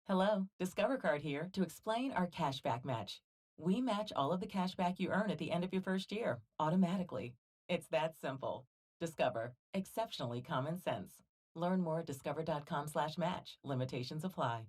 Hello, Discover Card here to explain our cashback match. We match all of the cashback you earn at the end of your first year, automatically. It's that simple. Discover, exceptionally common sense. Learn more at discover.com/match. Limitations apply.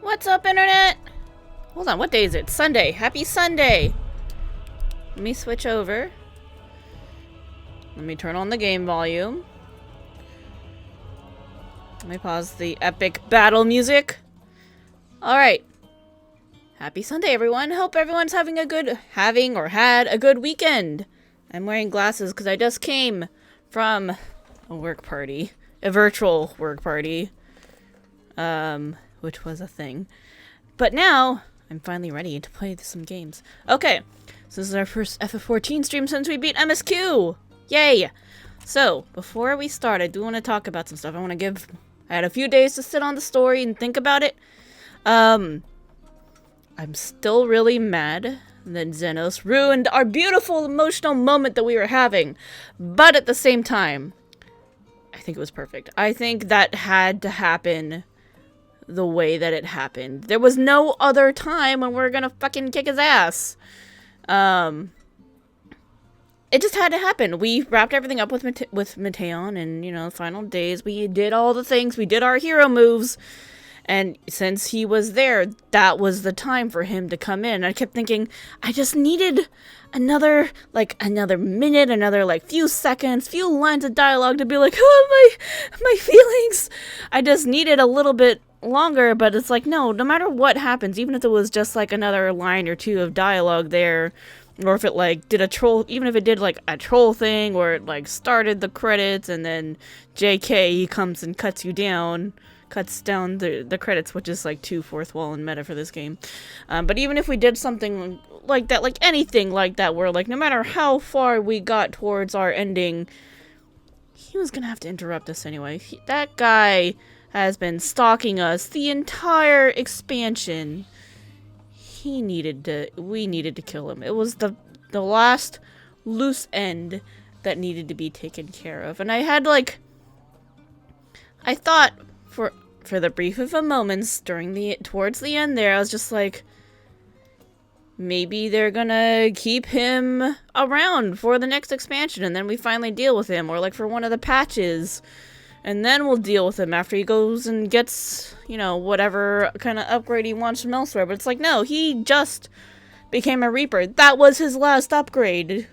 What's up, Internet? Hold on, what day is it? Sunday. Happy Sunday! Let me switch over. Let me turn on the game volume. Let me pause the epic battle music. Alright. Happy Sunday, everyone. Hope everyone's having a good weekend. I'm wearing glasses because I just came from a work party. A virtual work party. Which was a thing. But now, I'm finally ready to play some games. Okay, so this is our first FF14 stream since we beat MSQ! Yay! So, before we start, I do want to talk about some stuff. I had a few days to sit on the story and think about it. I'm still really mad that Xenos ruined our beautiful emotional moment that we were having. But at the same time, I think it was perfect. I think that had to happen the way that it happened. There was no other time when we were gonna fucking kick his ass. It just had to happen. We wrapped everything up with Mateon, and, you know, final days, we did all the things. We did our hero moves. And since he was there, that was the time for him to come in. I kept thinking, I just needed another minute, another, few seconds, few lines of dialogue to be like, oh, my feelings. I just needed a little bit longer, but it's like, no matter what happens, even if it was just, another line or two of dialogue there, Or if it, like, did a troll, even if it did, like, a troll thing, or it, like, started the credits, and then JK, he comes and cuts down the credits, which is, like, 2 fourth wall in meta for this game. But even if we did something like that, like, anything like that, where, like, no matter how far we got towards our ending, he was gonna have to interrupt us anyway. That guy has been stalking us the entire expansion. We needed to kill him. It was the last loose end that needed to be taken care of. And I had, like, I thought for the brief of a moments towards the end there, I was just like, maybe they're gonna keep him around for the next expansion and then we finally deal with him, or like for one of the patches. And then we'll deal with him after he goes and gets, you know, whatever kind of upgrade he wants from elsewhere. But it's like, no, he just became a Reaper. That was his last upgrade.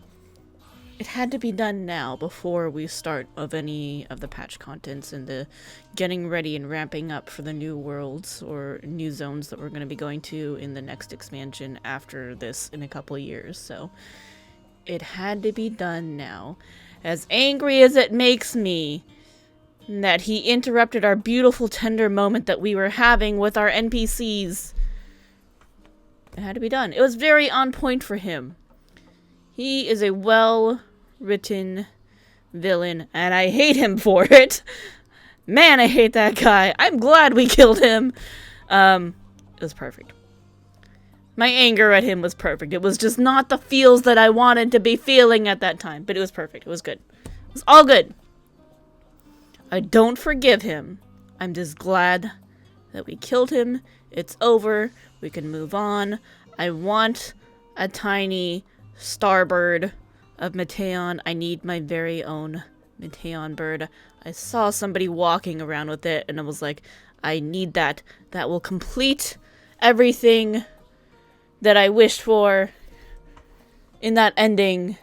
It had to be done now before we start of any of the patch contents and the getting ready and ramping up for the new worlds or new zones that we're going to be going to in the next expansion after this in a couple of years. So it had to be done now. As angry as it makes me that he interrupted our beautiful, tender moment that we were having with our NPCs. It had to be done. It was very on point for him. He is a well-written villain, and I hate him for it. Man, I hate that guy. I'm glad we killed him. It was perfect. My anger at him was perfect. It was just not the feels that I wanted to be feeling at that time, but it was perfect. It was good. It was all good. I don't forgive him. I'm just glad that we killed him. It's over. We can move on. I want a tiny starbird of Mateon. I need my very own Mateon bird. I saw somebody walking around with it, and I was like, I need that. That will complete everything that I wished for in that ending.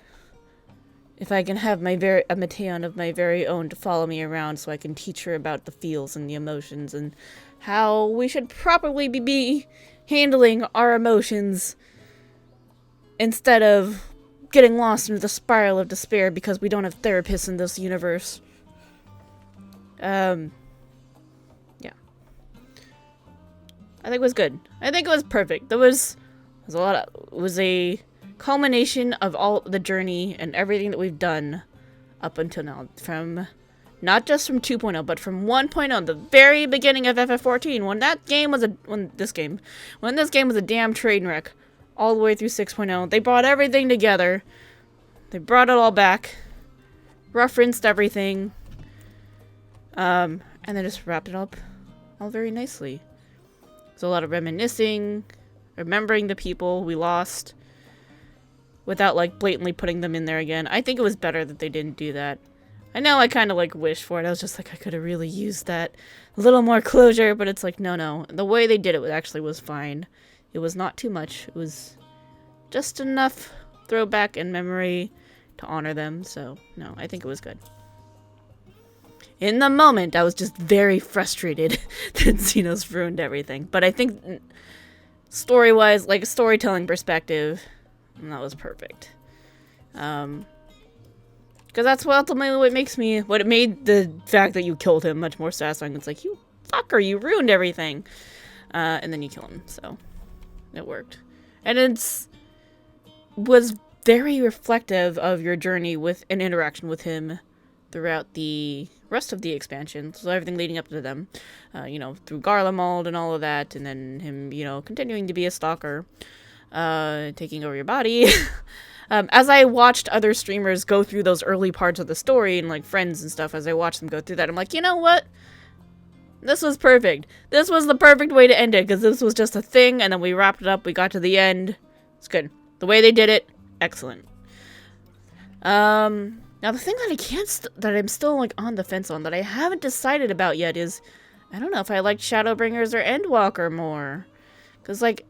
If I can have a Mateon of my very own to follow me around so I can teach her about the feels and the emotions and how we should properly be handling our emotions instead of getting lost into the spiral of despair because we don't have therapists in this universe. Yeah. I think it was good. I think it was perfect. It was a culmination of all the journey and everything that we've done up until now, from not just from 2.0 but from 1.0, the very beginning of FF14, when this game was a damn train wreck, all the way through 6.0. They brought everything together. They brought it all back, referenced everything, and then just wrapped it up all very nicely. There's a lot of reminiscing, remembering the people we lost, without, like, blatantly putting them in there again. I think it was better that they didn't do that. I know I kind of, like, wished for it. I was just like, I could have really used that. A little more closure, but it's like, no. The way they did it actually was fine. It was not too much. It was just enough throwback and memory to honor them. So, no, I think it was good. In the moment, I was just very frustrated that Xenos ruined everything. But I think, story-wise, like, a storytelling perspective, and that was perfect. Because that's ultimately what it made the fact that you killed him much more satisfying. It's like, you fucker, you ruined everything. And then you kill him, so it worked. And was very reflective of your journey with an interaction with him throughout the rest of the expansion. So everything leading up to them, through Garlemald and all of that, and then him, continuing to be a stalker. Taking over your body. As I watched other streamers go through those early parts of the story and, like, friends and stuff, as I watched them go through that, I'm like, you know what? This was perfect. This was the perfect way to end it, because this was just a thing, and then we wrapped it up, we got to the end. It's good. The way they did it, excellent. Now the thing that I'm still, like, on the fence on, that I haven't decided about yet is, I don't know if I like Shadowbringers or Endwalker more. Because, like,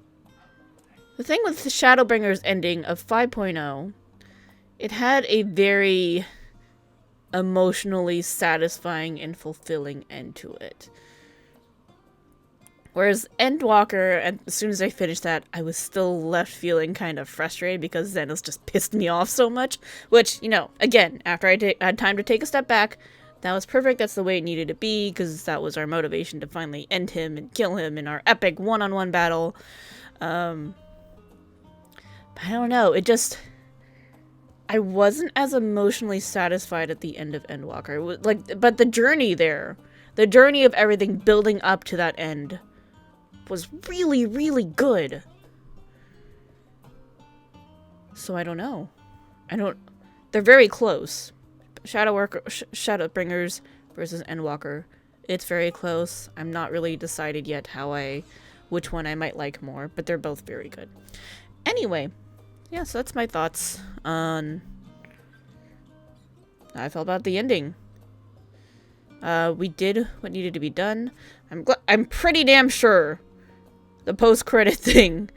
the thing with the Shadowbringers ending of 5.0, it had a very emotionally satisfying and fulfilling end to it. Whereas Endwalker, and as soon as I finished that, I was still left feeling kind of frustrated because Xenos just pissed me off so much. Which, you know, again, after I had time to take a step back, that was perfect. That's the way it needed to be, because that was our motivation to finally end him and kill him in our epic one-on-one battle. But I don't know, it just... I wasn't as emotionally satisfied at the end of Endwalker. It was like, but the journey there, the journey of everything building up to that end, was really, really good. So I don't know. They're very close. Shadowbringers versus Endwalker. It's very close. I'm not really decided yet which one I might like more, but they're both very good. Anyway, yeah, so that's my thoughts on how I felt about the ending. We did what needed to be done. I'm pretty damn sure the post-credit thing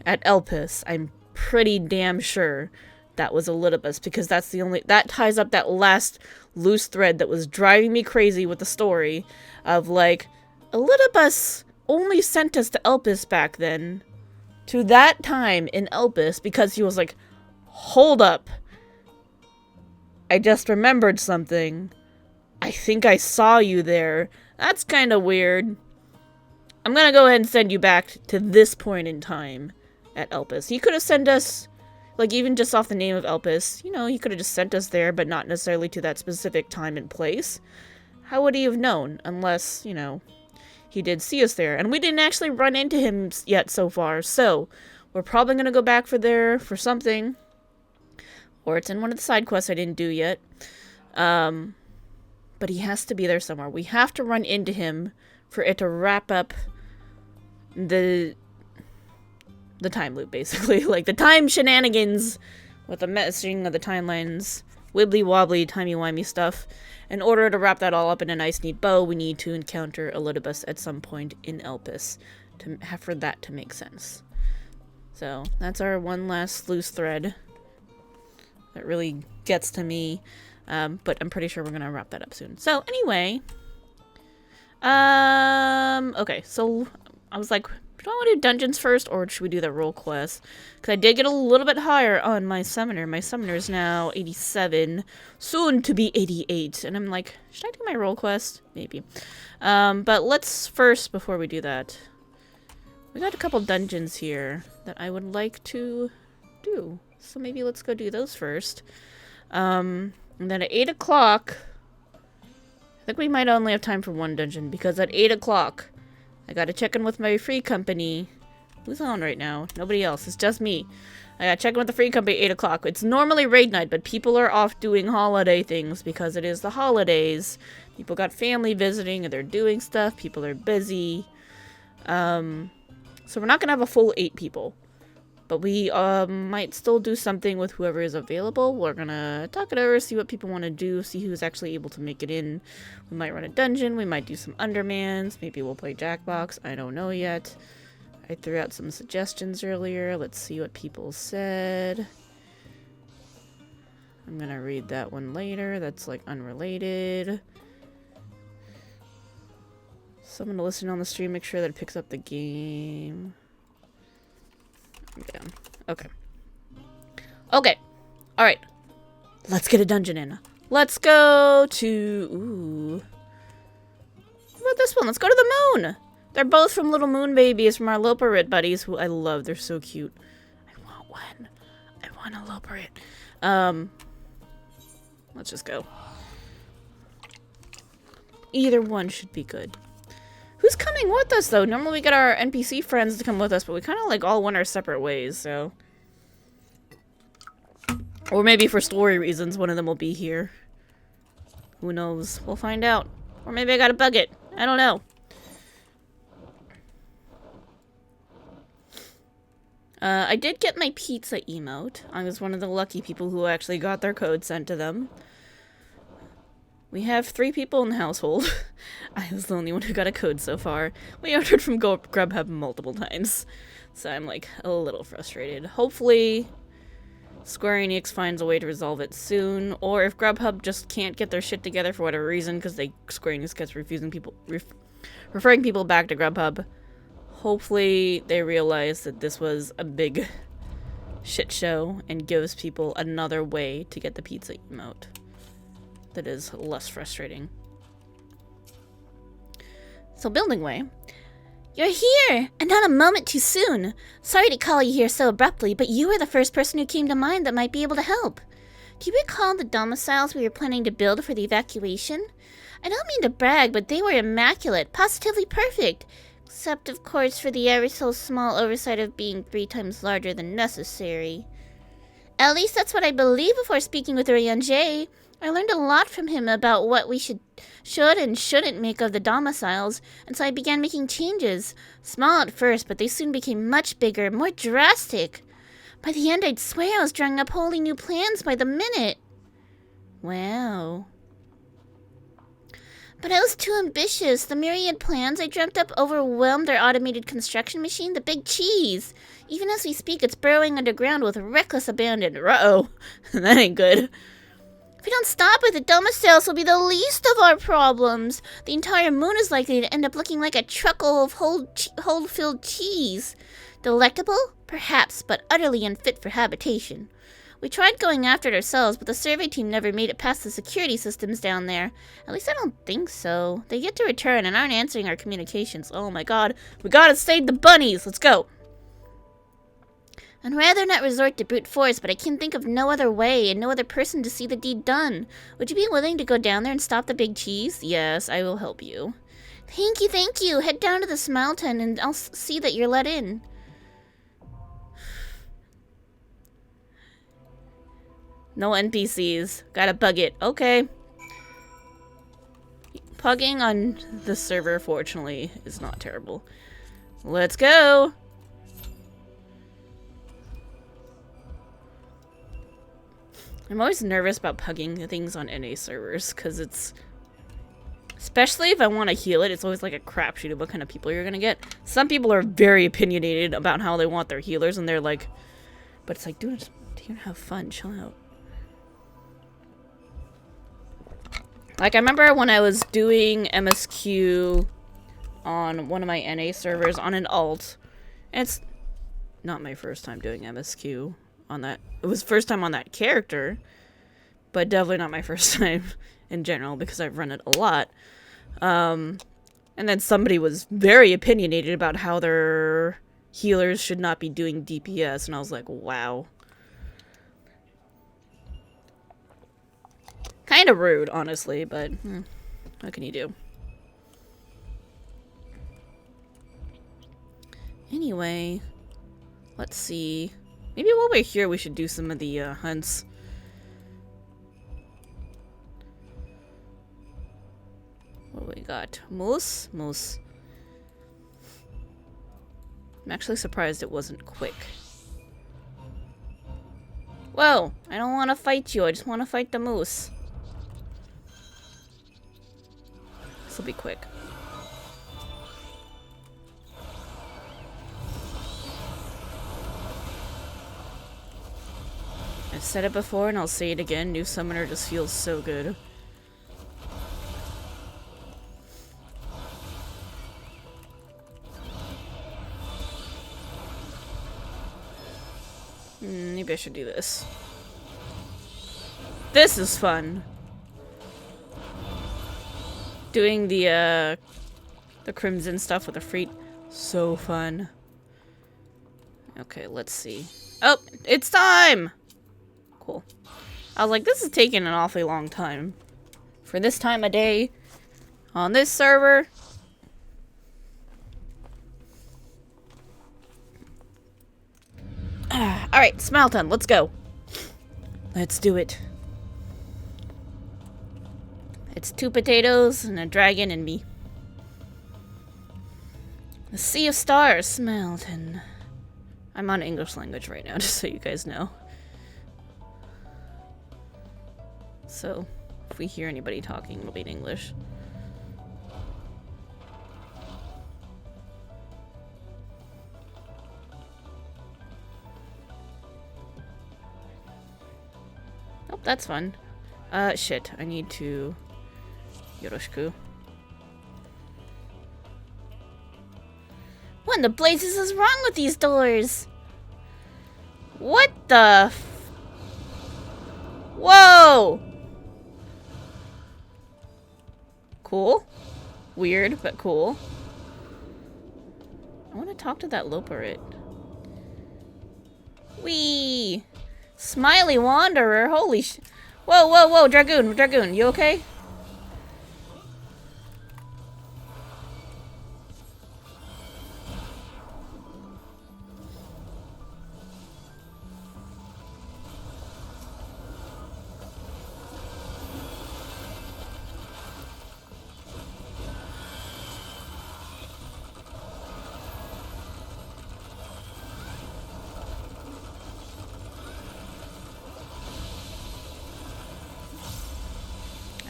at Elpis, I'm pretty damn sure that was Elidibus, because that ties up that last loose thread that was driving me crazy with the story of, like, Elidibus only sent us to Elpis back then, to that time in Elpis, because he was like, hold up, I just remembered something. I think I saw you there. That's kind of weird. I'm gonna go ahead and send you back to this point in time at Elpis. He could have sent us, like, even just off the name of Elpis, you know, he could have just sent us there, but not necessarily to that specific time and place. How would he have known? Unless, you know, he did see us there. And we didn't actually run into him yet so far, so we're probably gonna go back for something. Or it's in one of the side quests I didn't do yet. But he has to be there somewhere. We have to run into him for it to wrap up the time loop, basically. Like, the time shenanigans with the messaging of the timelines, wibbly-wobbly, timey-wimey stuff. In order to wrap that all up in a nice, neat bow, we need to encounter Elidibus at some point in Elpis for that to make sense. So, that's our one last loose thread that really gets to me. But I'm pretty sure we're gonna wrap that up soon. So, anyway. Okay, so I was like, do I want to do dungeons first, or should we do the role quest? Because I did get a little bit higher on my summoner. My summoner is now 87, soon to be 88. And I'm like, should I do my role quest? Maybe. But let's first, before we do that, we got a couple dungeons here that I would like to do. So maybe let's go do those first. And then at 8 o'clock, I think we might only have time for one dungeon, because at 8 o'clock, I gotta check in with my free company. Who's on right now? Nobody else. It's just me. I gotta check in with the free company at 8 o'clock. It's normally raid night, but people are off doing holiday things because it is the holidays. People got family visiting and they're doing stuff. People are busy. So we're not gonna have a full 8 people. But we might still do something with whoever is available. We're gonna talk it over, see what people want to do, see who's actually able to make it in. We might run a dungeon, we might do some undermans, maybe we'll play Jackbox, I don't know yet. I threw out some suggestions earlier, let's see what people said. I'm gonna read that one later, that's like unrelated. Someone to listen on the stream, make sure that it picks up the game. Yeah. Okay. Okay. Alright. Let's get a dungeon in. Let's go to... Ooh. What about this one? Let's go to the moon! They're both from Little Moon Babies from our Loparit buddies, who I love. They're so cute. I want one. I want a Loparit. Let's just go. Either one should be good. Who's coming with us, though? Normally we get our NPC friends to come with us, but we kind of, like, all went our separate ways, so... Or maybe for story reasons, one of them will be here. Who knows? We'll find out. Or maybe I gotta bug it. I don't know. I did get my pizza emote. I was one of the lucky people who actually got their code sent to them. We have 3 people in the household. I was the only one who got a code so far. We ordered from Grubhub multiple times. So I'm, like, a little frustrated. Hopefully, Square Enix finds a way to resolve it soon. Or if Grubhub just can't get their shit together for whatever reason, because Square Enix gets referring people back to Grubhub, Hopefully they realize that this was a big shit show and gives people another way to get the pizza emote that is less frustrating. So building way. You're here, and not a moment too soon. Sorry to call you here so abruptly, but you were the first person who came to mind that might be able to help. Do you recall the domiciles we were planning to build for the evacuation? I don't mean to brag, but they were immaculate, positively perfect. Except, of course, for the ever so small oversight of being 3 times larger than necessary. At least that's what I believed before speaking with Ryan J. I learned a lot from him about what we should and shouldn't make of the domiciles, and so I began making changes. Small at first, but they soon became much bigger, more drastic. By the end, I'd swear I was drawing up wholly new plans by the minute. Wow. But I was too ambitious. The myriad plans I dreamt up overwhelmed our automated construction machine, the Big Cheese. Even as we speak, it's burrowing underground with reckless abandon. Uh-oh. That ain't good. If we don't stop it, the domiciles will be the least of our problems. The entire moon is likely to end up looking like a truckle of hole-filled cheese. Delectable? Perhaps, but utterly unfit for habitation. We tried going after it ourselves, but the survey team never made it past the security systems down there. At least I don't think so. They get to return and aren't answering our communications. Oh my god. We gotta save the bunnies! Let's go! I'd rather not resort to brute force, but I can think of no other way and no other person to see the deed done. Would you be willing to go down there and stop the Big Cheese? Yes, I will help you. Thank you, thank you. Head down to the Smile Tent and I'll see that you're let in. No NPCs. Gotta bug it. Okay. Pugging on the server, fortunately, is not terrible. Let's go! I'm always nervous about pugging things on NA servers, because it's... Especially if I want to heal it, it's always like a crapshoot of what kind of people you're gonna get. Some people are very opinionated about how they want their healers, and they're like... But it's like, dude, have fun, chill out. Like, I remember when I was doing MSQ on one of my NA servers on an alt, and it's not my first time doing MSQ on that. It was first time on that character, but definitely not my first time in general because I've run it a lot. And then somebody was very opinionated about how their healers should not be doing DPS, and I was like, wow. Kind of rude, honestly, but what can you do? Anyway, let's see. Maybe while we're here, we should do some of the hunts. What we got? Moose? Moose. I'm actually surprised it wasn't quick. Whoa! I don't want to fight you, I just want to fight the moose. This'll be quick. I've said it before and I'll say it again, new summoner just feels so good. Maybe I should do this. This is fun. Doing the crimson stuff with the Freet. So fun. Okay, let's see. Oh, it's time! Cool. I was like, this is taking an awfully long time. For this time of day. On this server. Alright, Smelton, let's go. Let's do it. It's 2 potatoes and a dragon and me. The Sea of Stars, Smelton. I'm on English language right now, just so you guys know. So, if we hear anybody talking, it'll be in English. Oh, that's fun. Shit, I need to... Yoroshiku. in the blazes is wrong with these doors? What the Whoa! Cool. Weird, but cool. I want to talk to that Loperit. Wee! Smiley Wanderer, holy sh- Whoa, whoa, whoa, Dragoon, Dragoon, you okay?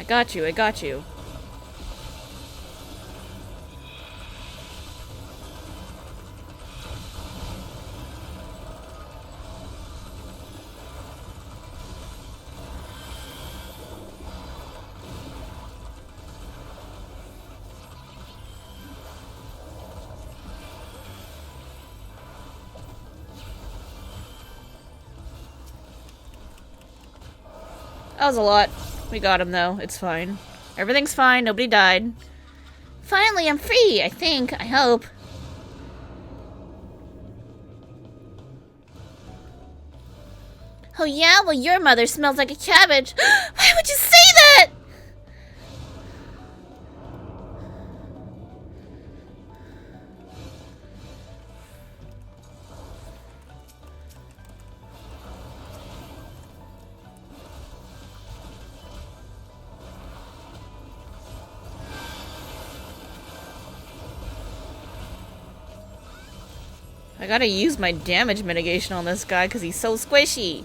I got you, I got you. That was a lot. We got him though, it's fine. Everything's fine, nobody died. Finally, I'm free, I think, I hope. Oh yeah? Well, your mother smells like a cabbage. Why would you say that? I gotta use my damage mitigation on this guy because he's so squishy.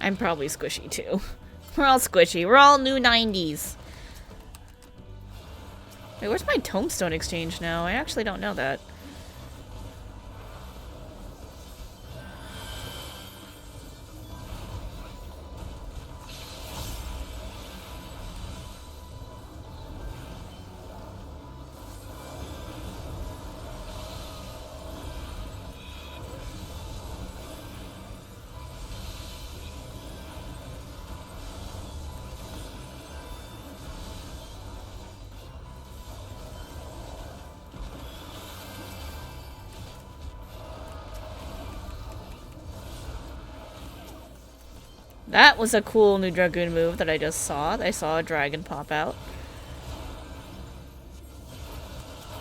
I'm probably squishy too. We're all squishy. We're all new 90s. Wait, where's my tombstone exchange now? I actually don't know that. That was a cool new Dragoon move that I just saw. I saw a dragon pop out.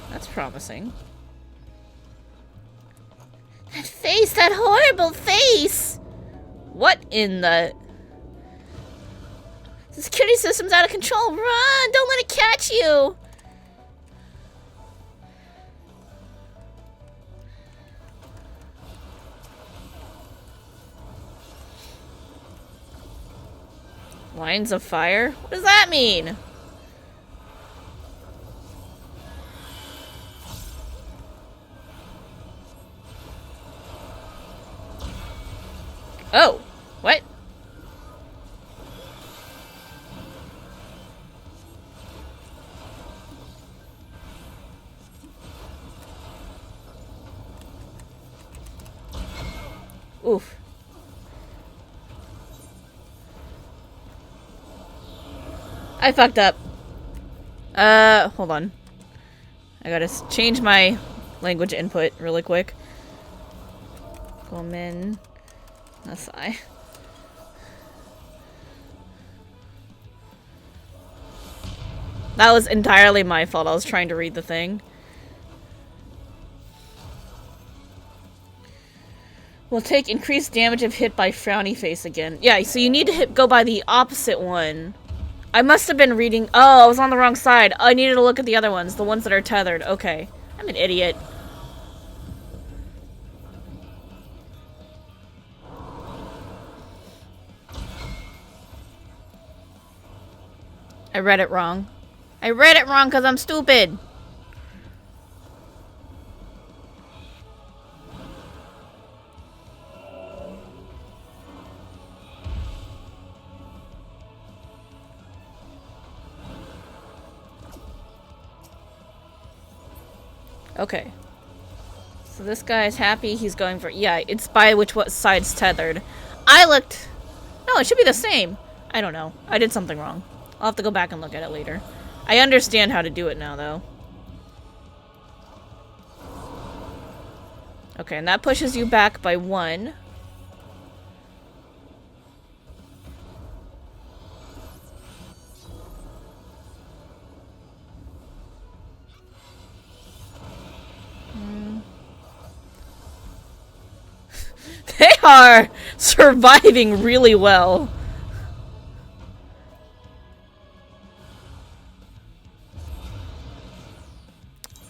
That's promising. That face! That horrible face! What in the... The security system's out of control! Run! Don't let it catch you! Lines of fire? What does that mean? Oh! What? Oof. I fucked up. Hold on. I gotta change my language input really quick. Gomen. Nasai. That was entirely my fault. I was trying to read the thing. Will take increased damage if hit by frowny face again. Yeah, so you need to go by the opposite one. I must have been reading... Oh, I was on the wrong side. I needed to look at the other ones. The ones that are tethered. Okay. I'm an idiot. I read it wrong. I read it wrong because I'm stupid. Okay. So this guy is happy. He's going for... Yeah, it's by which what side's tethered. I looked... No, it should be the same. I don't know. I did something wrong. I'll have to go back and look at it later. I understand how to do it now, though. Okay, and that pushes you back by 1. They are surviving really well.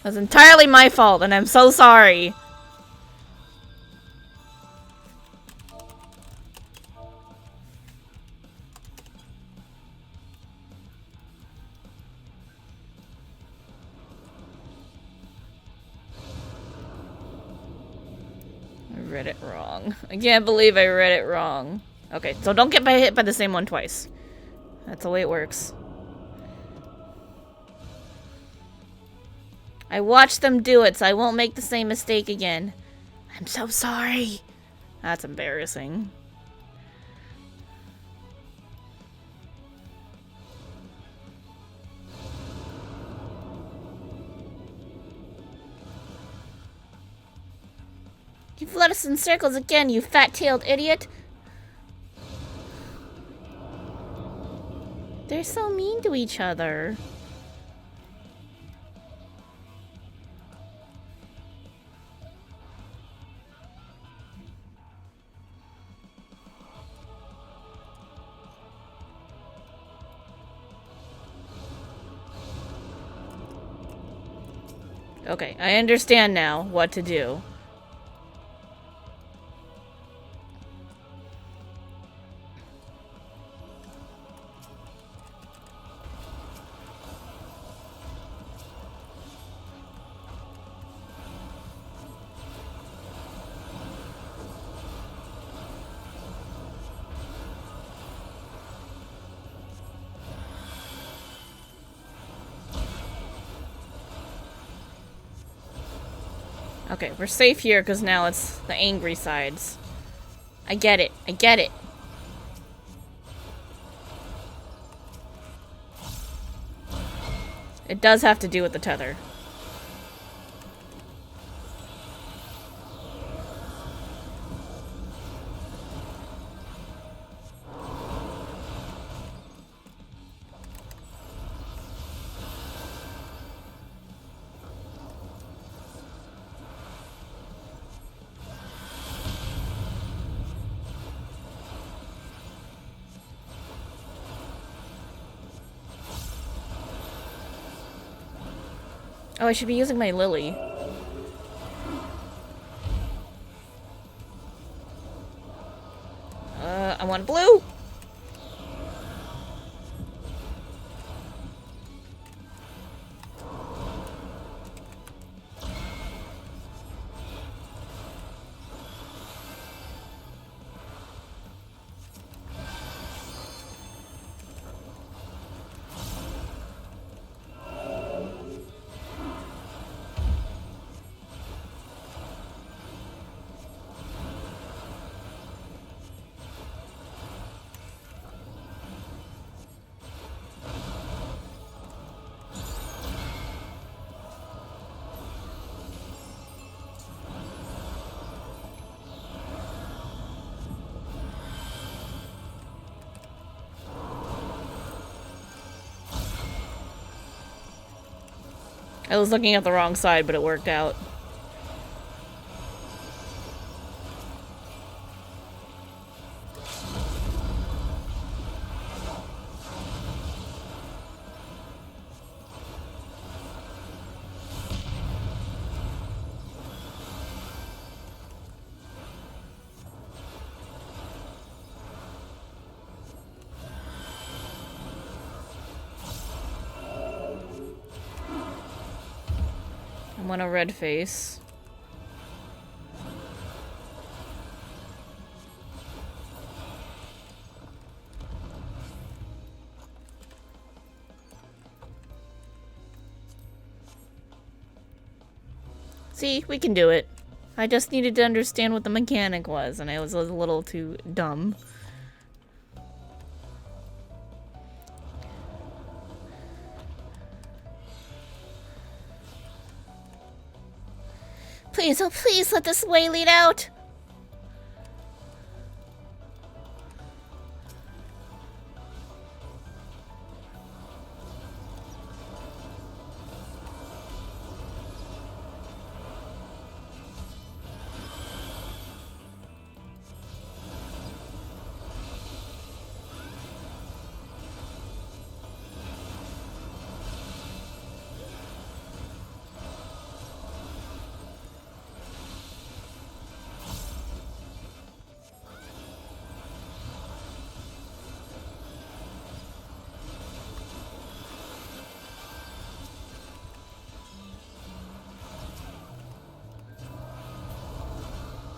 That's entirely my fault, and I'm so sorry. I read it wrong. I can't believe I read it wrong. Okay, so don't get hit by the same one twice. That's the way it works. I watched them do it, so I won't make the same mistake again. I'm so sorry. That's embarrassing. You've led us in circles again, you fat-tailed idiot. They're so mean to each other. Okay, I understand now what to do. Okay, we're safe here because now it's the angry sides. I get it. I get it. It does have to do with the tether. Oh, I should be using my lily. I want blue! I was looking at the wrong side, but it worked out. I want a red face. See, we can do it. I just needed to understand what the mechanic was, and I was a little too dumb. Please, oh please, let this way lead out!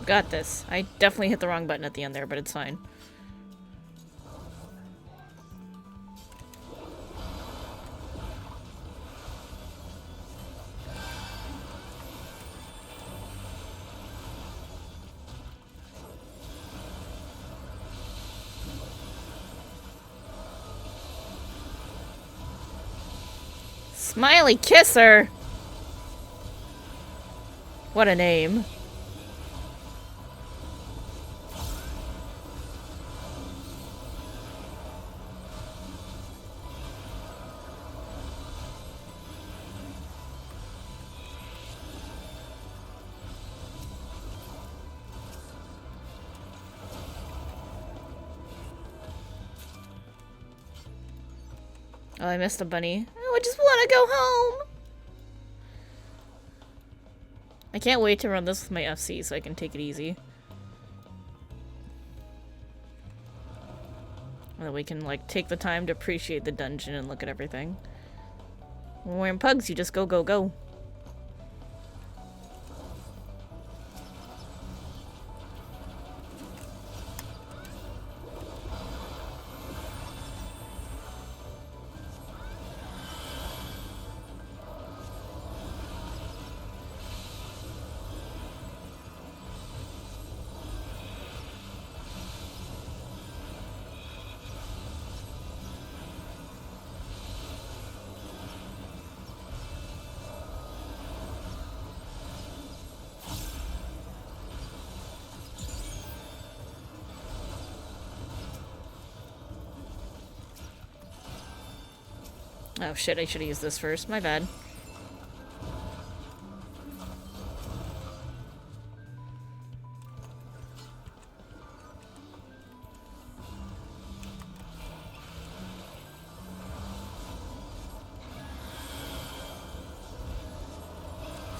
Got this. I definitely hit the wrong button at the end there, but it's fine. Smiley Kisser! What a name. Oh, I missed a bunny. Oh, I just want to go home! I can't wait to run this with my FC so I can take it easy. So that we can, like, take the time to appreciate the dungeon and look at everything. When we're in pugs, you just go, go, go. Oh shit, I should have used this first. My bad.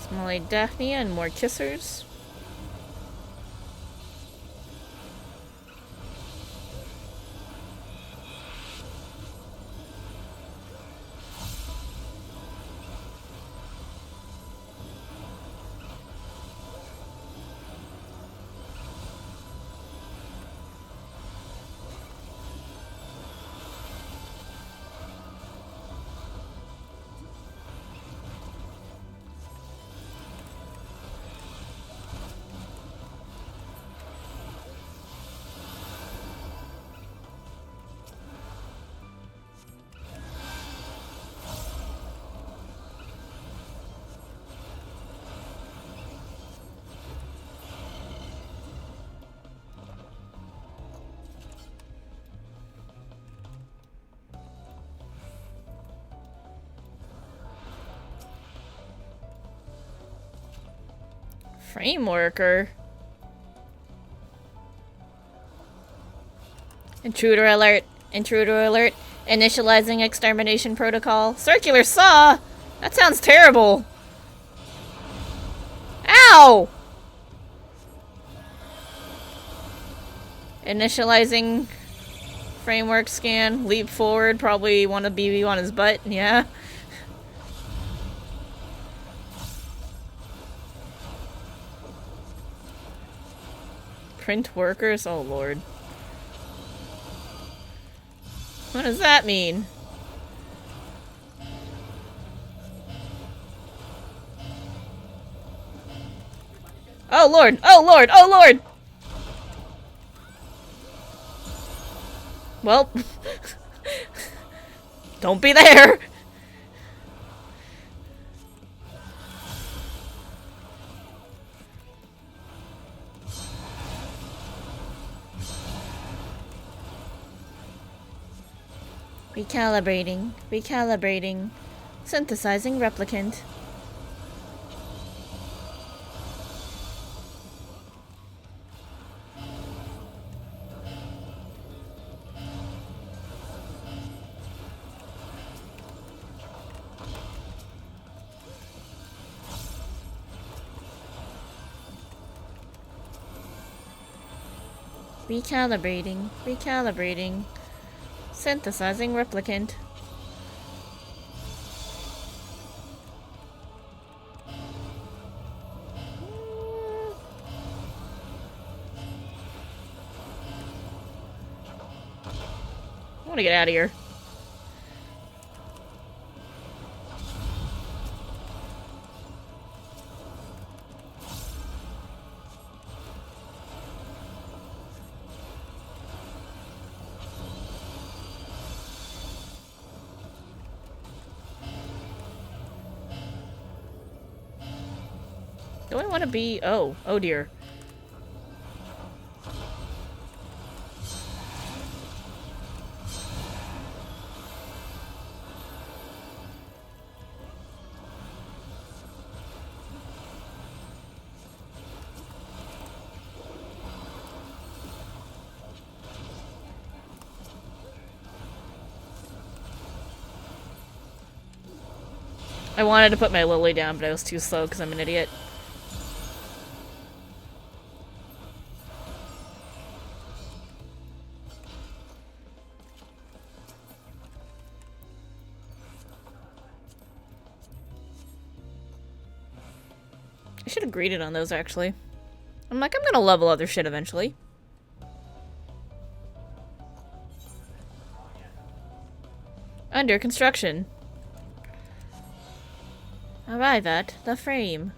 Smiley Daphne and more kissers. Frameworker. Intruder alert. Intruder alert. Initializing extermination protocol. Circular saw? That sounds terrible. Ow! Initializing framework scan. Leap forward. Probably want a BB on his butt. Yeah. Print workers? Oh lord. What does that mean? Oh lord! Oh lord! Oh lord! Well, don't be there! Recalibrating. Recalibrating. Synthesizing replicant. Recalibrating. Recalibrating. Synthesizing replicant. I want to get out of here. Do I want to be... Oh. Oh dear. I wanted to put my lily down, but I was too slow because I'm an idiot. I should have greeted on those, actually. I'm like, I'm gonna level other shit eventually. Under construction. Arrive at the frame.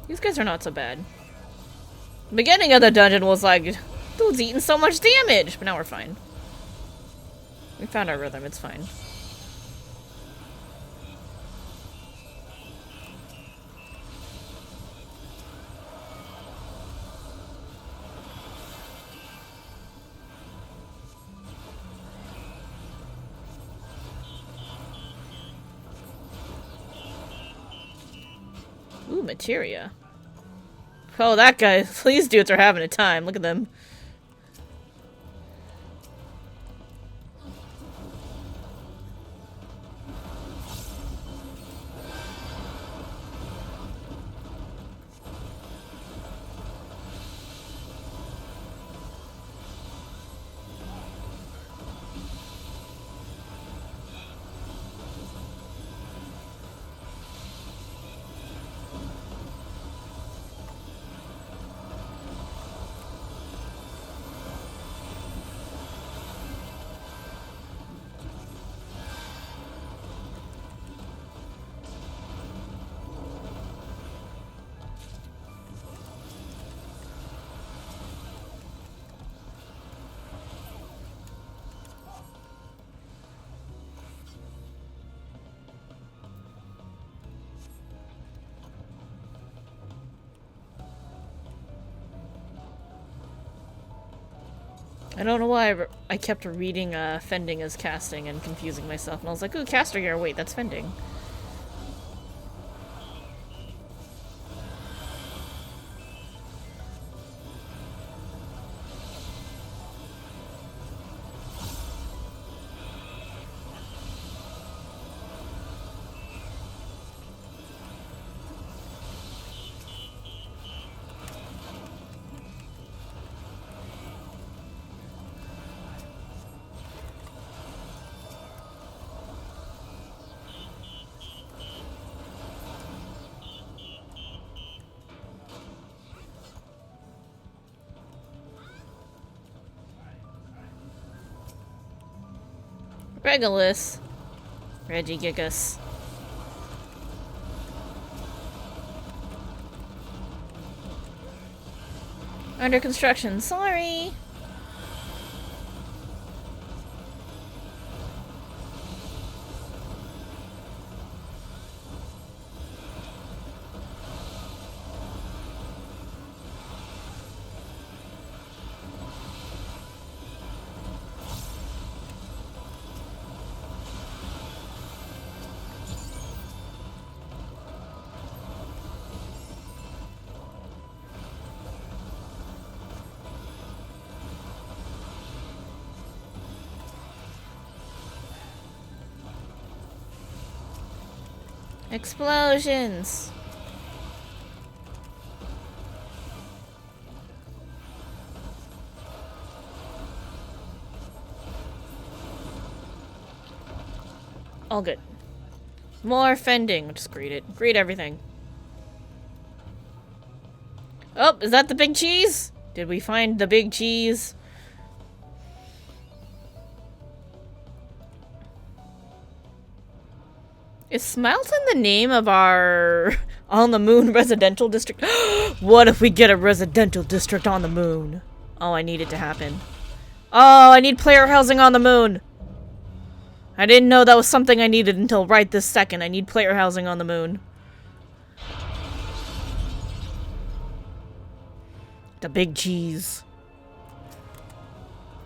These guys are not so bad. The beginning of the dungeon was like, dude's eating so much damage, but now we're fine. We found our rhythm, it's fine. Ooh, materia. Oh, that guy. These dudes are having a time. Look at them. I don't know why I kept reading fending as casting and confusing myself, and I was like, ooh, caster gear, wait, that's fending. Regulus. Regigigas. Under construction. Sorry. Explosions! All good. More fending. Just greet it. Greet everything. Oh, is that the big cheese? Did we find the big cheese? Is Smelton the name of our on the moon residential district? What if we get a residential district on the moon? Oh, I need it to happen. Oh, I need player housing on the moon. I didn't know that was something I needed until right this second. I need player housing on the moon. The big cheese.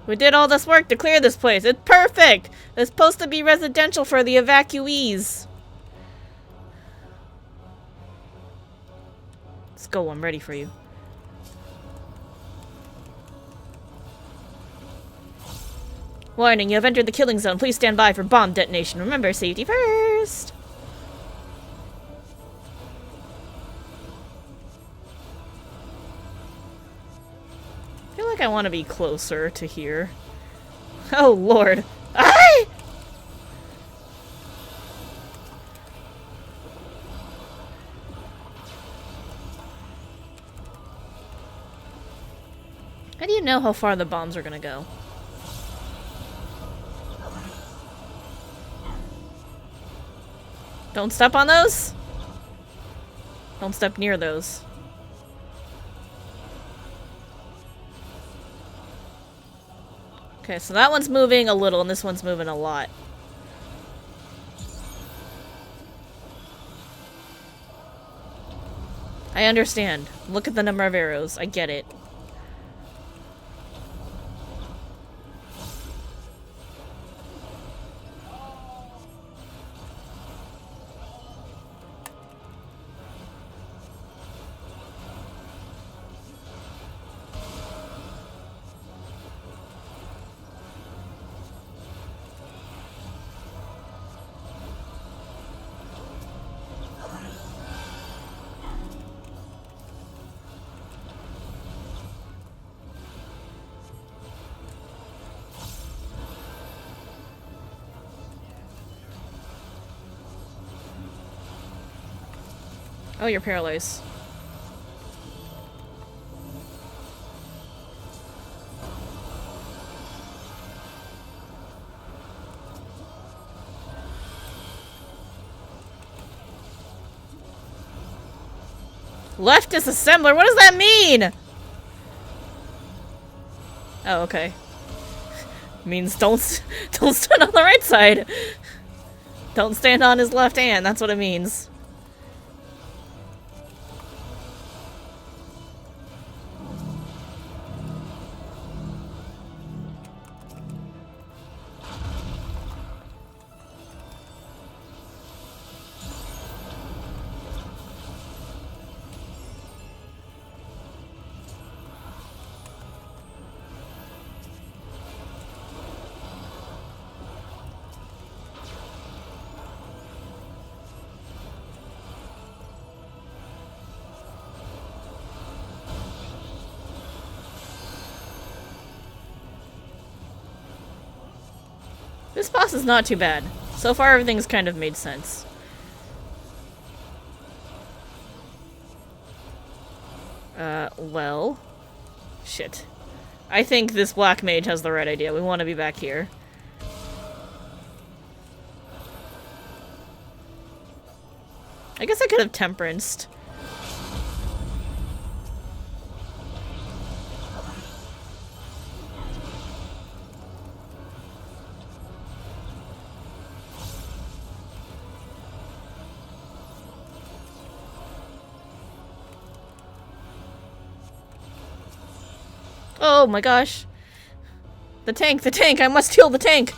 We did all this work to clear this place. It's perfect! It's supposed to be residential for the evacuees. Let's go, I'm ready for you. Warning, you have entered the killing zone. Please stand by for bomb detonation. Remember, safety first! I feel like I want to be closer to here. Oh, Lord. Ah! How do you know how far the bombs are gonna go? Don't step on those? Don't step near those. Okay, so that one's moving a little and this one's moving a lot. I understand. Look at the number of arrows. I get it. Oh, you're paralyzed. Left disassembler? What does that mean? Oh, okay. Means don't stand on the right side. Don't stand on his left hand. That's what it means. This boss is not too bad. So far, everything's kind of made sense. Well... Shit. I think this black mage has the right idea. We want to be back here. I guess I could have temperanced. Oh my gosh. The tank, I must heal the tank.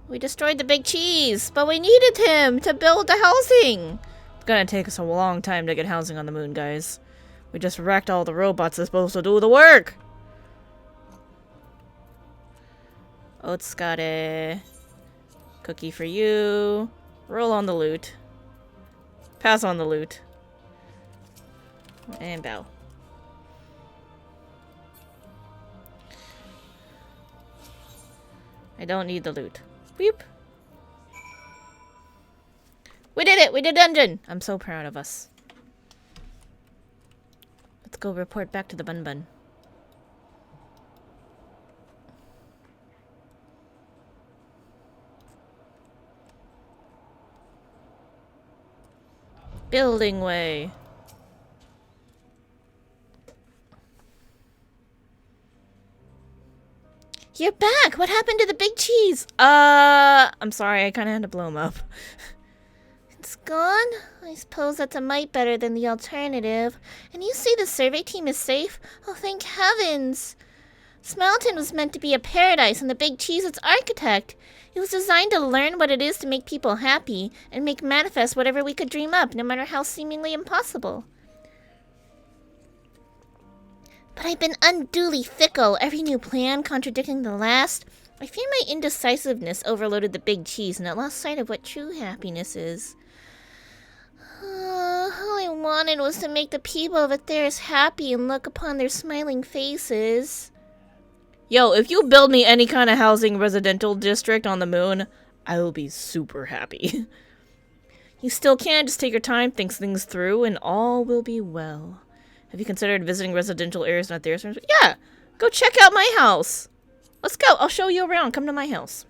We destroyed the big cheese, but we needed him to build the housing. It's gonna take us a long time to get housing on the moon, guys. We just wrecked all the robots that's supposed to do the work. Oats got a cookie for you. Roll on the loot. Pass on the loot. And bow. I don't need the loot. Weep. We did it! We did dungeon! I'm so proud of us. Let's go report back to the Bun Bun. Building way. You're back! What happened to the big cheese? I'm sorry, I kinda had to blow him up. It's gone? I suppose that's a mite better than the alternative. And you say the survey team is safe? Oh, thank heavens! This mountain was meant to be a paradise and the big cheese its architect. It was designed to learn what it is to make people happy and make manifest whatever we could dream up, no matter how seemingly impossible. But I've been unduly fickle, every new plan contradicting the last. I fear my indecisiveness overloaded the big cheese and I lost sight of what true happiness is. All I wanted was to make the people of Atheris happy and look upon their smiling faces. Yo, if you build me any kind of housing residential district on the moon, I will be super happy. You still can, just take your time, think things through, and all will be well. Have you considered visiting residential areas not there? Yeah! Go check out my house! Let's go! I'll show you around. Come to my house.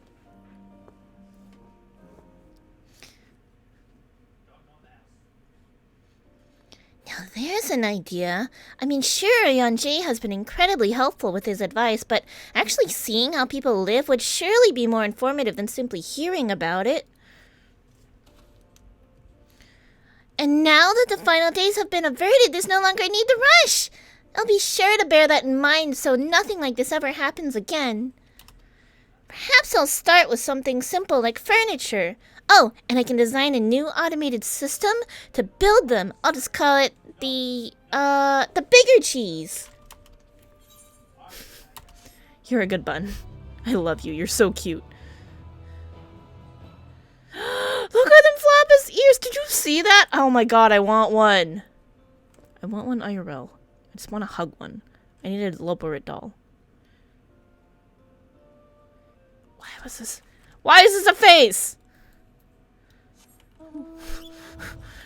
Now there's an idea. I mean, sure, Yonjay has been incredibly helpful with his advice, but actually seeing how people live would surely be more informative than simply hearing about it. And now that the final days have been averted, there's no longer a need to rush. I'll be sure to bear that in mind so nothing like this ever happens again. Perhaps I'll start with something simple like furniture. Oh, and I can design a new automated system to build them. I'll just call it the bigger cheese. You're a good bun. I love you. You're so cute. Look at them flap his ears. Did you see that? Oh my god, I want one. I want one IRL. I just want to hug one. I need a Loporit doll. Why was this? Why is this a face?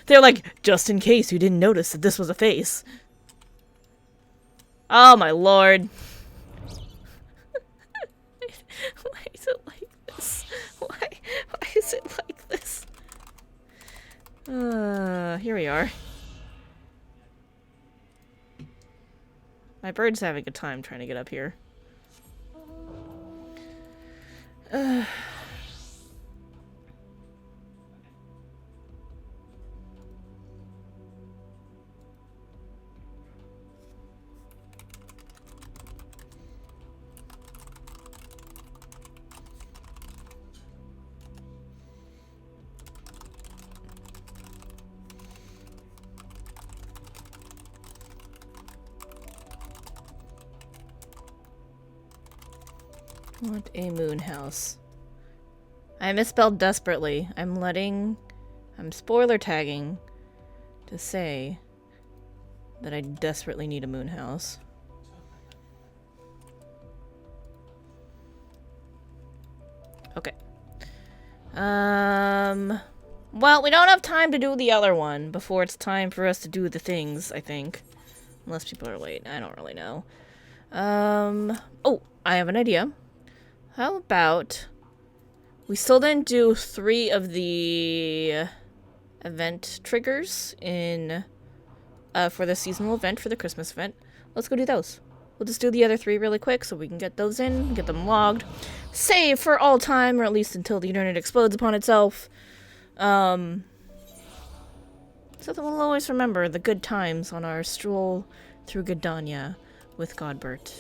They're like, just in case you didn't notice that this was a face. Oh my lord. Why is it like this? Why is it like this? Here we are. My bird's having a time trying to get up here. Want a moon house. I misspelled desperately. I'm spoiler tagging to say that I desperately need a moon house. Okay. Well, we don't have time to do the other one before it's time for us to do the things, I think. Unless people are late. I don't really know. Oh, I have an idea. How about we still didn't do 3 of the event triggers in for the seasonal event, for the Christmas event. Let's go do those. We'll just do the other 3 really quick so we can get those in, get them logged, save for all time, or at least until the internet explodes upon itself. So that we'll always remember the good times on our stroll through Gdania with Godbert.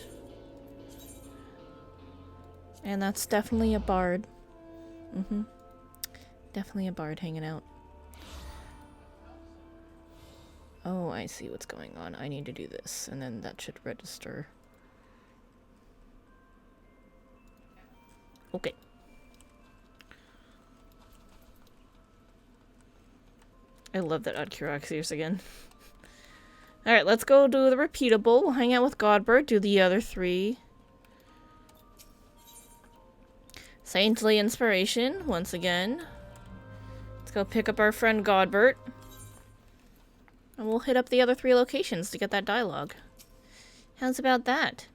And that's definitely a bard. Definitely a bard hanging out. Oh, I see what's going on. I need to do this, and then that should register. Okay. I love that odd Curaxius again. Alright, let's go do the repeatable. We'll hang out with Godbert, do the other 3. Saintly Inspiration, once again. Let's go pick up our friend Godbert. And we'll hit up the other 3 locations to get that dialogue. How's about that?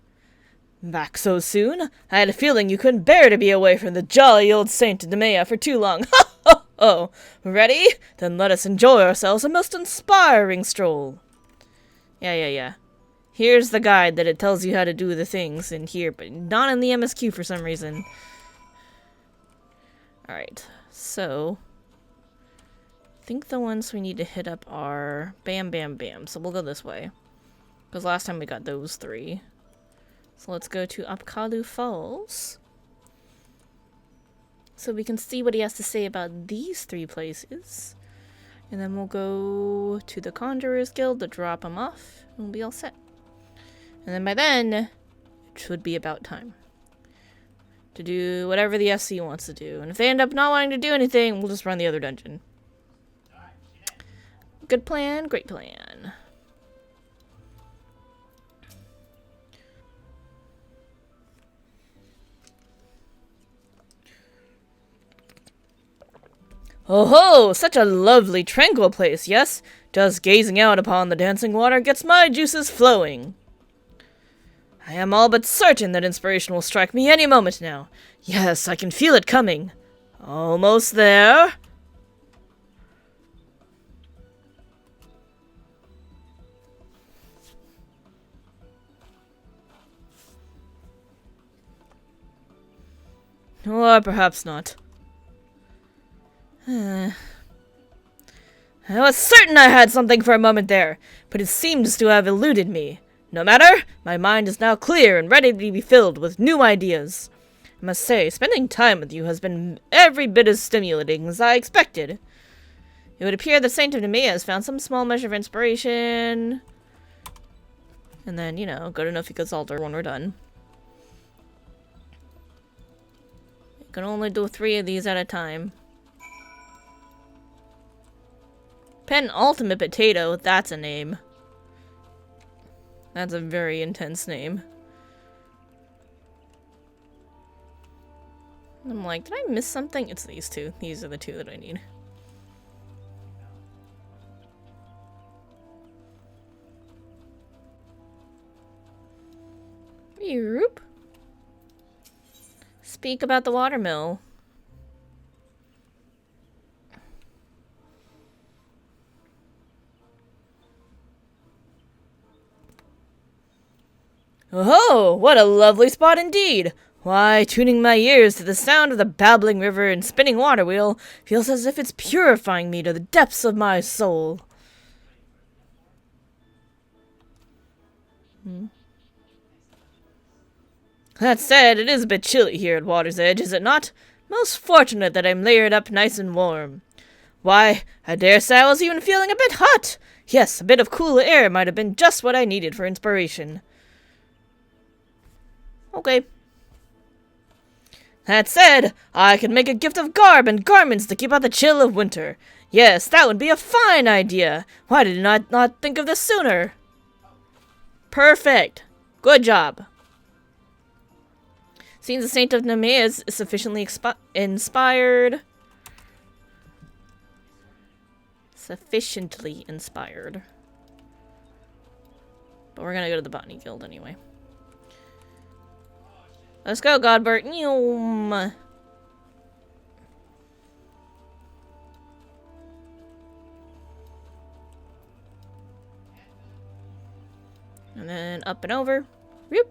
Back so soon? I had a feeling you couldn't bear to be away from the jolly old Saint Nemea for too long. Ha ha ho! Ready? Then let us enjoy ourselves a most inspiring stroll. Yeah. Here's the guide that it tells you how to do the things in here, but not in the MSQ for some reason. Alright, so I think the ones we need to hit up are Bam Bam Bam, so we'll go this way. Because last time we got those 3. So let's go to Apkalu Falls. So we can see what he has to say about these 3 places. And then we'll go to the Conjurer's Guild to drop him off. And we'll be all set. And then by then, it should be about time to do whatever the SC wants to do. And if they end up not wanting to do anything, we'll just run the other dungeon. Good plan, great plan. Oh ho! Such a lovely, tranquil place, yes? Just gazing out upon the dancing water gets my juices flowing. I am all but certain that inspiration will strike me any moment now. Yes, I can feel it coming. Almost there. Or perhaps not. I was certain I had something for a moment there, but it seems to have eluded me. No matter, my mind is now clear and ready to be filled with new ideas. I must say, spending time with you has been every bit as stimulating as I expected. It would appear the Saint of Nemea has found some small measure of inspiration. And then, you know, go to Nofika's altar when we're done. You can only do 3 of these at a time. Penultimate Potato, that's a name. That's a very intense name. I'm like, did I miss something? It's these 2. These are the 2 that I need. Yoop. Speak about the watermill. Oh, what a lovely spot indeed! Why, tuning my ears to the sound of the babbling river and spinning water wheel feels as if it's purifying me to the depths of my soul. That said, it is a bit chilly here at Water's Edge, is it not? Most fortunate that I'm layered up nice and warm. Why, I dare say I was even feeling a bit hot. Yes, a bit of cool air might have been just what I needed for inspiration. Okay. That said, I could make a gift of garb and garments to keep out the chill of winter. Yes, that would be a fine idea. Why did I not think of this sooner? Perfect. Good job. Seems the Saint of Nemea is sufficiently inspired. Sufficiently inspired. But we're gonna go to the Botany Guild anyway. Let's go, Godbert. Nyum. And then up and over. Whoop.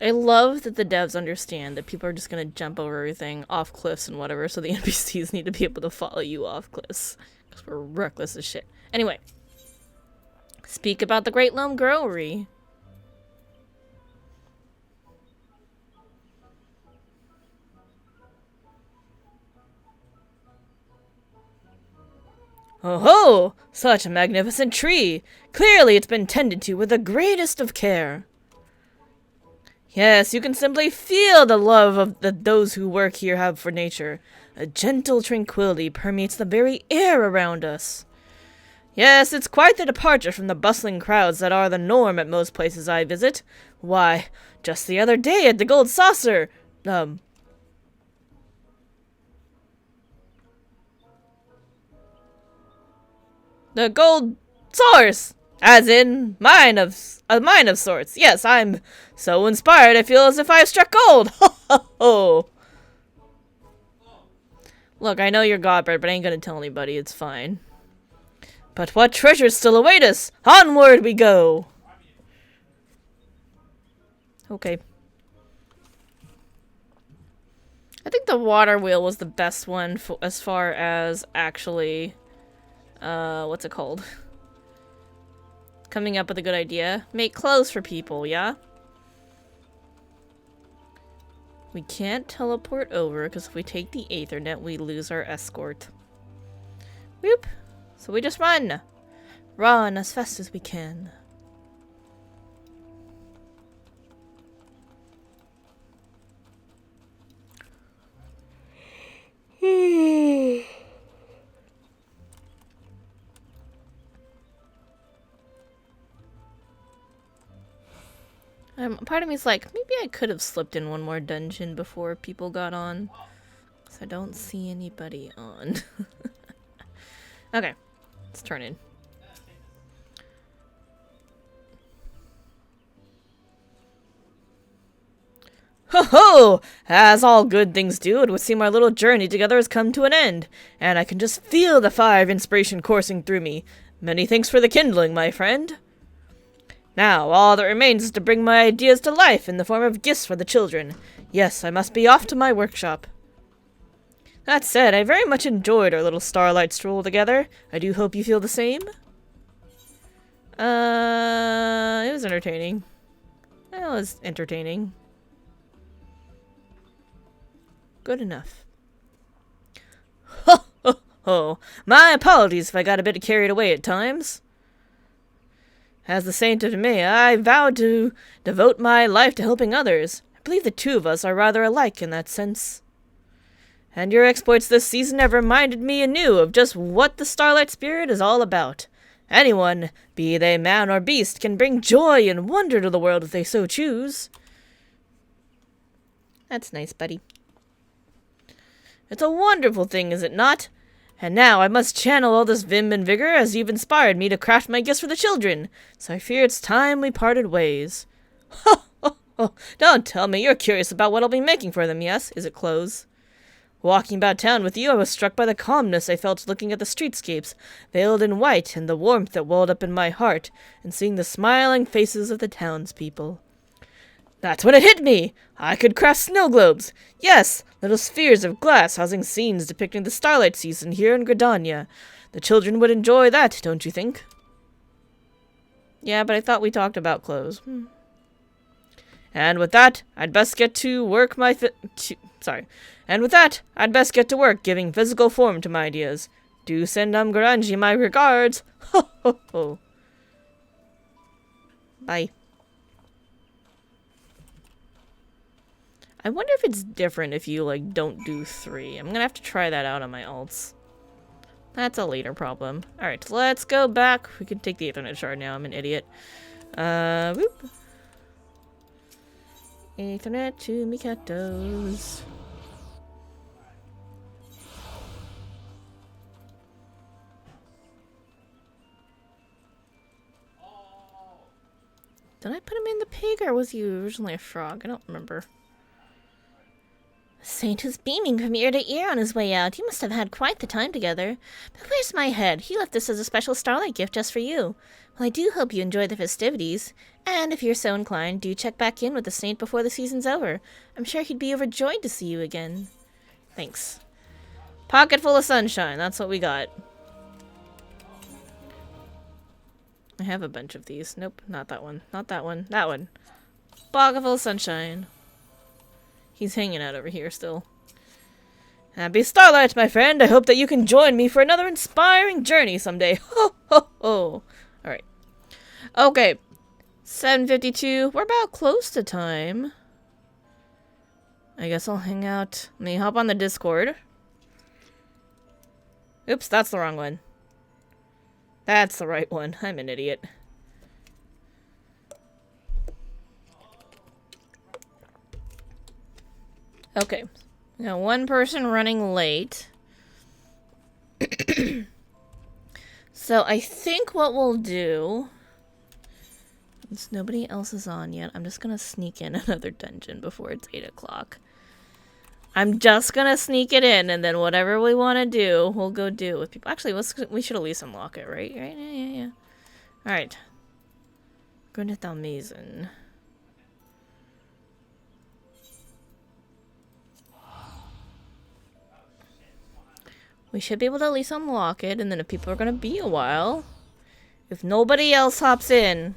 I love that the devs understand that people are just gonna jump over everything, off cliffs and whatever, so the NPCs need to be able to follow you off cliffs. Because we're reckless as shit. Anyway. Speak about the Great Loam Growery. Oh ho! Such a magnificent tree! Clearly it's been tended to with the greatest of care. Yes, you can simply feel the love of those who work here have for nature. A gentle tranquility permeates the very air around us. Yes, it's quite the departure from the bustling crowds that are the norm at most places I visit. Why, just the other day at the Gold Saucer, the Gold Source! As in, a mine of sorts. Yes, I'm so inspired I feel as if I've struck gold! Ho ho ho! Look, I know you're Godbird, but I ain't gonna tell anybody, it's fine. But what treasures still await us? Onward we go! Okay. I think the water wheel was the best one as far as actually, what's it called? Coming up with a good idea. Make clothes for people, yeah? We can't teleport over, because if we take the Aethernet, we lose our escort. Whoop! So we just run! Run as fast as we can. Part of me's like, maybe I could have slipped in one more dungeon before people got on. Because I don't see anybody on. Okay, let's turn in. Ho ho! As all good things do, it would seem our little journey together has come to an end, and I can just feel the fire of inspiration coursing through me. Many thanks for the kindling, my friend. Now, all that remains is to bring my ideas to life in the form of gifts for the children. Yes, I must be off to my workshop. That said, I very much enjoyed our little starlight stroll together. I do hope you feel the same. It was entertaining. It was entertaining. Good enough. Ho ho ho! My apologies if I got a bit carried away at times. As the saint of May, I vowed to devote my life to helping others. I believe the two of us are rather alike in that sense. And your exploits this season have reminded me anew of just what the Starlight Spirit is all about. Anyone, be they man or beast, can bring joy and wonder to the world if they so choose. That's nice, buddy. It's a wonderful thing, is it not? And now I must channel all this vim and vigor as you've inspired me to craft my gifts for the children. So I fear it's time we parted ways. Ho, ho, ho. Don't tell me you're curious about what I'll be making for them, yes? Is it clothes? Walking about town with you, I was struck by the calmness I felt looking at the streetscapes, veiled in white, and the warmth that welled up in my heart, and seeing the smiling faces of the townspeople. That's when it hit me! I could craft snow globes! Yes, little spheres of glass housing scenes depicting the starlight season here in Gridania. The children would enjoy that, don't you think? Yeah, but I thought we talked about clothes. And with that, I'd best get to work giving physical form to my ideas. Do send Garanji my regards. Ho ho ho. Bye. I wonder if it's different if you, like, don't do 3. I'm gonna have to try that out on my alts. That's a later problem. Alright, let's go back. We can take the Ethernet shard now. I'm an idiot. Whoop. Ethernet to Mikatos. Did I put him in the pig, or was he originally a frog? I don't remember. The saint is beaming from ear to ear on his way out. You must have had quite the time together. But where's my head? He left this as a special starlight gift just for you. Well, I do hope you enjoy the festivities. And if you're so inclined, do check back in with the saint before the season's over. I'm sure he'd be overjoyed to see you again. Thanks. Pocket full of sunshine. That's what we got. I have a bunch of these. Nope, not that one. Not that one. That one. Pocket full of sunshine. He's hanging out over here still. Happy Starlight, my friend. I hope that you can join me for another inspiring journey someday. Ho, ho, ho. Alright. Okay. 7:52. We're about close to time. I guess I'll hang out. Let me hop on the Discord. Oops, that's the wrong one. That's the right one. I'm an idiot. Okay. We got one person running late. So I think what we'll do, since nobody else is on yet, I'm just gonna sneak in another dungeon before it's 8 o'clock. I'm just gonna sneak it in, and then whatever we want to do, we'll go do with people. Actually, we should at least unlock it, right? Right? Yeah. Alright. Good amazing. We should be able to at least unlock it, and then if people are gonna be a while, if nobody else hops in,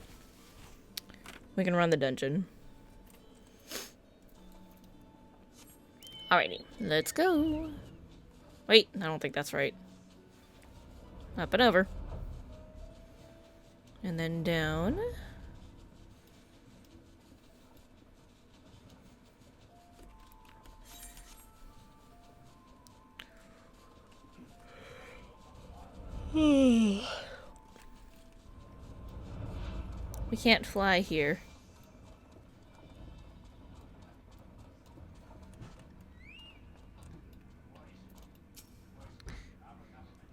we can run the dungeon. Alrighty, let's go. Wait, I don't think that's right. Up and over. And then down. We can't fly here.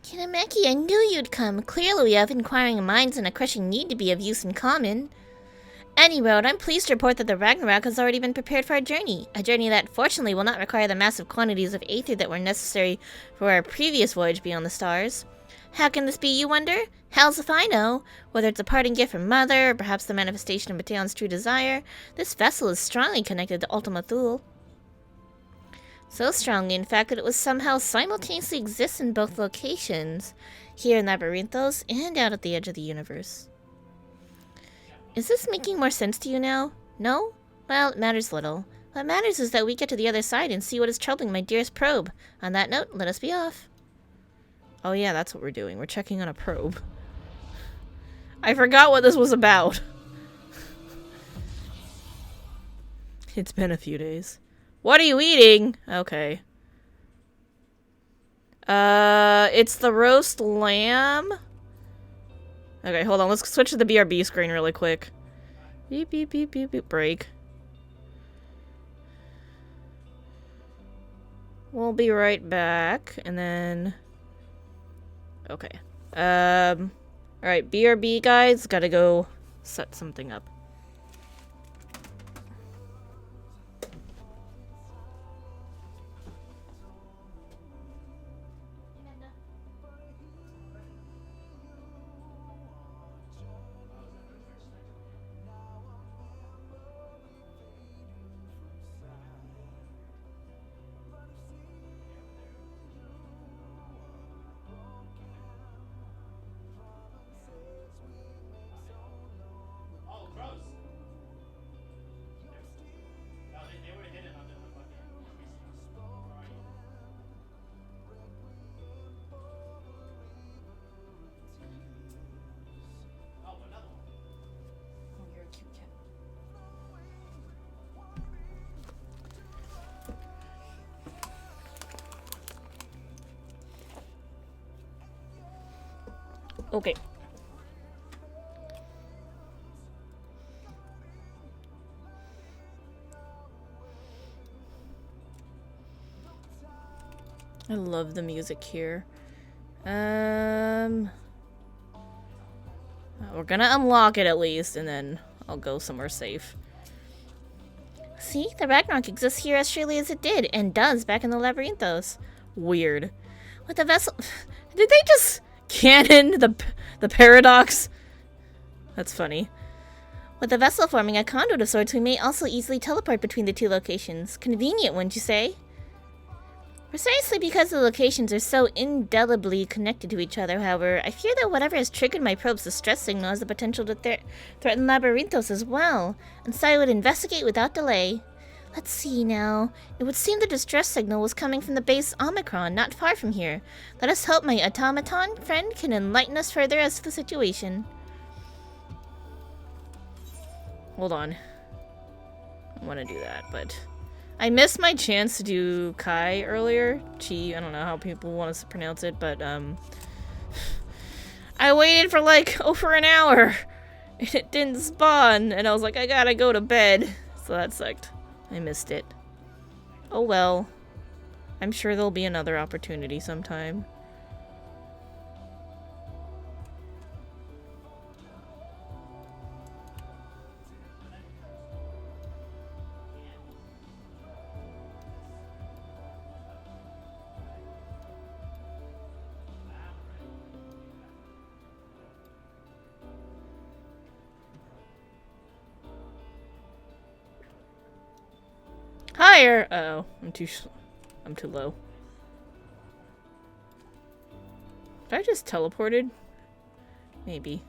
Kanameki, I knew you'd come. Clearly we have inquiring minds and a crushing need to be of use in common. Anyway, I'm pleased to report that the Ragnarok has already been prepared for our journey. A journey that, fortunately, will not require the massive quantities of aether that were necessary for our previous voyage beyond the stars. How can this be, you wonder? Hell's if I know. Whether it's a parting gift from Mother, or perhaps the manifestation of Mateon's true desire, this vessel is strongly connected to Ultima Thule. So strongly, in fact, that it was somehow simultaneously exists in both locations, here in Labyrinthos and out at the edge of the universe. Is this making more sense to you now? No? Well, it matters little. What matters is that we get to the other side and see what is troubling my dearest probe. On that note, let us be off. Oh yeah, that's what we're doing. We're checking on a probe. I forgot what this was about. It's been a few days. What are you eating? Okay. It's the roast lamb. Okay, hold on. Let's switch to the BRB screen really quick. Beep, beep, beep, beep, beep. Break. We'll be right back. And then... Okay. Alright, BRB guys. Gotta go set something up. Okay. I love the music here. We're gonna unlock it at least, and then I'll go somewhere safe. See? The Ragnarok exists here as surely as it did, and does back in the Labyrinthos. Weird. With the vessel... Did they just canon the paradox? That's funny. With the vessel forming a conduit of sorts, we may also easily teleport between the two locations. Convenient, wouldn't you say? Precisely because the locations are so indelibly connected to each other, however, I fear that whatever has triggered my probe's distress signal has the potential to threaten Labyrinthos as well, and so I would investigate without delay. Let's see now. It would seem the distress signal was coming from the base Omicron, not far from here. Let us hope my automaton friend can enlighten us further as to the situation. Hold on. I want to do that, but... I missed my chance to do Kai earlier. Chi, I don't know how people want us to pronounce it, but, I waited for, like, over an hour, and it didn't spawn, and I was like, I gotta go to bed. So that sucked. I missed it. Oh well. I'm sure there'll be another opportunity sometime. Higher! Uh-oh, I'm too low. Did I just teleported? Maybe.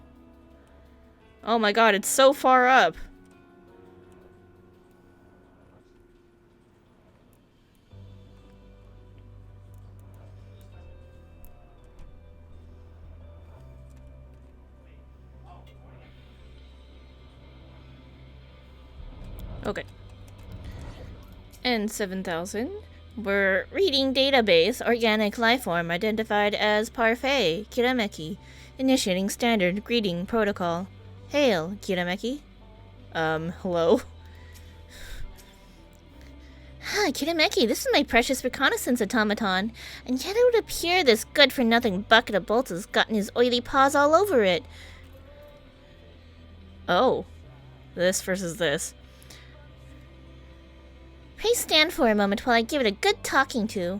Oh my god, it's so far up! Okay. N7000. We're reading database organic lifeform identified as Parfait Kirameki. Initiating standard greeting protocol. Hail, Kirameki. Hello? Hi, Kirameki, this is my precious reconnaissance automaton, and yet it would appear this good-for-nothing bucket of bolts has gotten his oily paws all over it. Oh. This versus this. Please stand for a moment while I give it a good talking to.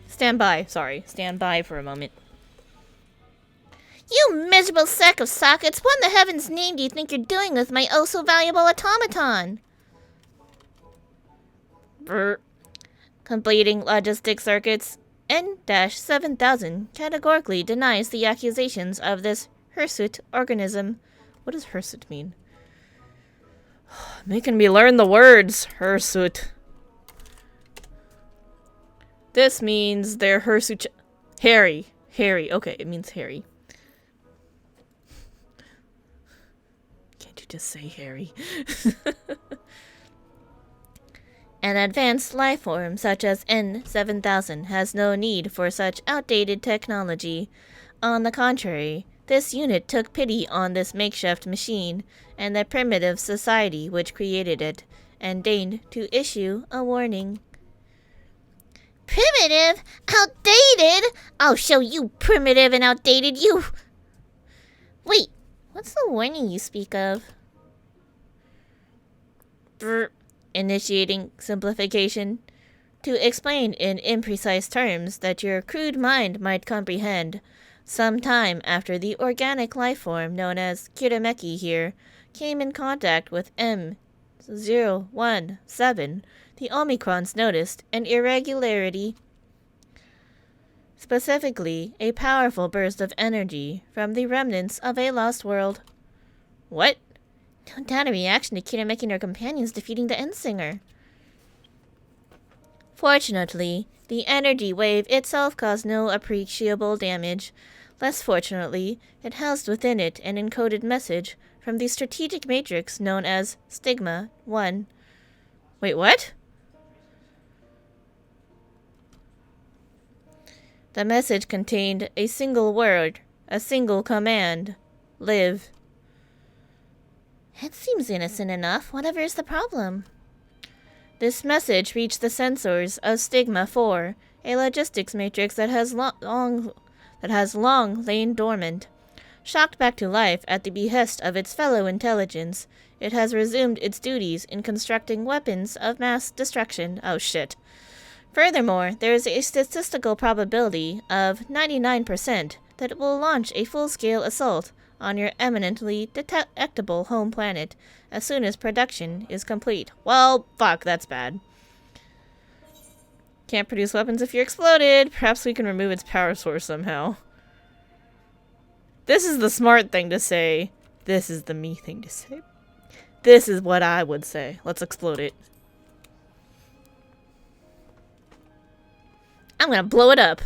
Stand by. Sorry. Stand by for a moment. You miserable sack of sockets! What in the heaven's name do you think you're doing with my oh-so-valuable automaton? Brr. Completing logistic circuits. N-7000 categorically denies the accusations of this hirsute organism. What does hirsute mean? Making me learn the words. Hirsute. This means they're hirsute. Hairy. Hairy. Okay, it means hairy. Can't you just say hairy? An advanced lifeform such as N7000 has no need for such outdated technology. On the contrary, this unit took pity on this makeshift machine and the primitive society which created it, and deigned to issue a warning. Primitive? Outdated? I'll show you primitive and outdated, you! Wait, what's the warning you speak of? Brr. Initiating simplification. To explain in imprecise terms that your crude mind might comprehend, some time after the organic lifeform known as Kirameki here came in contact with M017, the Omicrons noticed an irregularity. Specifically, a powerful burst of energy from the remnants of a lost world. What? No doubt a reaction to Kirameki and her companions defeating the Endsinger. Fortunately, the energy wave itself caused no appreciable damage. Less fortunately, it housed within it an encoded message from the strategic matrix known as Stigma 1. Wait, what? The message contained a single word, a single command. Live. It seems innocent enough. Whatever is the problem? This message reached the sensors of Stigma 4, a logistics matrix that has long lain dormant. Shocked back to life at the behest of its fellow intelligence, it has resumed its duties in constructing weapons of mass destruction. Oh shit. Furthermore, there is a statistical probability of 99% that it will launch a full-scale assault on your eminently detectable home planet as soon as production is complete. Well, fuck, that's bad. Can't produce weapons if you're exploded. Perhaps we can remove its power source somehow. This is the smart thing to say. This is the me thing to say. This is what I would say. Let's explode it. I'm gonna blow it up.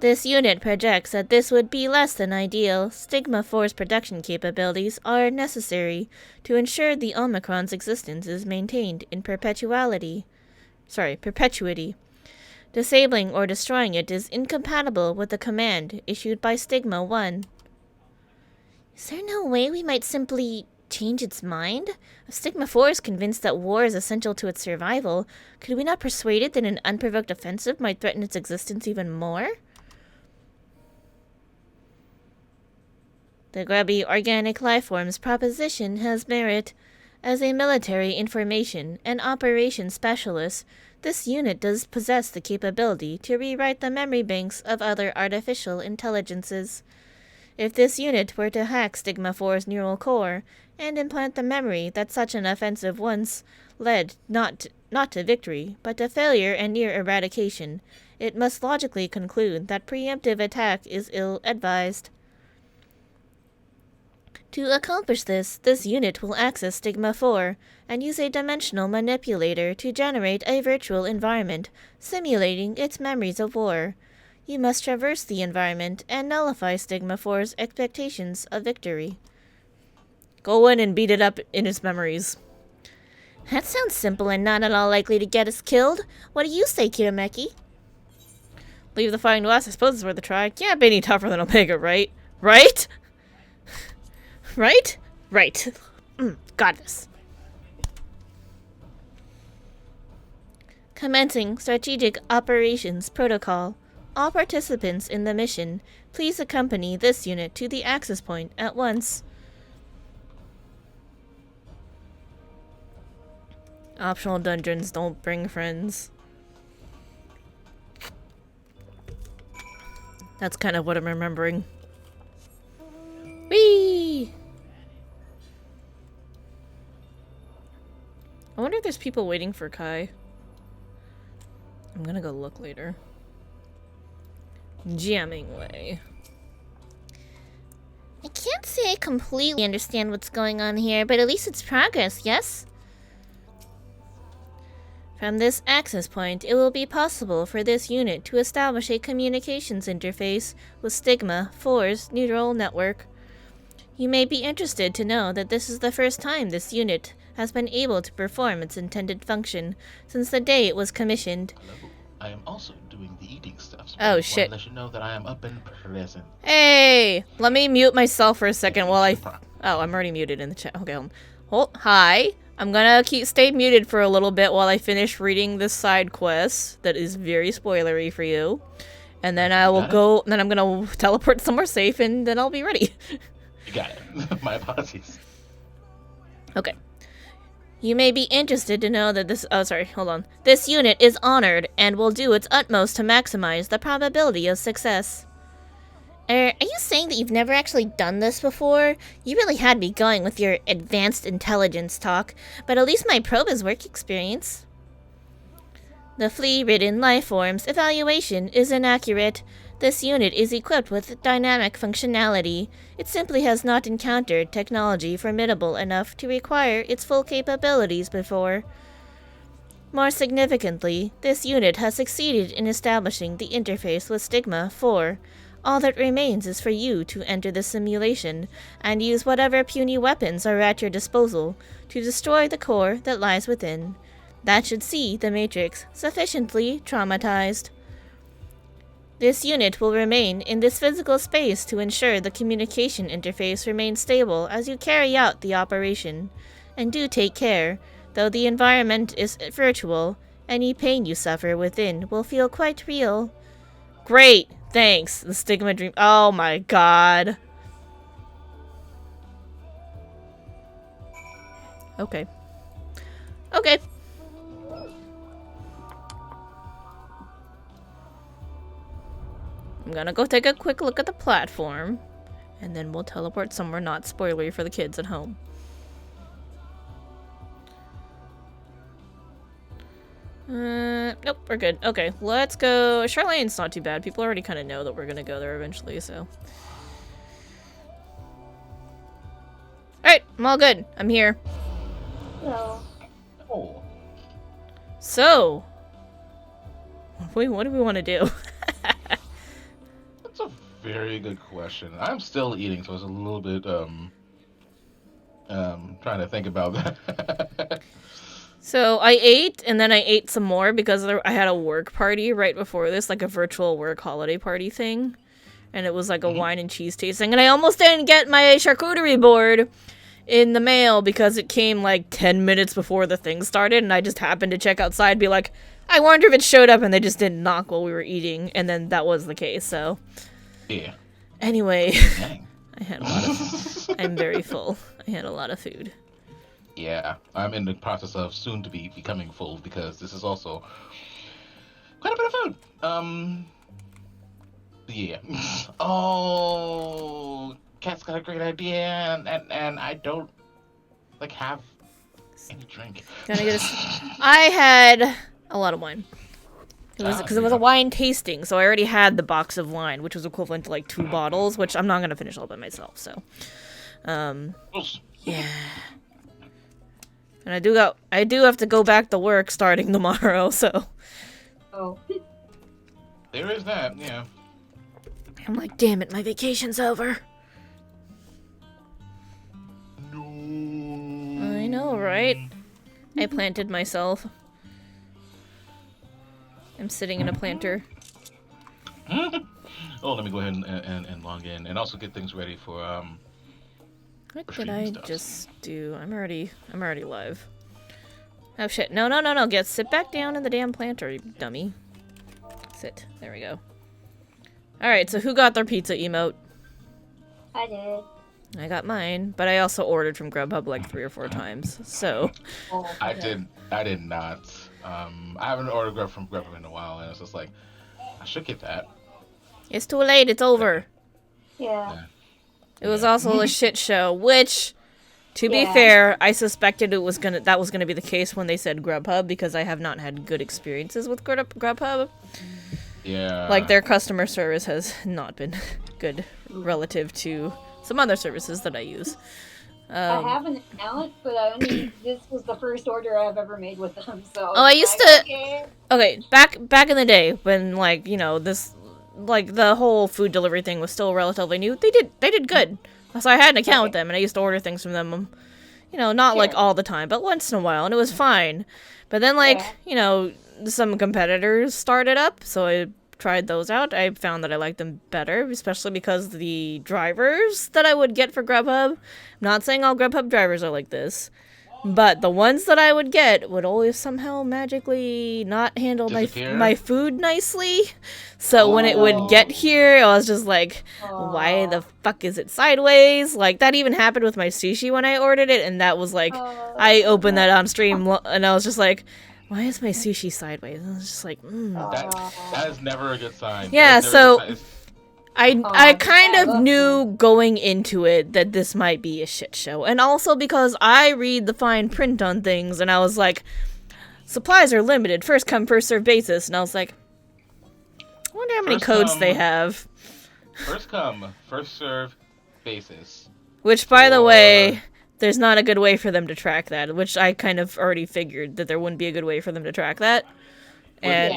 This unit projects that this would be less than ideal. Stigma 4's production capabilities are necessary to ensure the Omicron's existence is maintained in perpetuity. Disabling or destroying it is incompatible with the command issued by Stigma 1. Is there no way we might simply change its mind? If Stigma 4 is convinced that war is essential to its survival, could we not persuade it that an unprovoked offensive might threaten its existence even more? The grubby organic lifeform's proposition has merit. As a military information and operations specialist, this unit does possess the capability to rewrite the memory banks of other artificial intelligences. If this unit were to hack Stigma 4's neural core and implant the memory that such an offensive once led not to victory, but to failure and near eradication, it must logically conclude that preemptive attack is ill-advised. To accomplish this unit will access Stigma 4 and use a dimensional manipulator to generate a virtual environment, simulating its memories of war. You must traverse the environment and nullify Stigma 4's expectations of victory. Go in and beat it up in its memories. That sounds simple and not at all likely to get us killed. What do you say, Kirameki? Leave the fighting to us. I suppose it's worth a try. Can't be any tougher than Omega, right? Right? Right? Right. Got this. Commencing Strategic Operations Protocol. All participants in the mission, please accompany this unit to the access point at once. Optional dungeons, don't bring friends. That's kind of what I'm remembering. Whee! I wonder if there's people waiting for Kai. I'm gonna go look later. Jamming way. I can't say I completely understand what's going on here, but at least it's progress, yes? From this access point, it will be possible for this unit to establish a communications interface with Stigma 4's neural network. You may be interested to know that this is the first time this unit has been able to perform its intended function since the day it was commissioned. Hello. I am also doing the eating stuff. So Oh, I shit. want to let you know that I am up and present. Hey! Let me mute myself for a second while I... Oh, I'm already muted in the chat. Okay, hi. I'm gonna stay muted for a little bit while I finish reading this side quest that is very spoilery for you. And then I will go... Then I'm gonna teleport somewhere safe and then I'll be ready. You got it. My apologies. Okay. You may be interested to know that this... Oh, sorry, hold on. This unit is honored and will do its utmost to maximize the probability of success. Are you saying that you've never actually done this before? You really had me going with your advanced intelligence talk, but at least my probe is work experience. The flea-ridden lifeform's evaluation is inaccurate. This unit is equipped with dynamic functionality. It simply has not encountered technology formidable enough to require its full capabilities before. More significantly, this unit has succeeded in establishing the interface with Stigma 4. All that remains is for you to enter the simulation and use whatever puny weapons are at your disposal to destroy the core that lies within. That should see the Matrix sufficiently traumatized. This unit will remain in this physical space to ensure the communication interface remains stable as you carry out the operation. And do take care, though the environment is virtual, any pain you suffer within will feel quite real. Great! Thanks. The stigma dream. Oh my god. Okay. Okay. I'm gonna go take a quick look at the platform, and then we'll teleport somewhere not spoilery for the kids at home. Nope, we're good. Okay, let's go. Charlene's not too bad. People already kind of know that we're gonna go there eventually, so. Alright, I'm all good. I'm here. Hello. Oh, So, what do we want to do? that's a very good question. I'm still eating, so it's a little bit trying to think about that. So I ate, and then I ate some more because I had a work party right before this, like a virtual work holiday party thing. And it was like a wine and cheese tasting. And I almost didn't get my charcuterie board in the mail because it came like 10 minutes before the thing started. And I just happened to check outside and be like, I wonder if it showed up, and they just didn't knock while we were eating. And then that was the case, so. Yeah. Anyway, Dang. I had a lot of. I'm very full. I had a lot of food. Yeah, I'm in the process of soon to be becoming full because this is also quite a bit of food. Yeah. Oh, Cat's got a great idea, and I don't like have any drink. Gonna get I had a lot of wine. It was because it was a wine tasting, so I already had the box of wine, which was equivalent to like 2 bottles, which I'm not gonna finish all by myself. So, yeah. And I do have to go back to work starting tomorrow. So. Oh. There is that, yeah. I'm like, damn it, my vacation's over. No. I know, right? I planted myself. I'm sitting in a planter. Oh, let me go ahead and log in and also get things ready for What for did I streaming stuff. just do? I'm already live. Oh shit! No! Sit back down in the damn planter, you dummy. Sit. There we go. All right. So who got their pizza emote? I did. I got mine, but I also ordered from Grubhub like 3 or 4 times. So. Oh, I did not. I haven't ordered from Grubhub in a while, and it's just like I should get that. It's too late. It's over. yeah. It was also a shit show, which, to be Yeah. fair, I suspected that was gonna be the case when they said Grubhub because I have not had good experiences with Grubhub. Yeah. Like their customer service has not been good relative to some other services that I use. I have an account, but this was the first order I've ever made with them, so. Oh, I it's used like, to- okay. Okay, back in the day when this the whole food delivery thing was still relatively new, they did good. So I had an account with them and I used to order things from them, not like Sure. all the time, but once in a while, and it was fine. But then some competitors started up, so I tried those out. I found that I liked them better, especially because the drivers that I would get for Grubhub, I'm not saying all Grubhub drivers are like this, but the ones that I would get would always somehow magically not handle Disappear? my food nicely. So when it would get here, I was just like, why the fuck is it sideways? Like, that even happened with my sushi when I ordered it, and that was like, I opened that on stream, and I was just like, why is my sushi sideways? And I was just like, That is never a good sign. Yeah, That is never a so- good sign. I kind of knew going into it that this might be a shit show. And also because I read the fine print on things, and I was like, supplies are limited, first come, first serve basis. And I was like, I wonder how many First codes come- they have. First come, first serve basis. Which, by the way, Or- there's not a good way for them to track that, which I kind of already figured that there wouldn't be a good way for them to track that. And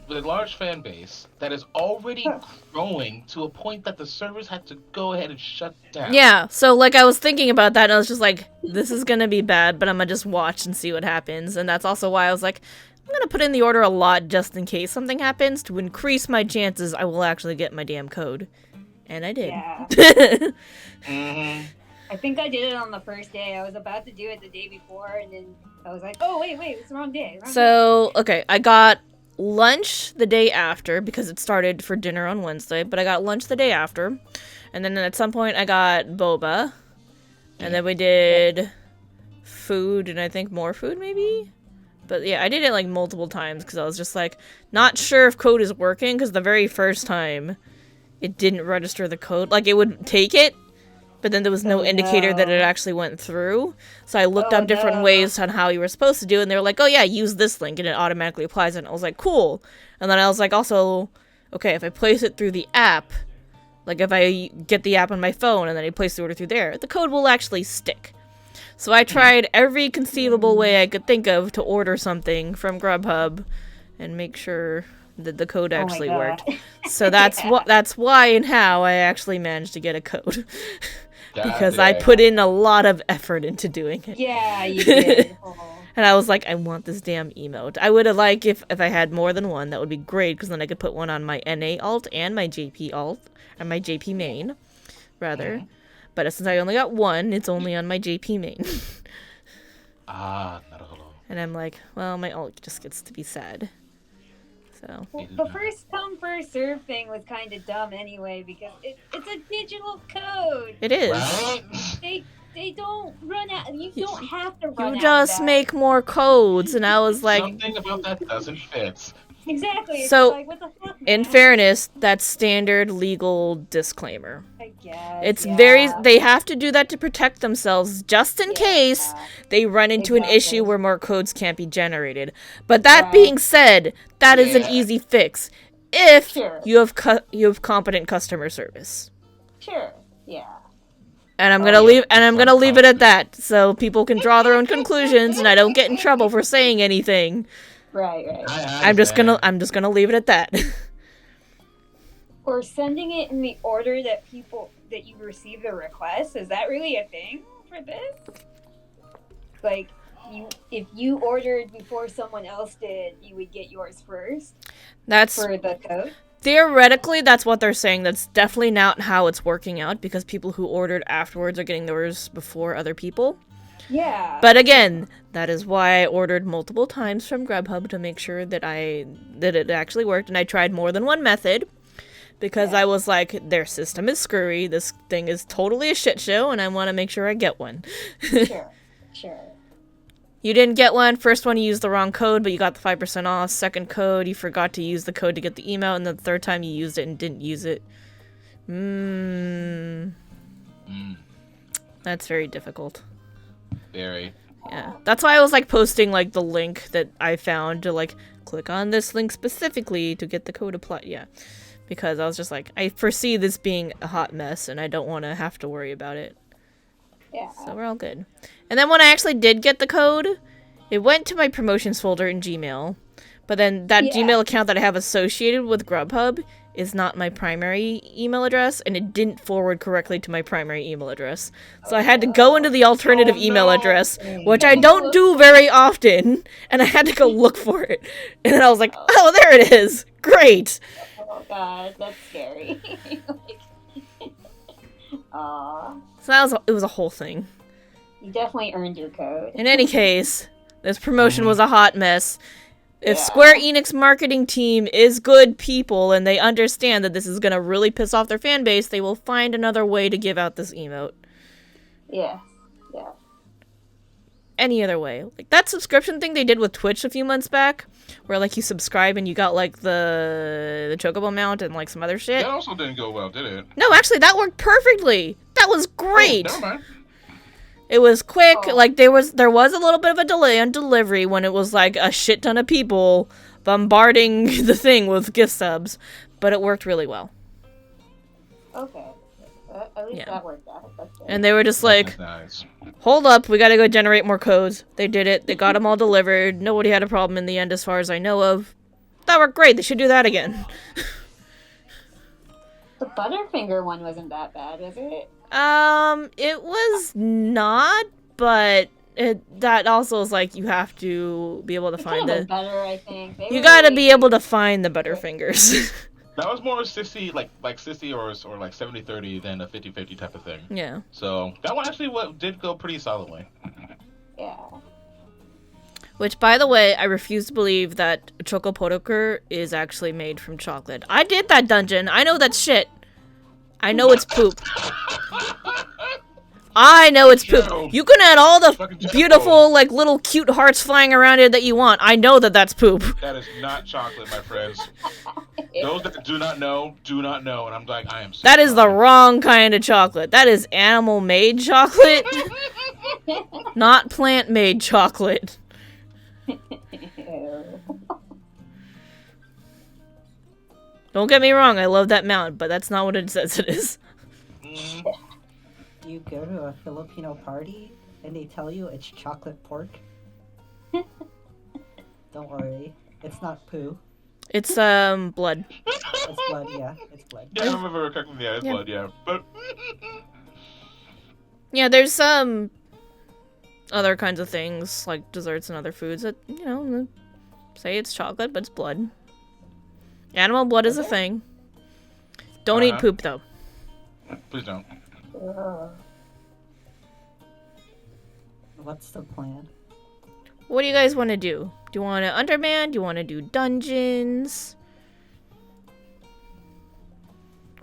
With a large fan base that is already growing to a point that the servers had to go ahead and shut down. yeah, so like I was thinking about that, and I was just like, this is gonna be bad, but I'm gonna just watch and see what happens. And that's also why I was like, I'm gonna put in the order a lot just in case something happens to increase my chances I will actually get my damn code. And I did. Yeah. Mm-hmm. I think I did it on the first day. I was about to do it the day before, and then I was like, oh, wait, it's the wrong day. So, okay, I got lunch the day after because it started for dinner on Wednesday, but I got lunch the day after. And then at some point I got boba. And then we did food and I think more food maybe? But yeah, I did it like multiple times because I was just like not sure if code is working because the very first time it didn't register the code. Like it would take it, but then there was no indicator that it actually went through. So I looked up different ways on how you were supposed to do it, and they were like, oh yeah, use this link and it automatically applies it. And I was like, cool. And then I was like, also, okay, if I place it through the app, like if I get the app on my phone and then I place the order through there, the code will actually stick. So I tried every conceivable way I could think of to order something from Grubhub and make sure that the code actually worked. So that's that's why and how I actually managed to get a code. Because I put in a lot of effort into doing it. Yeah, you did. And I was like, I want this damn emote. I would have liked if I had more than one. That would be great, because then I could put one on my NA alt and my JP alt, and my JP main, rather. But since I only got one, it's only on my JP main. And I'm like, well, my alt just gets to be sad. So. Well, the first come, first serve thing was kind of dumb anyway, because it's a digital code. It is. Right? They don't run out. You don't have to run out. You just make more codes, and I was like, something about that doesn't fit. Exactly. So, like, what the fuck, man? In fairness, that's standard legal disclaimer. I guess. It's they have to do that to protect themselves, just in case they run into an issue where more codes can't be generated. But that being said, that is an easy fix if you have competent customer service. Sure. Yeah. And I'm gonna leave it at that, so people can draw their own conclusions, and I don't get in trouble for saying anything. Right. I'm just gonna leave it at that. Or sending it in the order that you receive the request. Is that really a thing for this? Like, if you ordered before someone else did, you would get yours first. That's for the code. Theoretically, that's what they're saying. That's definitely not how it's working out, because people who ordered afterwards are getting theirs before other people. Yeah. But again, that is why I ordered multiple times from Grubhub to make sure that it actually worked, and I tried more than one method because I was like, their system is screwy, this thing is totally a shit show, and I want to make sure I get one. Sure. You didn't get one. First one, you used the wrong code, but you got the 5% off. Second code, you forgot to use the code to get the email, and the third time you used it and didn't use it. That's very difficult. Very. Yeah. That's why I was like posting like the link that I found to like click on this link specifically to get the code applied. Yeah. Because I was just like, I foresee this being a hot mess and I don't want to have to worry about it. Yeah. So we're all good. And then when I actually did get the code, it went to my promotions folder in Gmail. But then that Gmail account that I have associated with Grubhub is not my primary email address, and it didn't forward correctly to my primary email address. So I had to go into the alternative email address, which I don't do very often, and I had to go look for it. And then I was like, oh, there it is. Great. Oh, God, that's scary. Aww. So it was a whole thing. You definitely earned your code. In any case, this promotion was a hot mess. If Square Enix marketing team is good people and they understand that this is going to really piss off their fan base, they will find another way to give out this emote. Yeah. Any other way. Like that subscription thing they did with Twitch a few months back, where like you subscribe and you got like the chocobo mount and like some other shit. That also didn't go well, did it? No, actually that worked perfectly. That was great. Oh, never mind. It was quick, like there was a little bit of a delay on delivery when it was like a shit ton of people bombarding the thing with gift subs, but it worked really well. Okay. At least that worked out. And they were just like, nice. Hold up, we gotta go generate more codes. They did it, they got them all delivered, nobody had a problem in the end as far as I know of. That worked great, they should do that again. The Butterfinger one wasn't that bad, was it? It was not, but that also is like you have to be able to find the better, I think. You gotta be able to find the Butterfingers. That was more sissy, like sissy or like 70-30 than a 50-50 type of thing. Yeah. So that one actually did go pretty solidly. Yeah. Which, by the way, I refuse to believe that Chocopodoker is actually made from chocolate. I did that dungeon. I know that's shit. I know it's poop. I know it's poop. Joe. You can add all the Fucking Joe. beautiful, like, little cute hearts flying around it that you want. I know that that's poop. That is not chocolate, my friends. Those that do not know, and I'm like, I am so That is the sorry. wrong kind of chocolate. That is animal-made chocolate, not plant-made chocolate. Don't get me wrong, I love that mountain, but that's not what it says it is. Mm, You go to a Filipino party and they tell you it's chocolate pork. Don't worry, it's not poo. It's, blood. It's blood, yeah, it's blood. yeah, I remember correctly. Yeah, it's Yeah. blood. Yeah, but Yeah, there's, other kinds of things, like desserts and other foods that, you know, say it's chocolate, but it's blood. Animal blood is a thing. Don't eat Uh-huh. poop, though. please don't. What's the plan? What do you guys want to do? Do you want to underman? Do you want to do dungeons?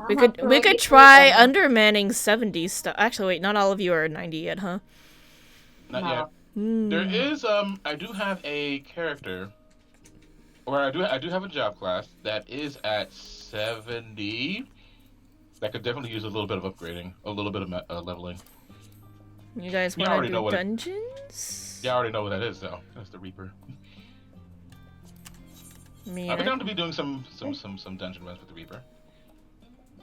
We could try undermanning 70s stuff. Actually, wait, not all of you are 90 yet, huh? Not No. yet. Hmm. There is I do have a character, or I do have a job class that is at 70. That could definitely use a little bit of upgrading, a little bit of leveling. You guys You want to already know do what it- dungeons? Yeah, I already know what that is though. That's the Reaper. Me, I've been down to be doing some dungeon runs with the Reaper.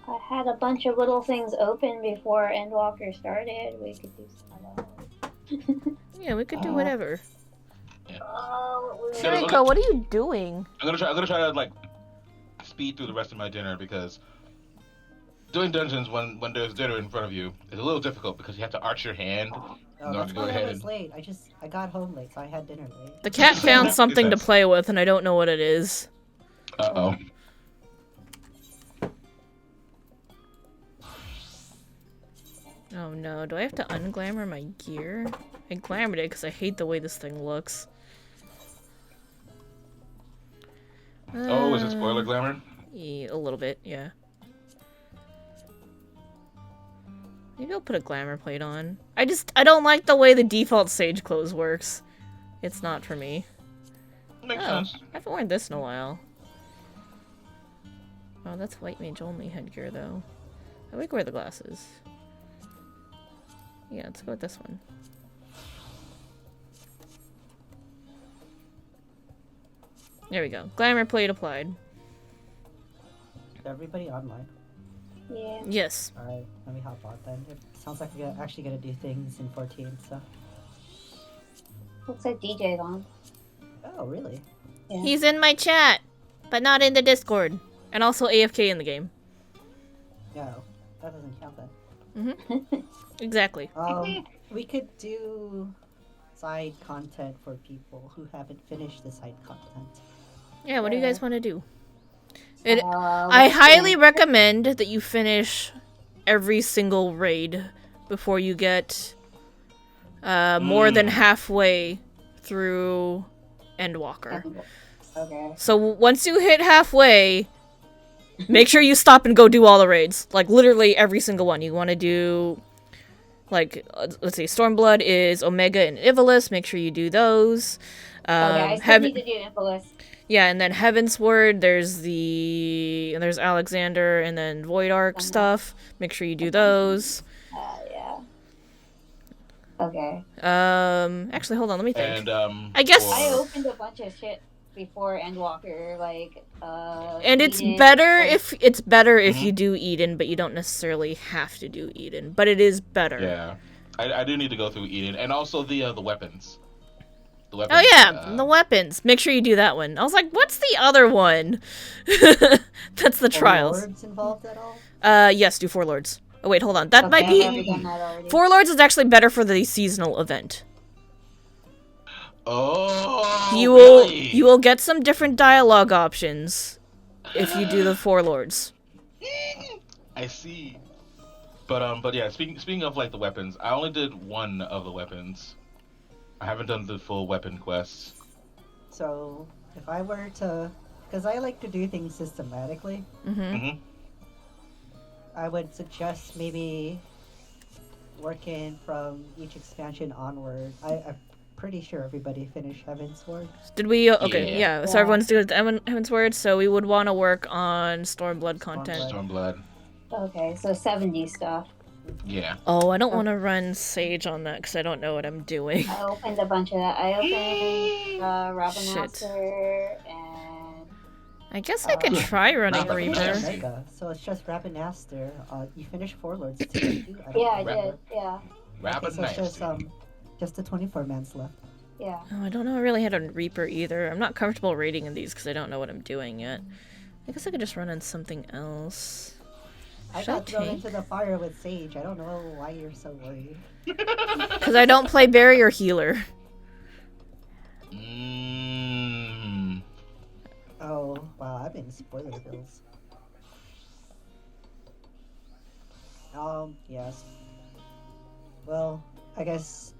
I had a bunch of little things open before Endwalker started. We could do some of those. yeah, we could do whatever. Oh, Yeah, look- Kiriko, what are you doing? I'm gonna try to like speed through the rest of my dinner because doing dungeons when there's dinner in front of you is a little difficult because you have to arch your hand. Oh, No, that's go why ahead I was and- late. I got home late, so I had dinner late. The cat found something to Yes. play with, and I don't know what it is. Uh-oh. Oh no, do I have to unglamour my gear? I glamored it because I hate the way this thing looks. Oh, is it spoiler glamour? Yeah, a little bit, yeah. Maybe I'll put a glamour plate on. I don't like the way the default sage clothes works. It's not for me. Makes Oh, sense. I haven't worn this in a while. Oh, that's white mage only headgear though. I would wear the glasses. Yeah, let's go with this one. There we go. Glamour plate applied. Is everybody online? yeah. Yes. Alright, let me hop on then. It sounds like we're actually gonna do things in 14, so. Looks like DJ's on. Oh, really? Yeah. He's in my chat, but not in the Discord. And also AFK in the game. No, that doesn't count then. Exactly. We could do side content for people who haven't finished the side content. Yeah, what do you guys want to do? I let's see. highly recommend that you finish every single raid before you get more than halfway through Endwalker. Okay. So once you hit halfway, make sure you stop and go do all the raids. Like, literally every single one. You want to do, like, let's see, Stormblood is Omega and Ivolus. Make sure you do those. Okay, I still need to do Infamous. Yeah, and then Heaven's Word, there's Alexander, and then Void Arc stuff. Make sure you do those. Yeah. Okay. Actually, hold on, let me think. And I guess- I for- opened a bunch of shit before Endwalker, like, And it's Eden, better like- if you do Eden, but you don't necessarily have to do Eden. But it is better. Yeah, I do need to go through Eden, and also the weapons. The weapons. Oh yeah, the weapons. Make sure you do that one. I was like, what's the other one? That's the Are trials. lords involved at all? Yes, do Four Lords. Oh wait, hold on. That Okay, might I've be already done that already. Four Lords is actually better for the seasonal event. Oh. You will really? you will get some different dialogue options if you do the Four Lords. I see. But yeah, speaking of like the weapons, I only did one of the weapons. I haven't done the full weapon quests. So if I were to, because I like to do things systematically, Mm-hmm. I would suggest maybe working from each expansion onward. I'm pretty sure everybody finished Heaven's Sword. Did we? Okay, Yeah. yeah. So everyone's doing Heaven's Word. So we would want to work on Stormblood content. Stormblood. Stormblood. Okay, so 70 stuff. Yeah. Oh, I don't want to run Sage on that because I don't know what I'm doing. I opened a bunch of that. I opened Ravenaster and I guess I could try running Not like Reaper. this. Mega. So it's just Ravenaster. You finished 4 Lords too. didn't you? yeah, I remember. did. Yeah, Rapid Okay, so it's nice. just the 24 mans left. yeah. Oh, I don't know really how to Reaper either. I'm not comfortable raiding in these because I don't know what I'm doing yet. I guess I could just run on something else. I Should I got thrown tank? into the fire with Sage. I don't know why you're so worried. Because I don't play barrier healer. Mm. Oh, wow, I'm in spoiler bills. Yes. Well, I guess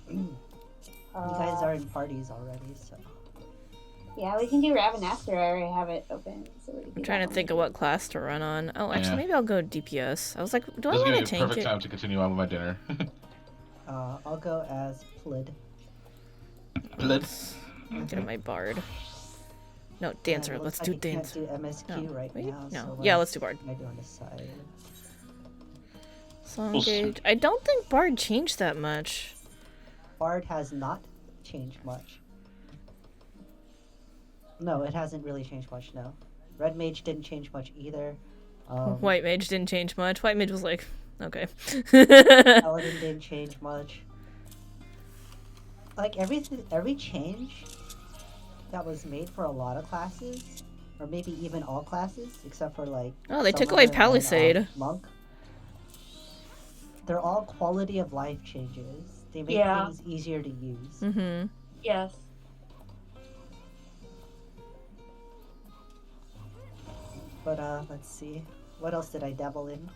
you guys are in parties already, so. Yeah, we can do Ravenaster. I already have it open. So we can I'm do trying that to one. think of what class to run on. Oh, actually, Yeah. maybe I'll go DPS. I was like, do I This is want gonna to be a tank perfect it? time to continue on with my dinner. I'll go as Plid. Let's. Get my bard. No, dancer. And it Let's looks do like you dance. can't do MSQ No, right wait, now. no. So Yeah, let's do bard. I do on the side. Song We'll gauge. I don't think bard changed that much. Bard has not changed much. No, it hasn't really changed much, no. Red Mage didn't change much either. White mage didn't change much. White mage was like, okay. Paladin didn't change much. Like, every change that was made for a lot of classes, or maybe even all classes, except for, like... Oh, they took away Summoner and, Palisade. Monk. They're all quality of life changes. They make Yeah. things easier to use. Mm-hmm. Yes. But, let's see. What else did I dabble in?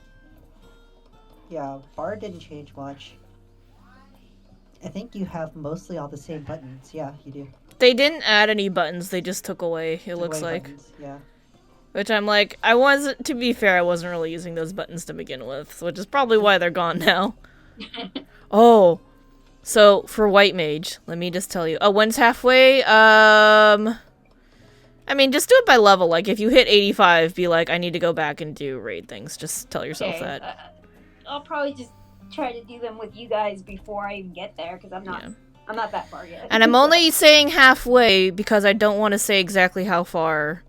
Yeah, Bard didn't change much. I think you have mostly all the same buttons. Yeah, you do. They didn't add any buttons. They just took away, it Took looks away like. buttons, yeah. Which I'm like, I wasn't, to be fair, I wasn't really using those buttons to begin with, which is probably why they're gone now. Oh, so for White Mage, let me just tell you. Oh, when's halfway? I mean, just do it by level. Like, if you hit 85, be like, I need to go back and do raid things. Just tell yourself Okay, that. I'll probably just try to do them with you guys before I even get there because I'm not that far yet. And I'm only saying halfway because I don't want to say exactly how far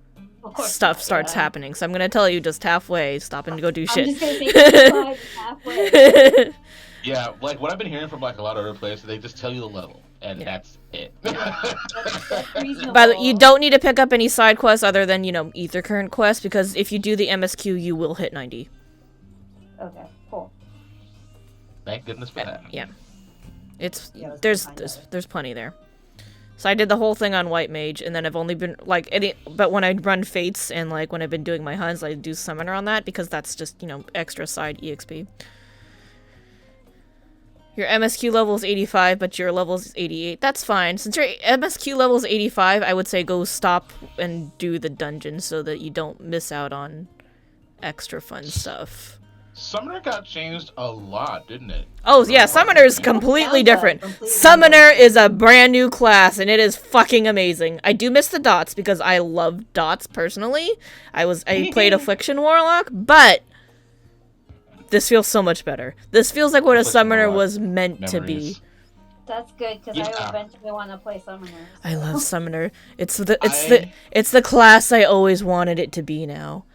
Of course stuff not, starts yeah. happening. So I'm going to tell you just halfway. Stop and go do I'm shit. just gonna say 55 and halfway. Yeah, like what I've been hearing from like a lot of other players, they just tell you the level, and Yeah. that's it. That's reasonable. By the way, you don't need to pick up any side quests other than, Ether Current quests, because if you do the MSQ, you will hit 90. Okay, cool. Thank goodness for that. Yeah. It's Yeah, let's there's find there's out. there's plenty there. So I did the whole thing on White Mage, and then I've only been but when I run Fates and like when I've been doing my Huns, I do Summoner on that because that's just extra side EXP. Your MSQ level is 85, but your level is 88. That's fine. Since your MSQ level is 85, I would say go stop and do the dungeon so that you don't miss out on extra fun stuff. Summoner got changed a lot, didn't it? Oh, yeah, Summoner is completely Sounds like different. completely Summoner is a brand new class, and it is fucking amazing. I do miss the dots, because I love dots, personally. I played Affliction Warlock, but this feels so much better. This feels like what a Affliction Summoner Warlock was meant to be. Memories. That's good because Yeah. I eventually want to play Summoner. I love Summoner. It's the class I always wanted it to be now.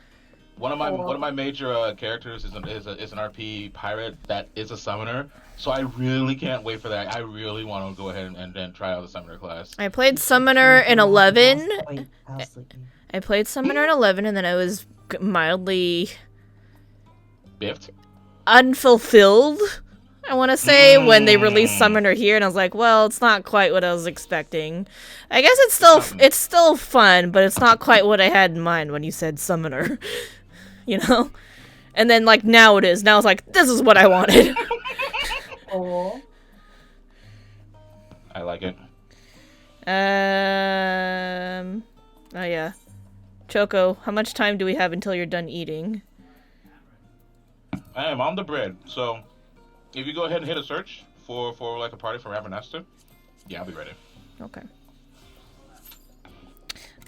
One of my major characters is an RP pirate that is a summoner, so I really can't wait for that. I really want to go ahead and then try out the summoner class. I played Summoner in 11. Wait, I'll sleep. I played Summoner in 11, and then I was mildly Biffed. unfulfilled, I want to say, when they released Summoner here, and I was like, well, it's not quite what I was expecting. I guess it's still fun, but it's not quite what I had in mind when you said Summoner. And then like now it is. Now it's like, this is what I wanted. Cool. I like it. Oh yeah. Choco, how much time do we have until you're done eating? I am on the bread. So, if you go ahead and hit a search for like a party for Ravenester, yeah, I'll be ready. Okay.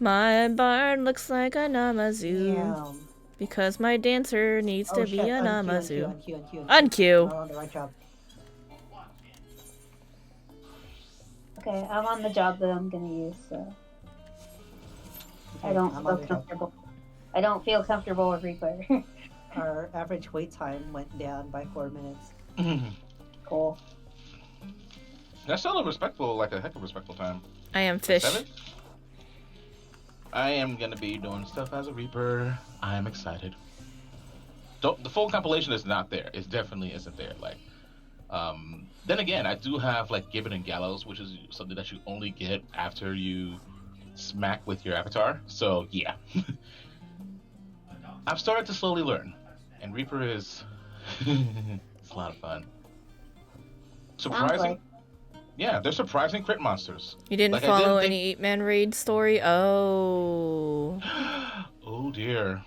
My barn looks like a Namazu. Damn. Because my dancer needs Oh to be shit, a unqueue, Namazu. unqueue. Uncue. Not on the right job. Okay, I'm on the job that I'm gonna use, so I Okay, don't I'm feel on the job. comfortable. I don't feel comfortable with Reaper. Our average wait time went down by 4 minutes. Cool. That's still a respectful, like a heck of a respectful time. I am fish. 7? I am gonna be doing stuff as a Reaper. I am excited. The full compilation is not there. It definitely isn't there. Like, then again, I do have like Gibbon and Gallows, which is something that you only get after you smack with your avatar. So yeah, I've started to slowly learn, and Reaper is it's a lot of fun. Surprising. like- Yeah, they're surprising crit monsters. You didn't Like, I follow didn't any 8-man raid story? Oh. Oh dear.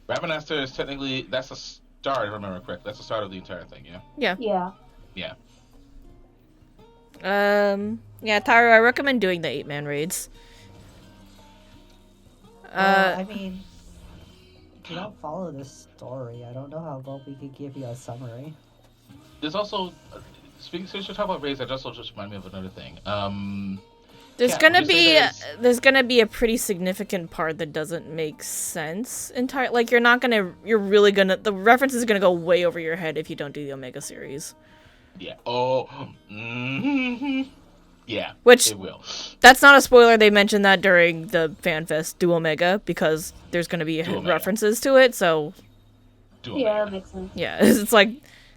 Ravenester is technically that's the start, if I remember correctly. That's the start of the entire thing, yeah? Yeah. Yeah. Yeah, Tyro, I recommend doing the 8-man raids. I mean, if you don't follow this story, I don't know how well we could give you a summary. There's also speaking since you're talking about raids, that also just reminded me of another thing. There's yeah, gonna would you say there's gonna be a pretty significant part that doesn't make sense entirely. Like you're really gonna the reference is gonna go way over your head if you don't do the Omega series. Yeah. Oh. Yeah. Which it will. that's not a spoiler. They mentioned that during the FanFest do Omega because there's gonna be Do Omega. references to it. So Yeah, that makes sense. yeah, it's like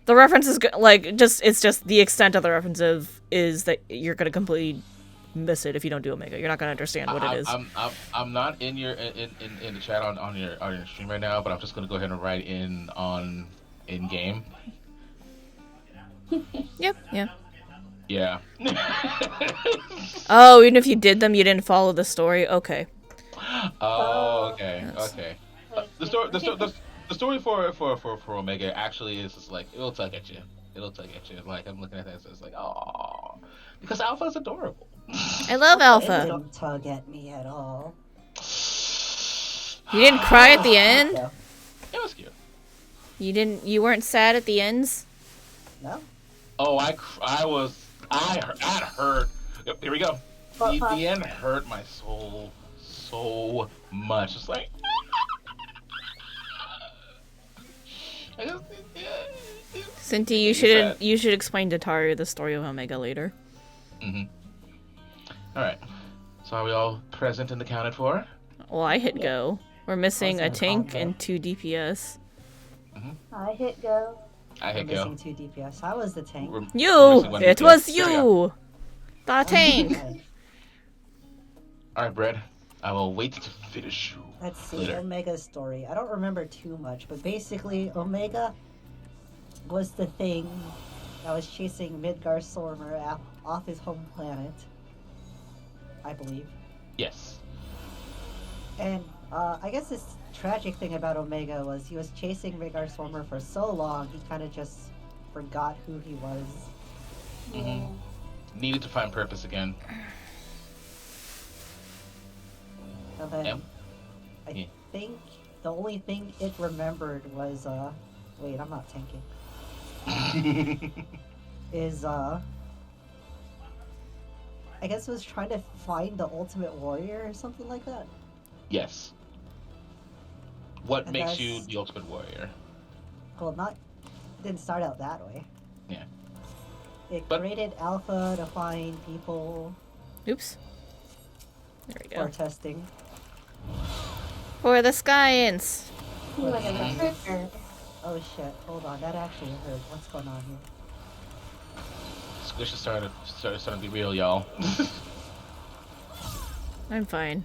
the reference is like it's just the extent of the reference is that you're gonna completely miss it if you don't do Omega. You're not gonna understand what it is. I'm not in your in the chat on your stream right now, but I'm just gonna go ahead and write in game. Yep. Yeah. Yeah. Oh, even if you did them, you didn't follow the story. Okay. Oh, okay, Yes. okay. The story for Omega actually is just like it'll tug at you. It'll tug at you. Like I'm looking at that, so it's like, oh, because Alpha's adorable. I love It Alpha. didn't tug at me at all. You didn't cry at the end? Yeah. It was cute. You weren't sad at the ends? No? Oh, I hurt. Yep, here we go. The end hurt my soul so much. It's like. I just, Cinti, you should explain to Taru the story of Omega later. All right. So are we all present and accounted for? Well, I hit go. We're missing a Wasn't a tank combo. and 2 DPS. I hit go. I We're hit go. missing 2 DPS. I was the tank. We're You! missing one It DPS. was There we go. you! The tank! Okay, All right, Brad. I will wait to finish you. let's see, Later. Omega's story. I don't remember too much, but basically, Omega was the thing that was chasing Midgar Sormer off his home planet, I believe. Yes. And I guess this tragic thing about Omega was he was chasing Midgar Sormer for so long, he kind of just forgot who he was. Mhm. Needed to find purpose again. And then Yep. I Yeah. think the only thing it remembered was wait, I'm not tanking. Is I guess it was trying to find the ultimate warrior or something like that. Yes. What And makes you that's- the ultimate warrior? Well, it didn't start out that way. Yeah. It But- created Alpha to find people Oops. There we for go. testing. For the Science! Like a recruiter. Oh shit, hold on, that actually hurt. What's going on here? Squish is starting to be real, y'all. I'm fine.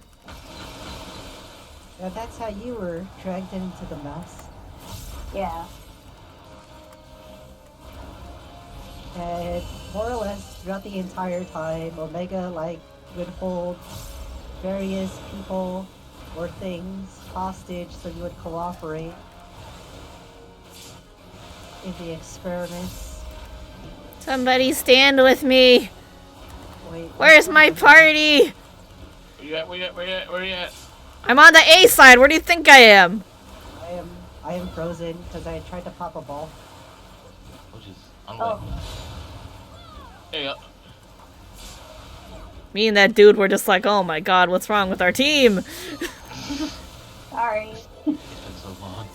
Yeah, that's how you were dragged into the mess. Yeah. And more or less throughout the entire time, Omega like would hold various people or things hostage so you would cooperate in the experiments. Somebody stand with me. Wait, Where's my party? Where you at? Where you at? Where you at? Where you at? I'm on the A side. Where do you think I am? I am frozen because I tried to pop a ball. Which is Oh, unlikely. There you go. Me and that dude were just like, oh my god, what's wrong with our team? sorry. It's been so long.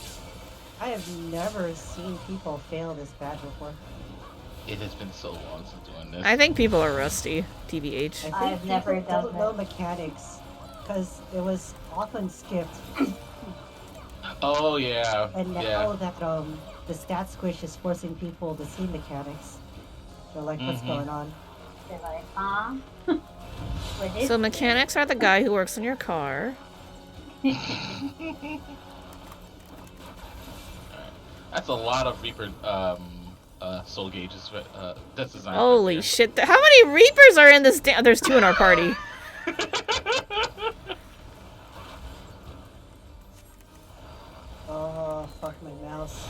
I have never seen people fail this bad before. It has been so long since doing this. I think people are rusty, TBH. I think I've never people done don't know that. mechanics because it was often skipped. Oh yeah. And now Yeah. that the stat squish is forcing people to see mechanics, they're like, what's Mhm. going on? They're like, huh? What is So this? mechanics are the guy who works on your car. That's a lot of Reaper soul gauges. That's designed. Holy shit. How many Reapers are in this There's 2 in our party. Oh, fuck my mouse.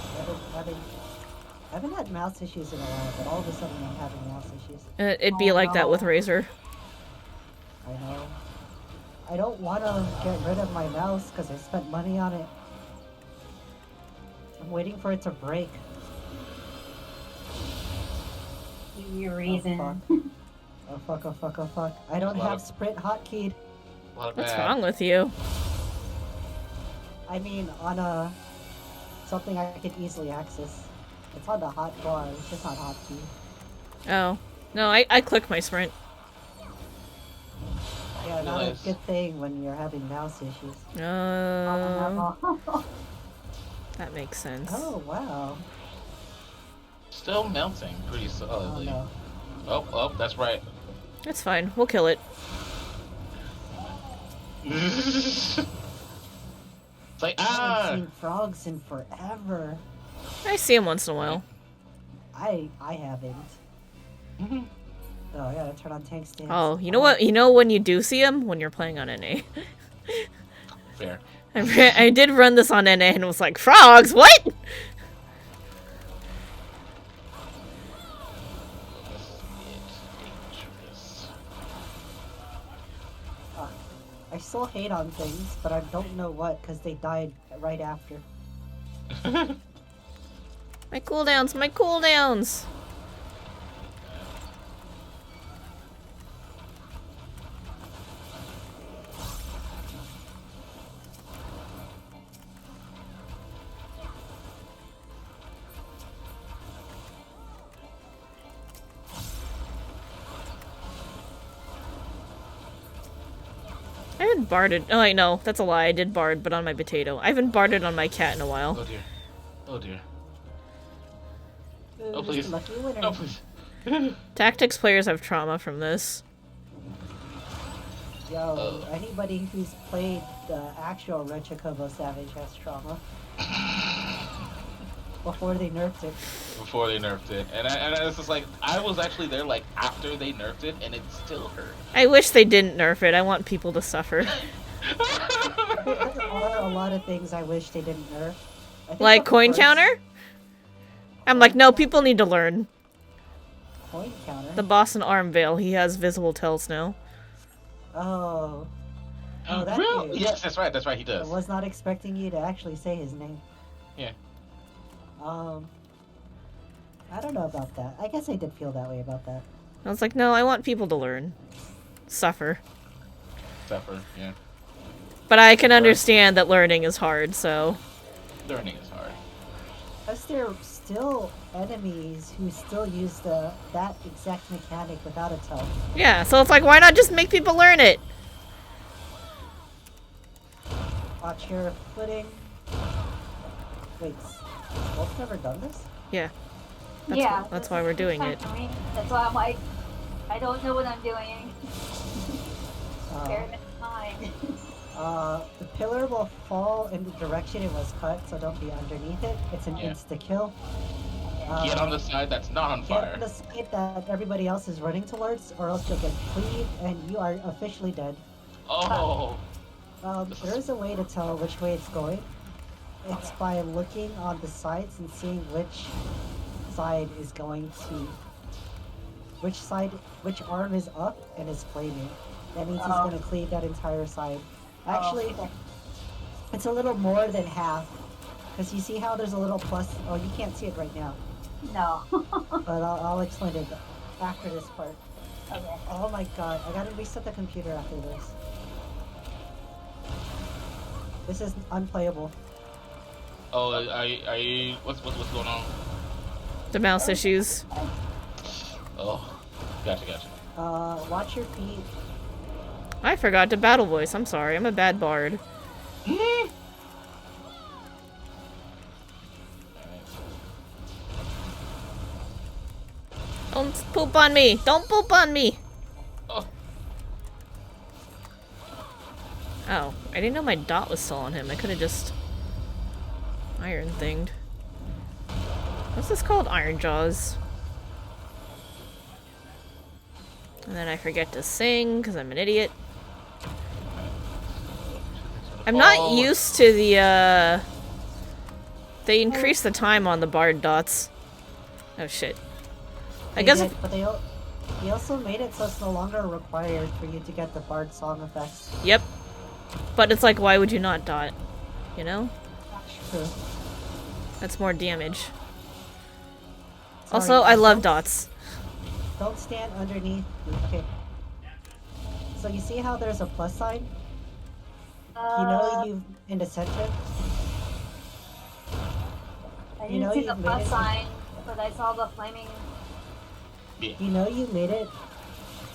I haven't had mouse issues in a while, but all of a sudden I'm having mouse issues. It'd be Oh, like that with no. Razor. I know. I don't want to get rid of my mouse because I spent money on it. I'm waiting for it to break. Give me a reason. Oh fuck, oh fuck, oh fuck. I don't Wow. have sprint hotkeyed. A lot of What's bad. wrong with you? I mean, on something I could easily access. It's on the hot bar, it's just not hotkey. Oh. No, I click my sprint. Yeah, not a Realize- good thing when you're having mouse issues. Oh, that makes sense. Oh wow. Still melting pretty Oh solidly. no. Oh, that's right. It's fine. We'll kill it. It's like I haven't ah. seen frogs in forever. I see him once in a while. I haven't. Oh, I gotta turn on tank stance. Oh, you know what? You know when you do see him? When you're playing on NA. Fair. I did run this on NA and was like, frogs? What? It's dangerous. I still hate on things, but I don't know what because they died right after. My cooldowns, my cooldowns! I haven't barded. Oh, wait, no, that's a lie. I did bard, but on my potato. I haven't barded on my cat in a while. Oh dear. Oh dear. Ooh, Oh, just please. a lucky winner. Oh please. Tactics players have trauma from this. Yo, anybody who's played the actual Red Chocobo Savage has trauma. Before they nerfed it. Before they nerfed it, and I was just like, I was actually there like after they nerfed it, and it still hurt. I wish they didn't nerf it. I want people to suffer. There are a lot of things I wish they didn't nerf. I think Like the coin first- counter? I'm like, no, people need to learn. Coin counter? The boss in Armvale, he has visible tells now. Oh. Oh, that Real? dude. Yes, that's right. That's right. He I does. was not expecting you to actually say his name. Yeah. I don't know about that. I guess I did feel that way about that. I was like, no, I want people to learn. Suffer. Suffer. Yeah. But I can understand that learning is hard, so... Learning is hard. Because there are still enemies who still use that exact mechanic without a tell. Yeah, so it's like, why not just make people learn it? Watch your footing. Wait, Wolf's never done this? Yeah. Yeah. That's why we're doing it. For me. That's why I'm like, I don't know what I'm doing. Spare me time. The pillar will fall in the direction it was cut, so don't be underneath it. It's an Yeah. insta-kill. Get on the side that's not on Get fire. on the side that everybody else is running towards, or else you'll get cleaved and you are officially dead. Oh. There is a way to tell which way it's going. It's by looking on the sides and seeing which side is going to... which arm is up and is flaming. That means he's going to cleave that entire side. Actually, it's a little more than half. Because you see how there's a little plus... Oh, you can't see it right now. No. But I'll explain it after this part. Okay. Oh my god, I gotta reset the computer after this. This is unplayable. Oh, what's going on? The mouse issues. Oh, gotcha. Watch your feet. I forgot to battle voice. I'm sorry. I'm a bad bard. Don't poop on me! Don't poop on me! Oh. Oh, I didn't know my dot was still on him. I could have just iron thinged. What's this called? Iron Jaws. And then I forget to sing because I'm an idiot. I'm not used to the, they increase the time on the bard dots. Oh shit. I guess did, but they also made it so it's no longer required for you to get the bard song effects. Yep. But it's like, why would you not dot? You know? True. That's more damage. Sorry, Also, I love dots. Don't stand underneath. Okay. So you see how there's a plus sign? You know you in the center? I You know didn't see the you've plus made it- sign, but I saw the flaming. Yeah. You know you made it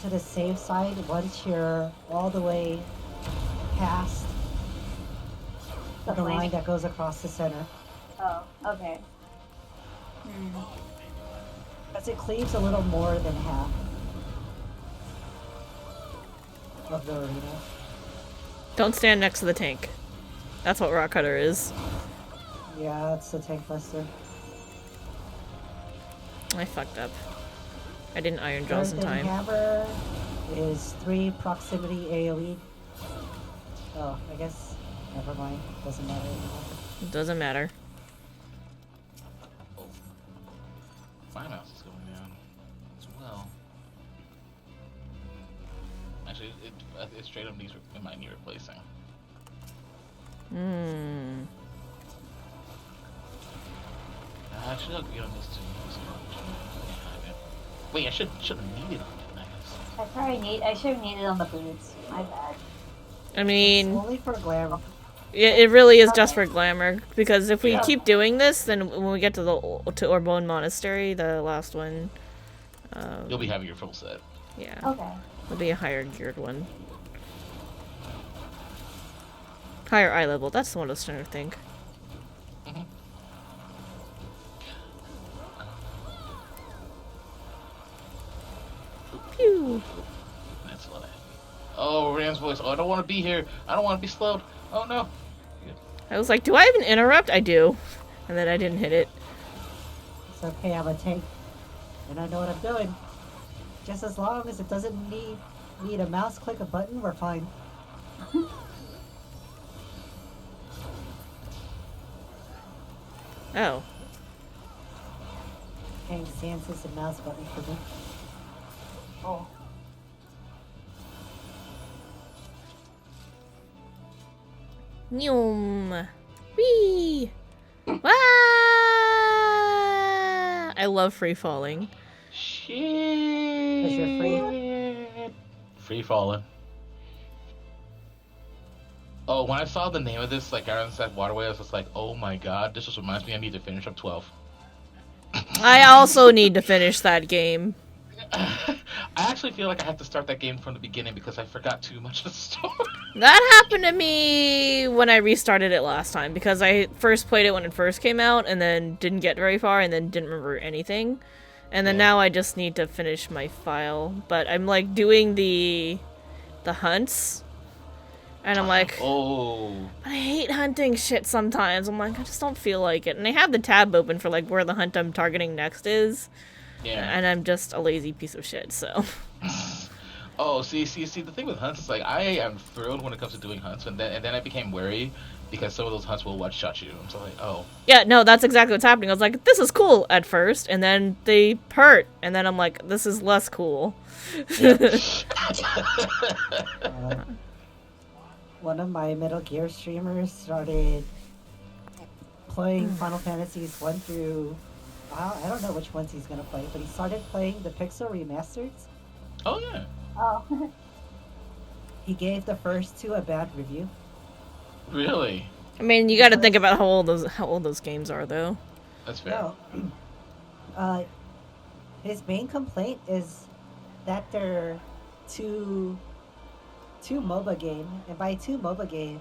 to the safe side once you're all the way past The the line flaming. that goes across the center. Oh, okay. Because it cleaves a little more than half of the arena. Don't stand next to the tank. That's what Rock Cutter is. Yeah, that's the tank buster. I fucked up. I didn't iron jaws in Earthen time. Hammer is 3 proximity AoE. Oh, I guess. Never mind. Doesn't matter anymore. It doesn't matter. Oh. My mouse is going down as well. Actually, it straight up it might need replacing. Actually, I'll get on this too. Wait, I should have needed on it, I guess. I should have needed on the boots. My bad. I mean, Only for glamour. it really is just for glamour. Because if we Yeah. keep doing this, then when we get to Orbone Monastery, the last one, You'll be having your full set. yeah, Okay. it'll be a higher geared one. Higher eye level. That's the one I was trying to think. Pew. That's what Oh, Rand's voice. Oh, I don't want to be here. I don't want to be slowed. Oh, no. I was like, do I have an interrupt? I do. And then I didn't hit it. It's okay, I'm a tank. And I know what I'm doing. Just as long as it doesn't need a mouse click a button, we're fine. Oh. Tank stance is a mouse button for me. Oh. Nyum. Whee! Wah! I love free falling. Shit. Because you're free. Free falling. Oh, when I saw the name of this, like, Iron Set Waterway, I was just like, oh my god, this just reminds me I need to finish up 12. I also need to finish that game. I actually feel like I have to start that game from the beginning because I forgot too much of the story. That happened to me when I restarted it last time, because I first played it when it first came out, and then didn't get very far, and then didn't remember anything. And then now I just need to finish my file. But I'm, like, doing the hunts. And I'm like, Oh. I hate hunting shit sometimes. I'm like, I just don't feel like it. And I have the tab open for like where the hunt I'm targeting next is. Yeah. And I'm just a lazy piece of shit, so. Oh, see. The thing with hunts is like I am thrilled when it comes to doing hunts, and then I became wary because some of those hunts will one-shot you. I'm so like, oh. Yeah, no, that's exactly what's happening. I was like, this is cool at first, and then they hurt, and then I'm like, this is less cool. One of my Metal Gear streamers started playing Final Fantasies 1 through. I don't know which ones he's gonna play, but he started playing the Pixel remasters. Oh yeah. Oh. He gave the first two a bad review. Really? I mean, you gotta think about how old those games are, though. That's fair. No. His main complaint is that they're too MOBA game, and by too MOBA game,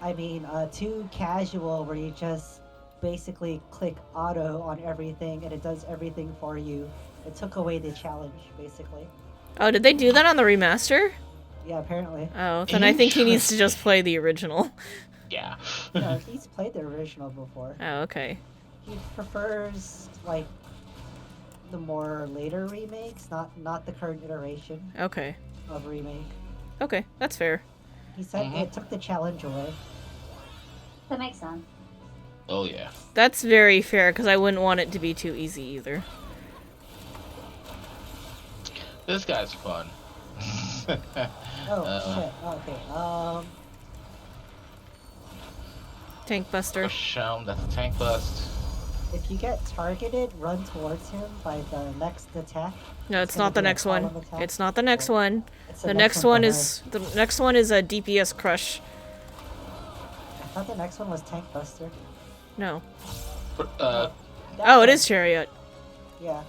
I mean too casual, where you just basically click auto on everything and it does everything for you. It took away the challenge, basically. Oh, did they do that on the remaster? Yeah, apparently. Oh, then I think he needs to just play the original. Yeah. No, he's played the original before. Oh, okay. He prefers like the more later remakes, not the current iteration Okay. of remake. Okay, that's fair. He said it took the challenge away. That makes sense. Oh yeah. That's very fair, because I wouldn't want it to be too easy either. This guy's fun. Oh shit. Okay. Tank Buster. Shown that's a tank bust. If you get targeted, run towards him by the next attack. No, it's gonna not the be a next one. column attack. It's not the next one. It's The next one for is a DPS crush. her. I thought the next one was Tank Buster. No. Uh, Oh, it is Chariot. Yeah.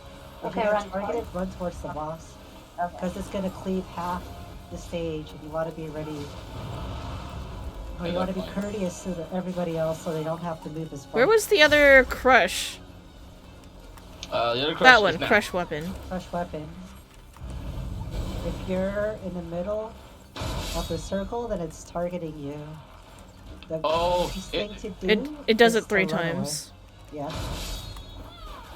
If Okay, you get run targeted, run towards the boss. Okay. Because it's gonna cleave half the stage, and you want to be ready. Or you want to be courteous to everybody else, so they don't have to move as far. Where was the other crush? the other crush That is one, now. crush weapon. Crush weapon. If you're in the middle of the circle, then it's targeting you. The easiest thing to do It does is it 3 to run away. times. Yeah.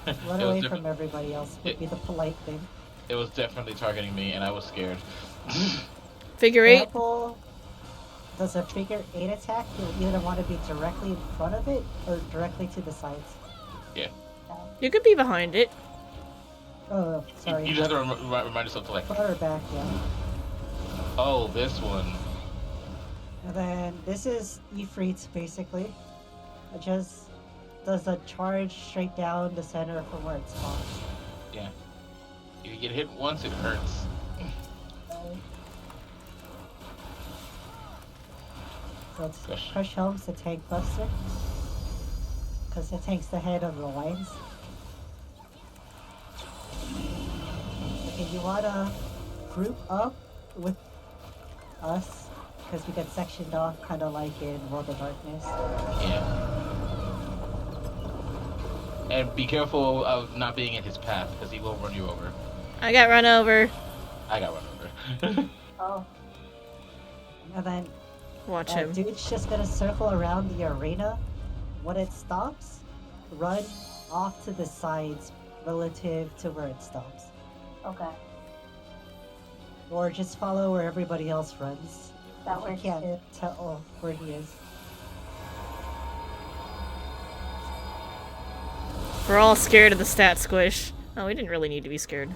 Run It was away different. from everybody else would be the polite thing. It was definitely targeting me, and I was scared. Figure 8. Example, does a figure 8 attack? You'll either want to be directly in front of it or directly to the sides. Yeah. You could be behind it. Oh, sorry. You just have to remind yourself to like, Put her back, yeah. oh, this one. And then this is Ifrit, basically. It just does a charge straight down the center from where it spawns. Yeah. If you get hit once, it hurts. So it's Gosh. Crush Helm's the Tank Buster. Because it takes the head of the lines. Okay, you wanna group up with us, because we get sectioned off, kind of like in World of Darkness. Yeah. And be careful of not being in his path, because he will run you over. I got run over. I got run over. Oh. And then Watch him. dude's just gonna circle around the arena. When it stops, run off to the sides relative to where it stops. Okay. Or just follow where everybody else runs. That You works can't too. tell where he is. We're all scared of the stat squish. Oh, we didn't really need to be scared.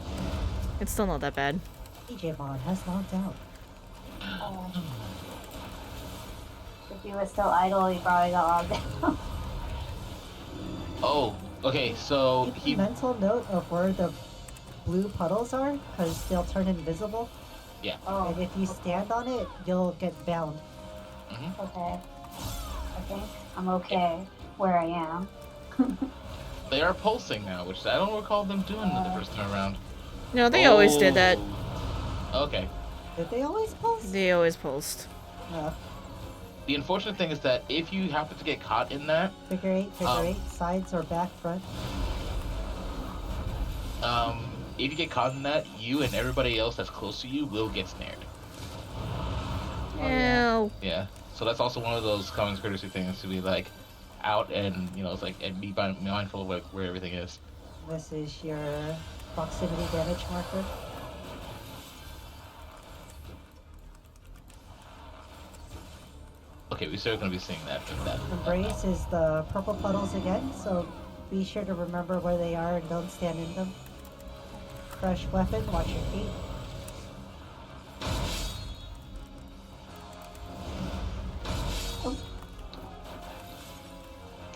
It's still not that bad. Digimon has logged out. Oh. If he was still idle, he probably got logged out. Oh, okay, so Keep a he... mental note of where the blue puddles are, because they'll turn invisible. Yeah. Oh. And if you stand on it, you'll get bound. Mm-hmm. Okay. I think I'm okay where I am. They are pulsing now, which I don't recall them doing the first time around. No, they always did that. Oh. Okay. Did they always pulse? They always pulsed. The unfortunate thing is that if you happen to get caught in that, Figure eight, sides or back, front. if you get caught in that, you and everybody else that's close to you will get snared. Oh, yeah. Ew. Yeah. So that's also one of those common courtesy things to be like out and it's like and be mindful of like where everything is. This is your proximity damage marker. Okay, we're still gonna be seeing that. Embrace is the purple puddles again, so be sure to remember where they are and don't stand in them. Fresh weapon, watch your feet.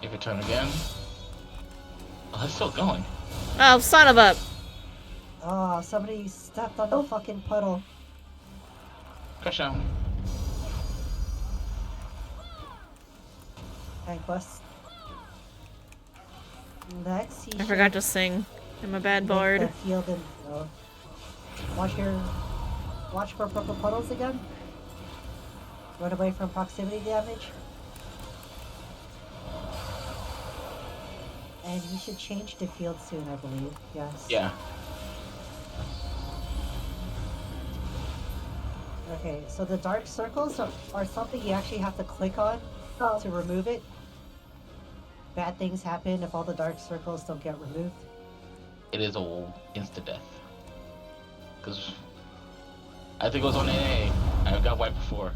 If it turn again. Oh, it's still going. Oh, son of a. Oh, somebody stepped on the fucking puddle. Crush down. Tank bust. Next, I forgot to sing. I'm a bad make bard. the field and watch for purple puddles again. Run away from proximity damage. And you should change to field soon, I believe. Yes. Yeah. Okay, so the dark circles are something you actually have to click on to remove it. Bad things happen if all the dark circles don't get removed. It is old insta death. Because I think it was on AA. I got wiped before.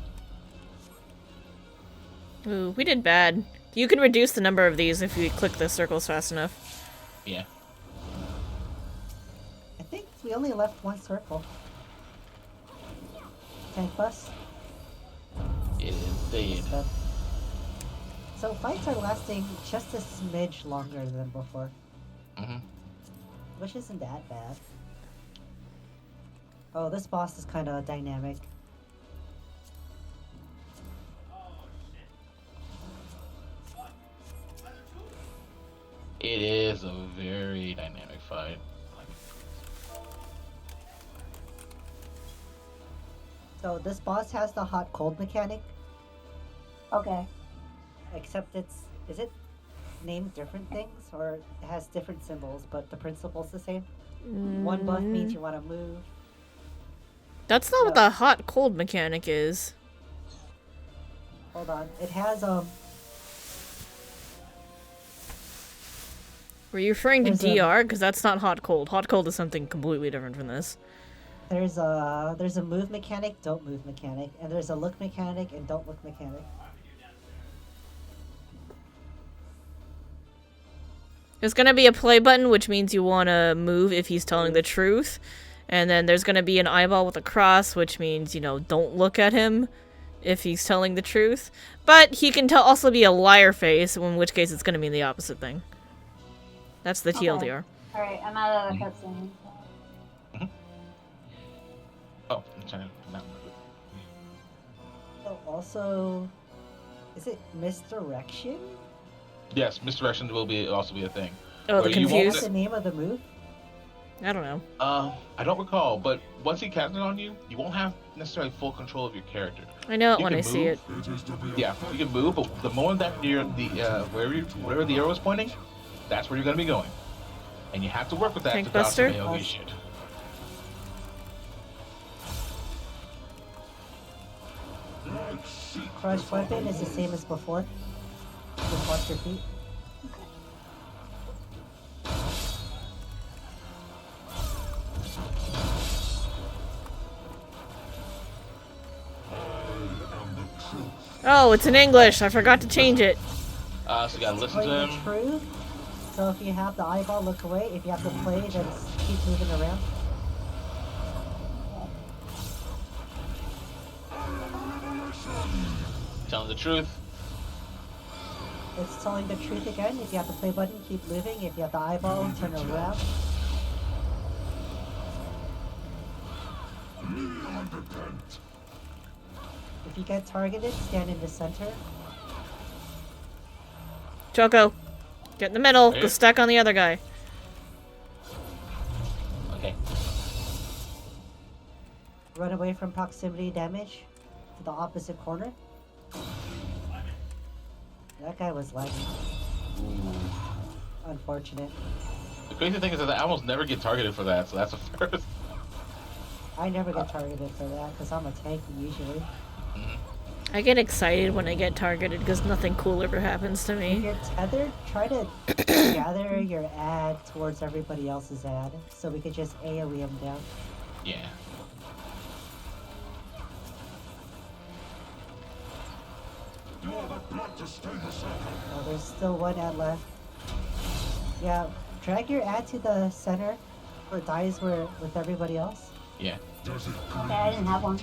Ooh, we did bad. You can reduce the number of these if you click the circles fast enough. Yeah. I think we only left one circle. Tank bus. It did. So fights are lasting just a smidge longer than before. Mm-hmm. Which isn't that bad. Oh, this boss is kind of dynamic. It is a very dynamic fight. So this boss has the hot-cold mechanic, Okay. except is it named different things, or it has different symbols, but the principle's the same? One buff means you want to move. That's not what the hot cold mechanic is. Hold on. It has, Were you referring to There's a- DR? Because that's not hot cold. Hot cold is something completely different from this. there's a move mechanic, don't move mechanic, and there's a look mechanic and don't look mechanic. There's gonna be a play button, which means you want to move if he's telling the truth. And then there's gonna be an eyeball with a cross, which means, don't look at him if he's telling the truth. But he can also be a liar face, in which case it's gonna mean the opposite thing. That's the TLDR. Alright, I'm out of the cutscene. Oh, I'm trying to not move it. Oh, also, is it misdirection? Yes, misdirection will also be a thing. Oh, the Where you won't- confused? What's the name of the move? I don't know. I don't recall, but once he casts it on you, you won't have necessarily full control of your character. I know it You when can I see it. move. Yeah, you can move, but the moment that you're wherever the arrow is pointing, that's where you're going to be going, and you have to work with that Tank to dodge Buster? some AoE shit. Crush weapon is the same as before. Just watch your feet. Oh, it's in English. I forgot to change it. So you gotta listen Play to the him. truth. So if you have the eyeball, look away. If you have to play, then keep moving around. Telling the truth. It's telling the truth again. If you have the play button, keep moving. If you have the eyeball, turn around. If you get targeted, stand in the center. Choco, get in the middle. Hey. Go stack on the other guy. Okay. Run away from proximity damage to the opposite corner. That guy was lagging. Unfortunate. The crazy thing is that I almost never get targeted for that, so that's a first. I never get targeted for that because I'm a tank usually. Mhm. I get excited when I get targeted because nothing cool ever happens to If me. you're tethered, try to gather your ad towards everybody else's ad, so we could just AoE them down. Yeah. Oh, there's still one ad left. Yeah, drag your ad to the center, where it dies with everybody else. Yeah. Okay, I didn't have one.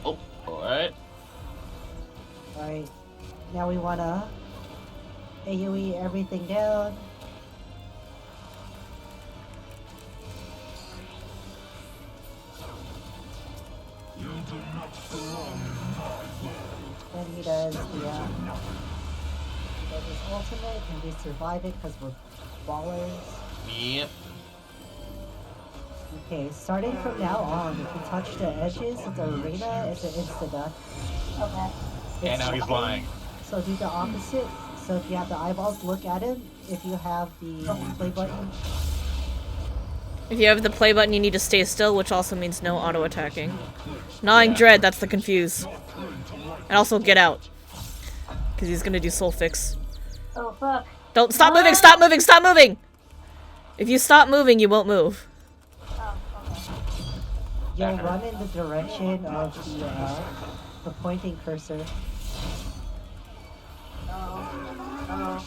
Oh. Alright. Alright, now we wanna AoE everything down. Then he does his ultimate, and we survive it because we're ballers. Yep. Okay, starting from now on, if you touch the edges of the arena, it's an insta-death. Okay. And now he's lying. So do the opposite. So if you have the eyeballs, look at him. If you have the play button, If you have the play button, you need to stay still, which also means no auto-attacking. Gnawing Dread, that's the confuse. And also get out. Because he's gonna do soul fix. Oh fuck. Don't stop moving, stop moving, stop moving! If you stop moving, you won't move. Oh, okay. you'll run in the direction of the pointing cursor. Oh.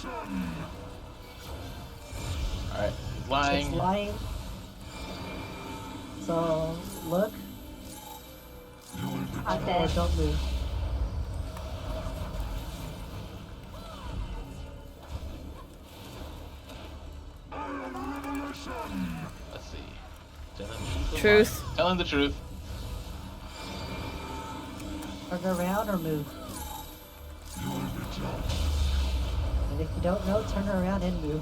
Alright. It's Lying. lying. So look or Okay. don't move. Let's see. Telling Truth. Telling the truth. Turn around or move. And if you don't know, turn around and move.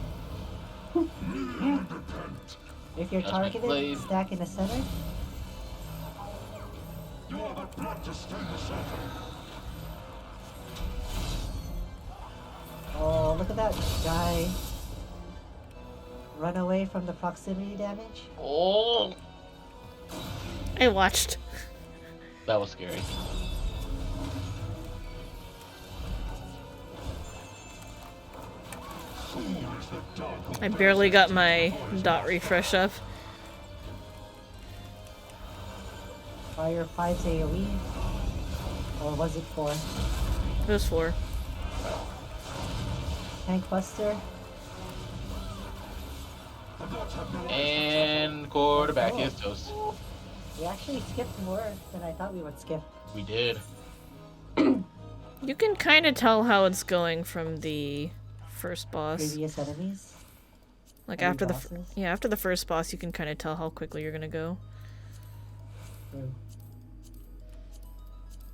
If you're That's my targeted, blade. stack in the center. Oh, look at that guy. Run away from the proximity damage. Oh. I watched. That was scary. I barely got my dot refresh up. Fire 5's AoE. Or was it 4? It was 4. Tank Buster. And quarterback is toast. We actually skipped more than I thought we would skip. We did. You can kind of tell how it's going from the first boss. Previous enemies. Like Any after the bosses? after the first boss, you can kind of tell how quickly you're gonna go. True.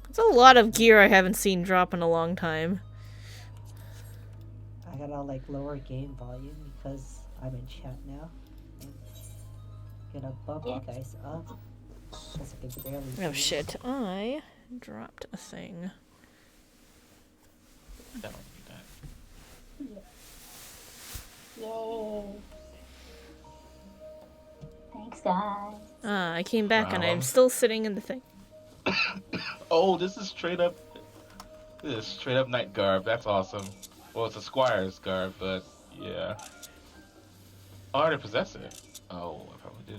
It's a lot of gear I haven't seen drop in a long time. I gotta like lower game volume because I'm in chat now. I'm gonna bump you guys up. Because I can barely Oh see. shit! I dropped a thing. That don't need that. Yay. Thanks, guys. I came back and Wow. I'm still sitting in the thing. Oh, this is straight up. This is straight up knight garb. That's awesome. Well, it's a squire's garb, but yeah. Oh, I already possess it. Oh, I probably do.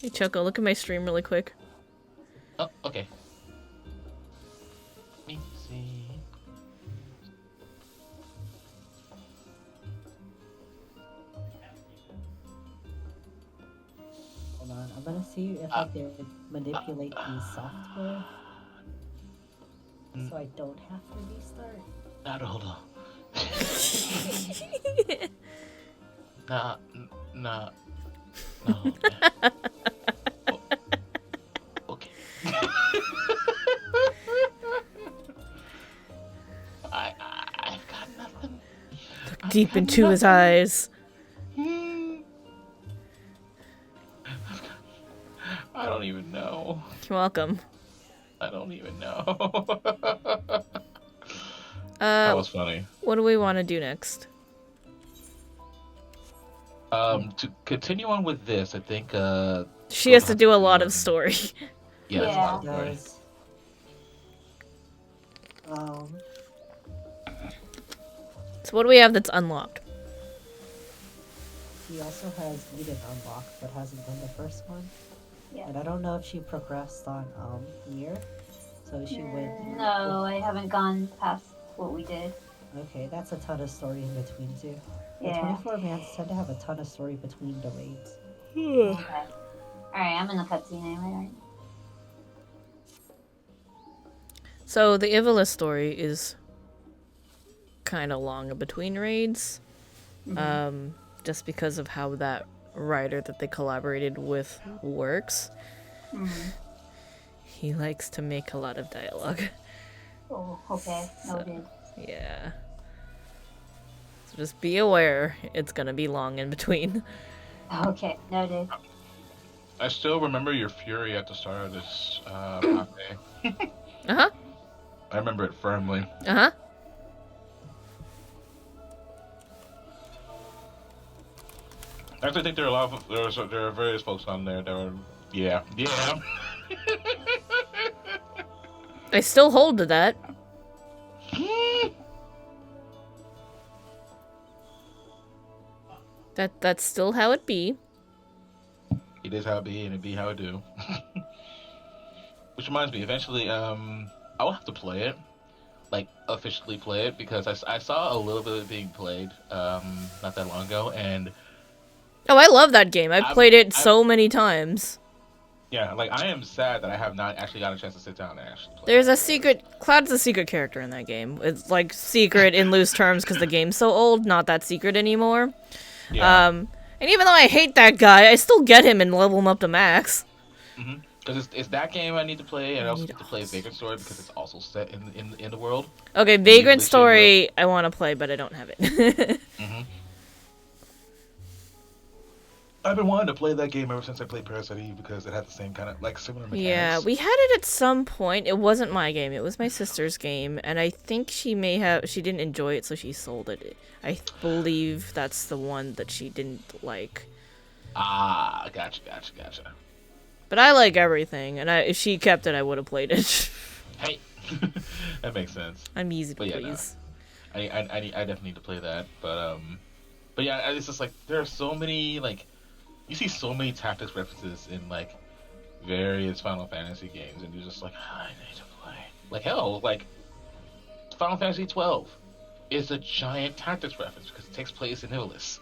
Hey Choco, look at my stream really quick. Oh, okay. Let me see. Hold on, I'm gonna see if I can manipulate the software so I don't have to restart. Hold on. Nah. No. Okay. I've got nothing. Look deep into his eyes. I don't even know. You're welcome. I don't even know. That was funny. What do we want to do next? To continue on with this, I think She has to do a lot of story. Yeah, that's a lot of It story. does. Um, So what do we have that's unlocked? he also has Eden unlocked, but hasn't done the first one. Yeah. And I don't know if she progressed on Mir, so she went. No, I haven't gone past what we did. Okay, that's a ton of story in between too. The Yeah. 24 mans tend to have a ton of story between the raids. Okay. Alright, I'm in the cutscene anyway, right? So the Ivalice story is kind of long in between raids, just because of how that writer that they collaborated with works. He likes to make a lot of dialogue. Oh, okay. Noted. Yeah. So just be aware, it's gonna be long in between. Okay, noted. I still remember your fury at the start of this cafe. Uh-huh. I remember it firmly. Uh-huh. I actually think there are a lot of there are various folks on there that were yeah. I still hold to that. That's still how it be. It is how it be, and it be how it do. Which reminds me, eventually, I'll have to play it, like officially play it, because I saw a little bit of it being played, not that long ago, and Oh, I love that game. I've played it so many times. yeah, like I am sad that I have not actually gotten a chance to sit down and actually play. There's a secret... Cloud's a secret character in that game. It's, like, secret in loose terms because the game's so old, not that secret anymore. Yeah. And even though I hate that guy, I still get him and level him up to max. Because it's that game I need to play, and I also need to play Vagrant Story because it's also set in the world. Okay, Vagrant Story I want to play, but I don't have it. I've been wanting to play that game ever since I played Parasite Eve because it had the same kind of like similar mechanics. Yeah, we had it at some point. It wasn't my game. It was my sister's game, and I think she didn't enjoy it, so she sold it. I believe that's the one that she didn't like. Ah, gotcha. But I like everything, and if she kept it, I would have played it. Hey, that makes sense. I'm easy to But yeah, please. no. I definitely need to play that, but yeah, it's just like there are so many like you see so many tactics references in like various Final Fantasy games, and you're just like, I need to play. Like hell, like Final Fantasy 12 is a giant tactics reference because it takes place in Ivalice.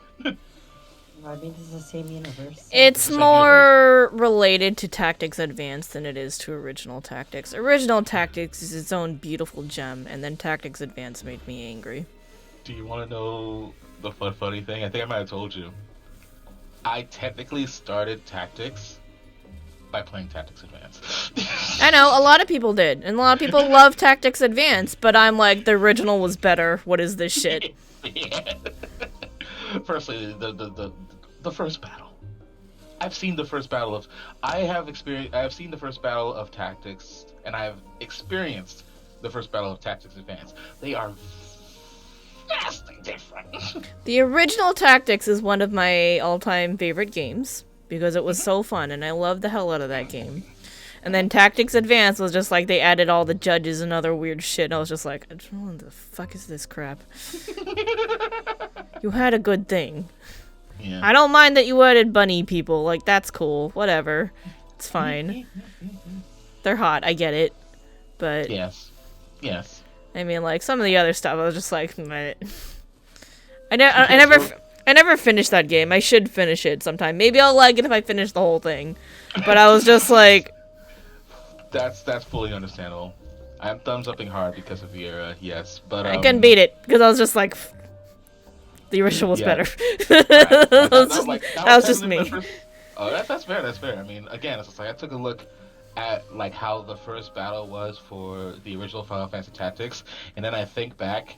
I mean, it's the same universe. It's more related to Tactics Advanced than it is to Original Tactics. Original Tactics is its own beautiful gem, and then Tactics Advanced made me angry. Do you want to know the funny thing? I think I might have told you. I technically started Tactics by playing Tactics Advanced. I know, a lot of people did, and a lot of people love Tactics Advanced, but I'm like, the original was better. What is this shit? Yeah. Firstly, the first battle. I've seen the first battle of. I have seen the first battle of Tactics, and I've experienced the first battle of Tactics Advanced. They are vastly different. The original Tactics is one of my all-time favorite games because it was so fun, and I loved the hell out of that game. And then Tactics Advanced was just like they added all the judges and other weird shit, and I was just like, what the fuck is this crap? You had a good thing. Yeah. I don't mind that you added bunny people. Like, that's cool. Whatever. It's fine. They're hot. I get it. But, Yes. I mean, like, some of the other stuff, I was just like, meh. I never finished that game. I should finish it sometime. Maybe I'll like it if I finish the whole thing. But I was just like... That's fully understandable. I'm thumbs upping hard because of Vieira, yes. But I couldn't beat it, because I was just like... The original was better. That was just me. Oh, that's fair. That's fair. I mean, again, it's just like I took a look at like how the first battle was for the original Final Fantasy Tactics, and then I think back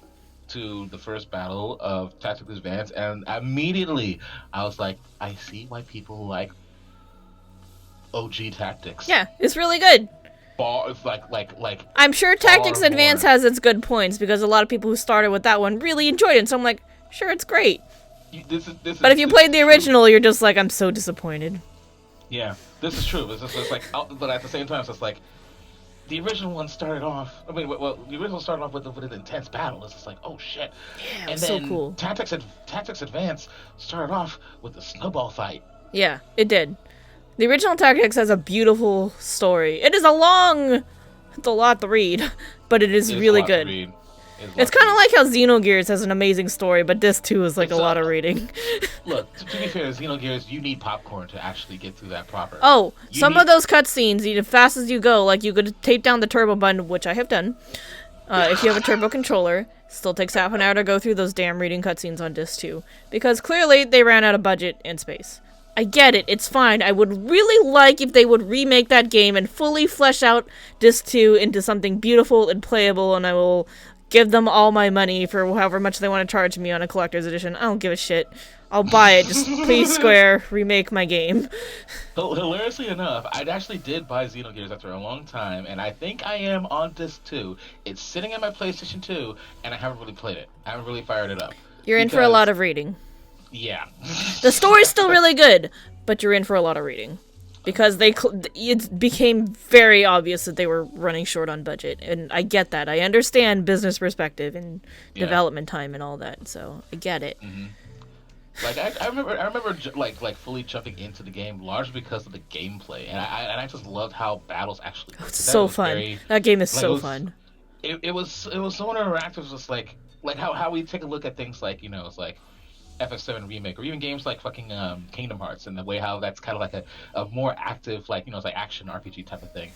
to the first battle of Tactics Advance, and immediately I was like, I see why people like OG Tactics. Yeah, it's really good. It's like. I'm sure Tactics Advance has its good points because a lot of people who started with that one really enjoyed it. So I'm like, sure, it's great. This is. But if you this played is the true. original, you're just like, I'm so disappointed. Yeah, this is true. It's like, but at the same time, it's just like the original one started off. I mean, well, the original started off with an intense battle. It's just like, oh shit. Yeah, it And was so then cool. Tactics Advance started off with a snowball fight. Yeah, it did. The original Tactics has a beautiful story. It is a long... It's a lot to read, but it is It is a really lot to good. read. It's kind of like how Xenogears has an amazing story, but this too is like It's a lot of reading. Look, to be fair, Xenogears, you need popcorn to actually get through that proper. Oh, You some need- of those cutscenes, as fast as you go, like you could tape down the turbo button, which I have done. If you have a turbo controller, still takes half an hour to go through those damn reading cutscenes on disc 2. Because clearly they ran out of budget and space. I get it, it's fine. I would really like if they would remake that game and fully flesh out disc 2 into something beautiful and playable, and I will give them all my money for however much they want to charge me on a collector's edition. I don't give a shit. I'll buy it. Just please, Square, remake my game. Hilariously enough, I actually did buy Xenogears after a long time, and I think I am on disc 2. It's sitting on my PlayStation 2, and I haven't really played it. I haven't really fired it up. You're in for a lot of reading. Yeah. The story's still really good, but you're in for a lot of reading. Because it became very obvious that they were running short on budget, and I get that. I understand business perspective and development time and all that, so I get it. Mm-hmm. Like I remember like fully jumping into the game largely because of the gameplay, and I just loved how battles actually. It's so fun. That game is so fun. It was so interactive. It was just like how we take a look at things like it's like FF7 remake or even games like fucking Kingdom Hearts and the way how that's kind of like a more active like it's like action RPG type of thing.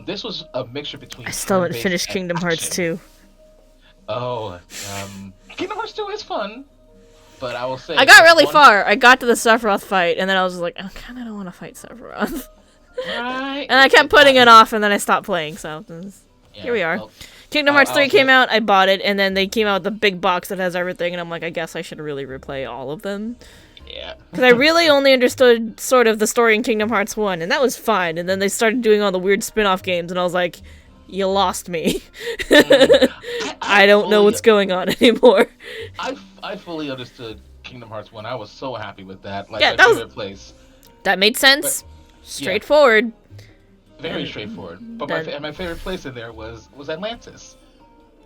This was a mixture between. I still haven't finished and Kingdom Hearts action. 2. Oh, Kingdom Hearts 2 is fun. But I will say I got really far. I got to the Sephiroth fight, and then I was like, I kind of don't want to fight Sephiroth. Right. And I kept putting it off, and then I stopped playing, so here we are. Well, Kingdom Hearts 3 I'll came say- out, I bought it, and then they came out with the big box that has everything, and I'm like, I guess I should really replay all of them. Yeah. Because I really only understood sort of the story in Kingdom Hearts 1, and that was fine, and then they started doing all the weird spin-off games, and I was like, you lost me. I don't know what's going on anymore. I fully understood Kingdom Hearts 1. I was so happy with that. Like, Yeah, my that was- favorite place. That made sense. Straightforward. Very straightforward. But my favorite place in there was Atlantis.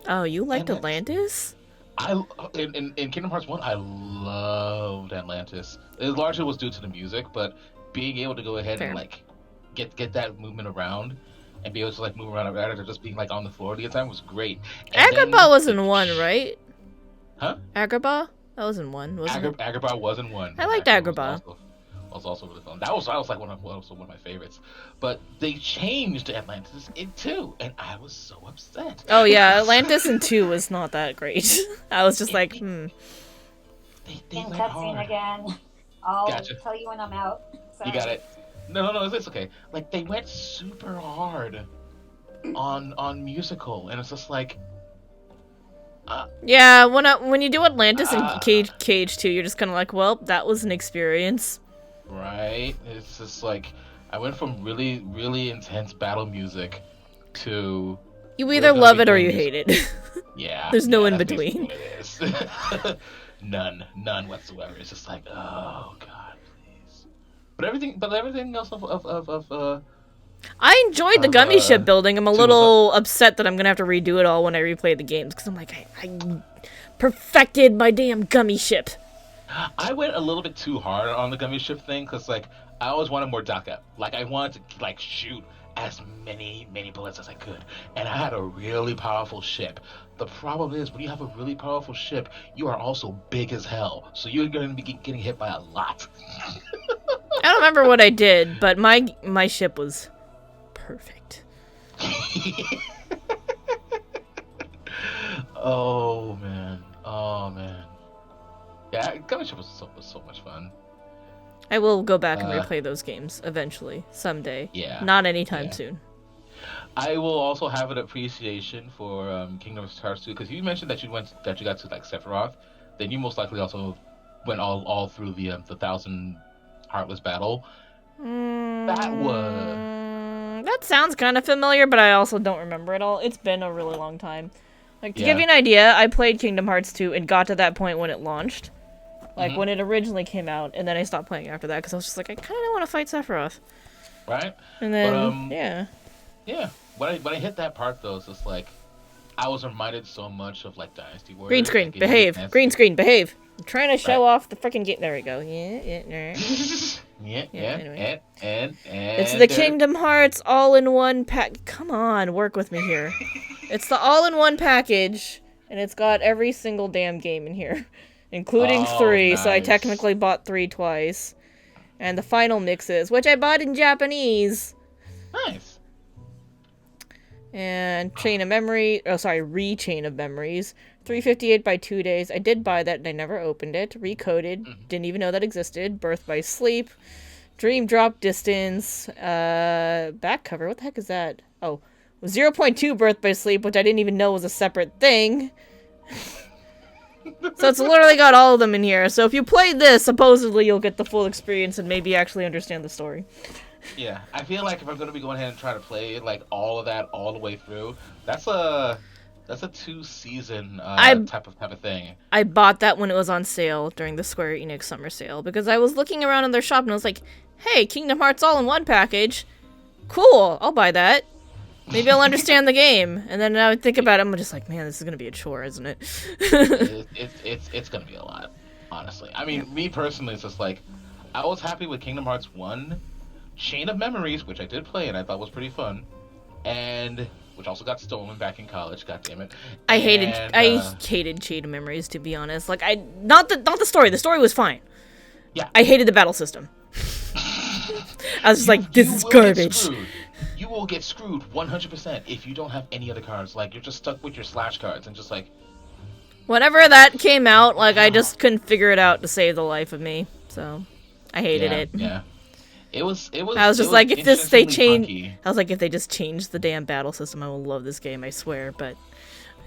Oh, you liked Atlantis. Atlantis? In Kingdom Hearts 1, I loved Atlantis. It largely was due to the music, but being able to go ahead Fair. and like get that movement around and be able to like move around rather than just being like on the floor the entire time was great. And then Agrabah was in 1, right? Huh? Agrabah? That was in 1, wasn't it? Agrabah was in 1. I liked Agrabah Agrabah. Was also really fun. That was like one of my favorites. But they changed Atlantis in 2, and I was so upset. Oh yeah, Atlantis in 2 was not that great. I was just like, They In went cutscene hard. again. I'll Gotcha. tell you when I'm out. Sorry. You got it. No, it's okay. Like they went super hard on musical, and it's just like, Yeah, when you do Atlantis and Cage 2, you're just kind of like, well, that was an experience. right? It's just like I went from really, really intense battle music to You either gonna love be it or doing you this- hate it. yeah. There's no in that's basically between. what it is. None whatsoever. It's just like, oh god, please. But everything else of I enjoyed the gummy ship building. I'm a 2 was little upset that I'm gonna have to redo it all when I replay the games because I'm like, I perfected my damn gummy ship. I went a little bit too hard on the gummy ship thing because like I always wanted more Daka. Like I wanted to like shoot as many bullets as I could, and I had a really powerful ship. The problem is when you have a really powerful ship, you are also big as hell, so you're going to be getting hit by a lot. I don't remember what I did, but my ship was perfect. Oh man. Yeah, gummy ship was so much fun. I will go back and replay those games eventually, someday. Yeah. Not anytime Yeah. soon. I will also have an appreciation for Kingdom Hearts 2 because you mentioned that you got to like Sephiroth, then you most likely also went all through the Thousand Heartless battle. That sounds kind of familiar, but I also don't remember it all. It's been a really long time. Like to give Yeah. you an idea, I played Kingdom Hearts 2 and got to that point when it launched, like when it originally came out, and then I stopped playing after that because I was just like, I kind of don't want to fight Sephiroth. Right? And then, But, yeah. Yeah. When I hit that part, though, it's just like, I was reminded so much of, like, Dynasty Warriors. Green screen, That gave me the behave. chance Green to- screen, behave. I'm trying to show Right. off the freaking game. There we go. Yeah, anyway. and It's the there- Kingdom Hearts all-in-one pack. Come on, work with me here. It's the all-in-one package, and it's got every single damn game in here, including Oh, 3, so I nice. technically bought 3 twice. And the final mixes, which I bought in Japanese. Nice. And Chain of Memory, Re-Chain of Memories. 358 by 2 days. I did buy that and I never opened it. Recoded. Didn't even know that existed. Birth by Sleep. Dream Drop Distance. Back cover. What the heck is that? Oh. 0.2 Birth by Sleep, which I didn't even know was a separate thing. So it's literally got all of them in here. So if you play this, supposedly you'll get the full experience and maybe actually understand the story. Yeah, I feel like if I'm gonna be going ahead and try to play like all of that all the way through, that's a 2-season type of thing. I bought that when it was on sale during the Square Enix summer sale because I was looking around in their shop and I was like, hey, Kingdom Hearts all-in-one package. Cool, I'll buy that. Maybe I'll understand the game. And then I would think about it, I'm just like, man, this is gonna be a chore, isn't it? It's gonna be a lot, honestly. I mean, me personally, it's just like I was happy with Kingdom Hearts 1, Chain of Memories, which I did play and I thought was pretty fun, and which also got stolen back in college. God damn it! I hated Chain of Memories, to be honest. Like not the story. The story was fine. Yeah. I hated the battle system. I was just like, this is garbage. You will get screwed 100% if you don't have any other cards. Like, you're just stuck with your slash cards and just like... Whenever that came out, like, I just couldn't figure it out to save the life of me. So, I hated it. Yeah. It was I was just like, if they change... funky. I was like, if they just changed the damn battle system, I will love this game, I swear, but...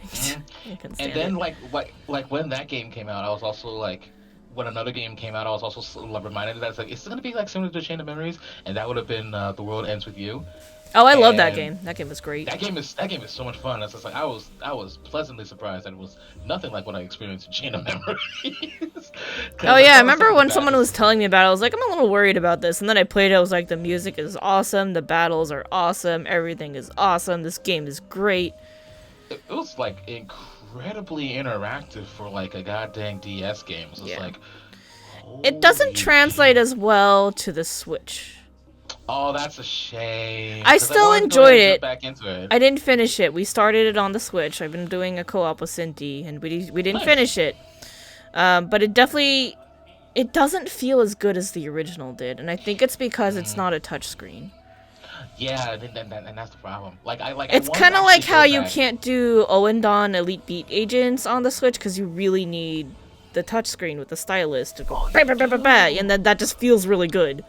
I couldn't stand And then, it. like when that game came out, I was also like... When another game came out, I was also reminded that it's like, it's going to be like similar to Chain of Memories, and that would have been The World Ends With You. Oh, I love that game. That game was great. That game is so much fun. It's just like I was pleasantly surprised that it was nothing like what I experienced in Chain of Memories. Oh yeah, I remember when someone was telling me about it, I was like, I'm a little worried about this. And then I played it, I was like, the music is awesome, the battles are awesome, everything is awesome, this game is great. It was like incredibly interactive for like a goddamn DS game. It was just like, It doesn't holy translate as well to the Switch. Oh, that's a shame. I 'Cause still wanted to go enjoyed ahead and it. jump Back into it. I didn't finish it. We started it on the Switch. I've been doing a co-op with Cindy, and we didn't Nice. finish it. But it definitely... It doesn't feel as good as the original did, and I think it's because it's not a touchscreen. Yeah, and that's the problem. It's kind of like how you can't do Owendawn Elite Beat Agents on the Switch because you really need the touchscreen with the stylus to go bah, bah, bah, bah, bah, and then that just feels really good.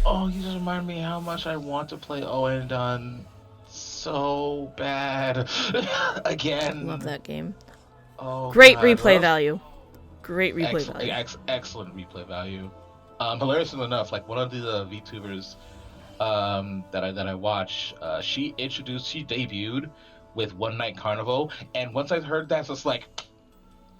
Oh, you just remind me how much I want to play Owen Dunn so bad. Again. Love that game. Oh, Great God. replay Well, value. Great replay value. Excellent replay value. Hilariously enough, like one of the VTubers that I watch, she debuted with One Night Carnival, and once I heard that, it's just like,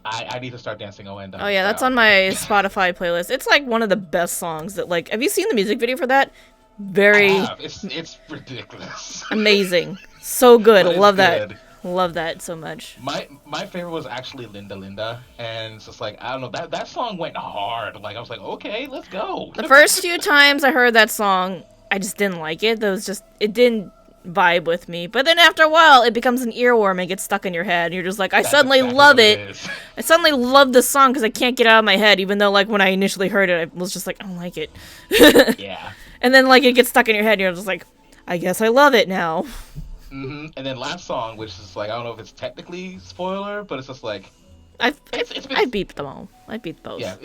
I need to start dancing Owen Dunn. Oh yeah, that's on my Spotify playlist. It's like one of the best songs that like. Have you seen the music video for that? Very It's ridiculous. amazing. So good. But it's Love that. good. Love that so much. My favorite was actually Linda, and it's just like, I don't know, that song went hard. Like I was like, okay, let's go. The first few times I heard that song, I just didn't like it. It didn't vibe with me. But then after a while, it becomes an earworm and gets stuck in your head. And you're just like, I suddenly love it. I suddenly love the song because I can't get it out of my head. Even though, like, when I initially heard it, I was just like, I don't like it. Yeah. And then, like, it gets stuck in your head and you're just like, I guess I love it now. Mm-hmm. And then last song, which is like, I don't know if it's technically spoiler, but it's just like... I beat them all. I beat both. Yeah.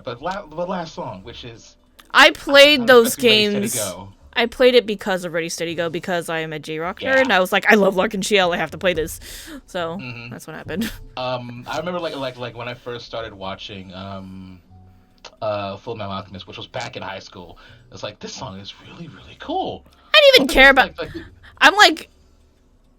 But last song, which is... I played those Ready, Steady, games... Go. I played it because of Ready Steady Go because I am a J-Rock nerd, and I was like, I love Larkin Shell, I have to play this. So that's what happened. I remember like when I first started watching Full Metal Alchemist, which was back in high school. It's like, this song is really, really cool. I didn't even care about.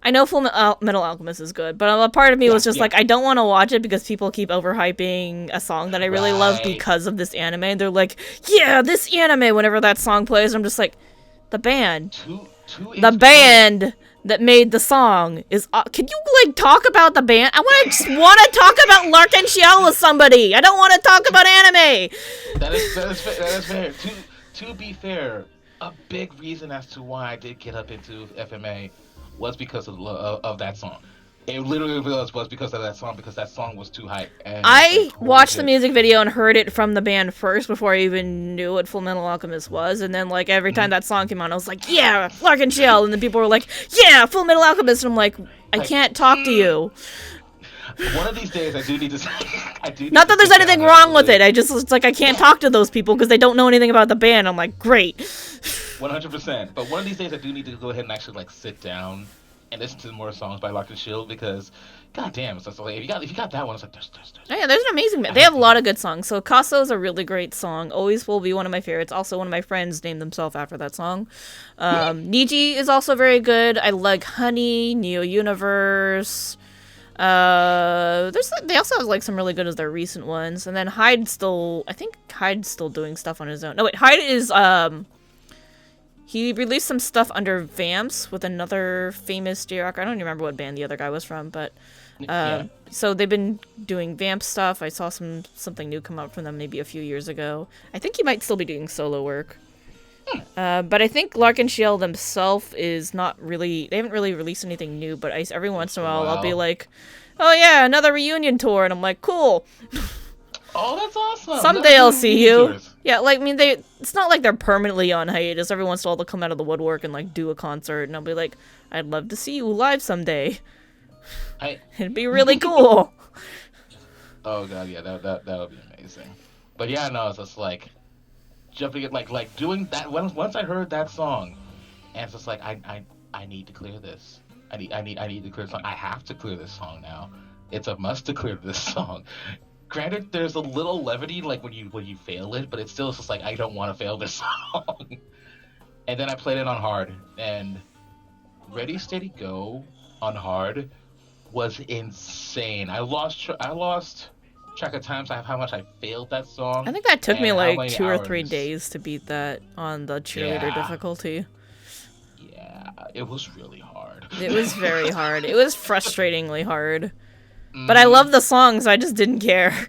I know Full Metal Alchemist is good, but a part of me was just like, I don't want to watch it because people keep overhyping a song that I really love because of this anime. And they're like, yeah, this anime, whenever that song plays, I'm just like, the band. The band that made the song is... can you, like, talk about the band? I want to talk about Larkin Shield with somebody. I don't want to talk about anime. That is fair. To be fair, a big reason as to why I did get up into FMA was because of that song. It literally was because of that song, because that song was too hype. I watched the music video and heard it from the band first before I even knew what Full Metal Alchemist was, and then, like, every time that song came on, I was like, yeah, Larkin Shield, and then people were like, yeah, Full Metal Alchemist, and I'm like, I can't talk to you. One of these days, I do need to. Not that there's anything wrong with it. It's like I can't talk to those people because they don't know anything about the band. I'm like, great. 100%. But one of these days, I do need to go ahead and actually like sit down and listen to more songs by Larkin Shield because, goddamn, it's like, if you got that one, it's like there's. Oh, yeah, there's an amazing band. They have a lot of good songs. So Kaso is a really great song. Always will be one of my favorites. Also, one of my friends named themselves after that song. Niji is also very good. I like Honey, Neo Universe. They also have like some really good as their recent ones, and then I think Hyde's still doing stuff on his own. No wait, Hyde is he released some stuff under Vamps with another famous J-Rocker. I don't even remember what band the other guy was from, but so they've been doing Vamp stuff. I saw something new come up from them maybe a few years ago. I think he might still be doing solo work. But I think Larkin Shield themselves is not really... They haven't really released anything new, but every once in a while I'll be like, oh yeah, another reunion tour, and I'm like, cool. Oh, that's awesome. Someday I'll see you. Tours. Yeah, like, I mean, it's not like they're permanently on hiatus. Every once in a while they'll come out of the woodwork and, like, do a concert, and I'll be like, I'd love to see you live someday. It'd be really cool. Oh god, yeah, that would be amazing. But yeah, no, it's just like... jumping it like doing that once I heard that song, and it's just like I need to clear this. I need to clear this song. I have to clear this song now. It's a must to clear this song. Granted, there's a little levity like when you fail it, but it's still just like I don't want to fail this song. And then I played it on hard, and Ready Steady Go on hard was insane. I lost track of times how much I failed that song. I think that took me like 2 or 3 days to beat that on the cheerleader difficulty. Yeah, it was really hard. It was very hard. It was frustratingly hard. But I love the songs, I just didn't care.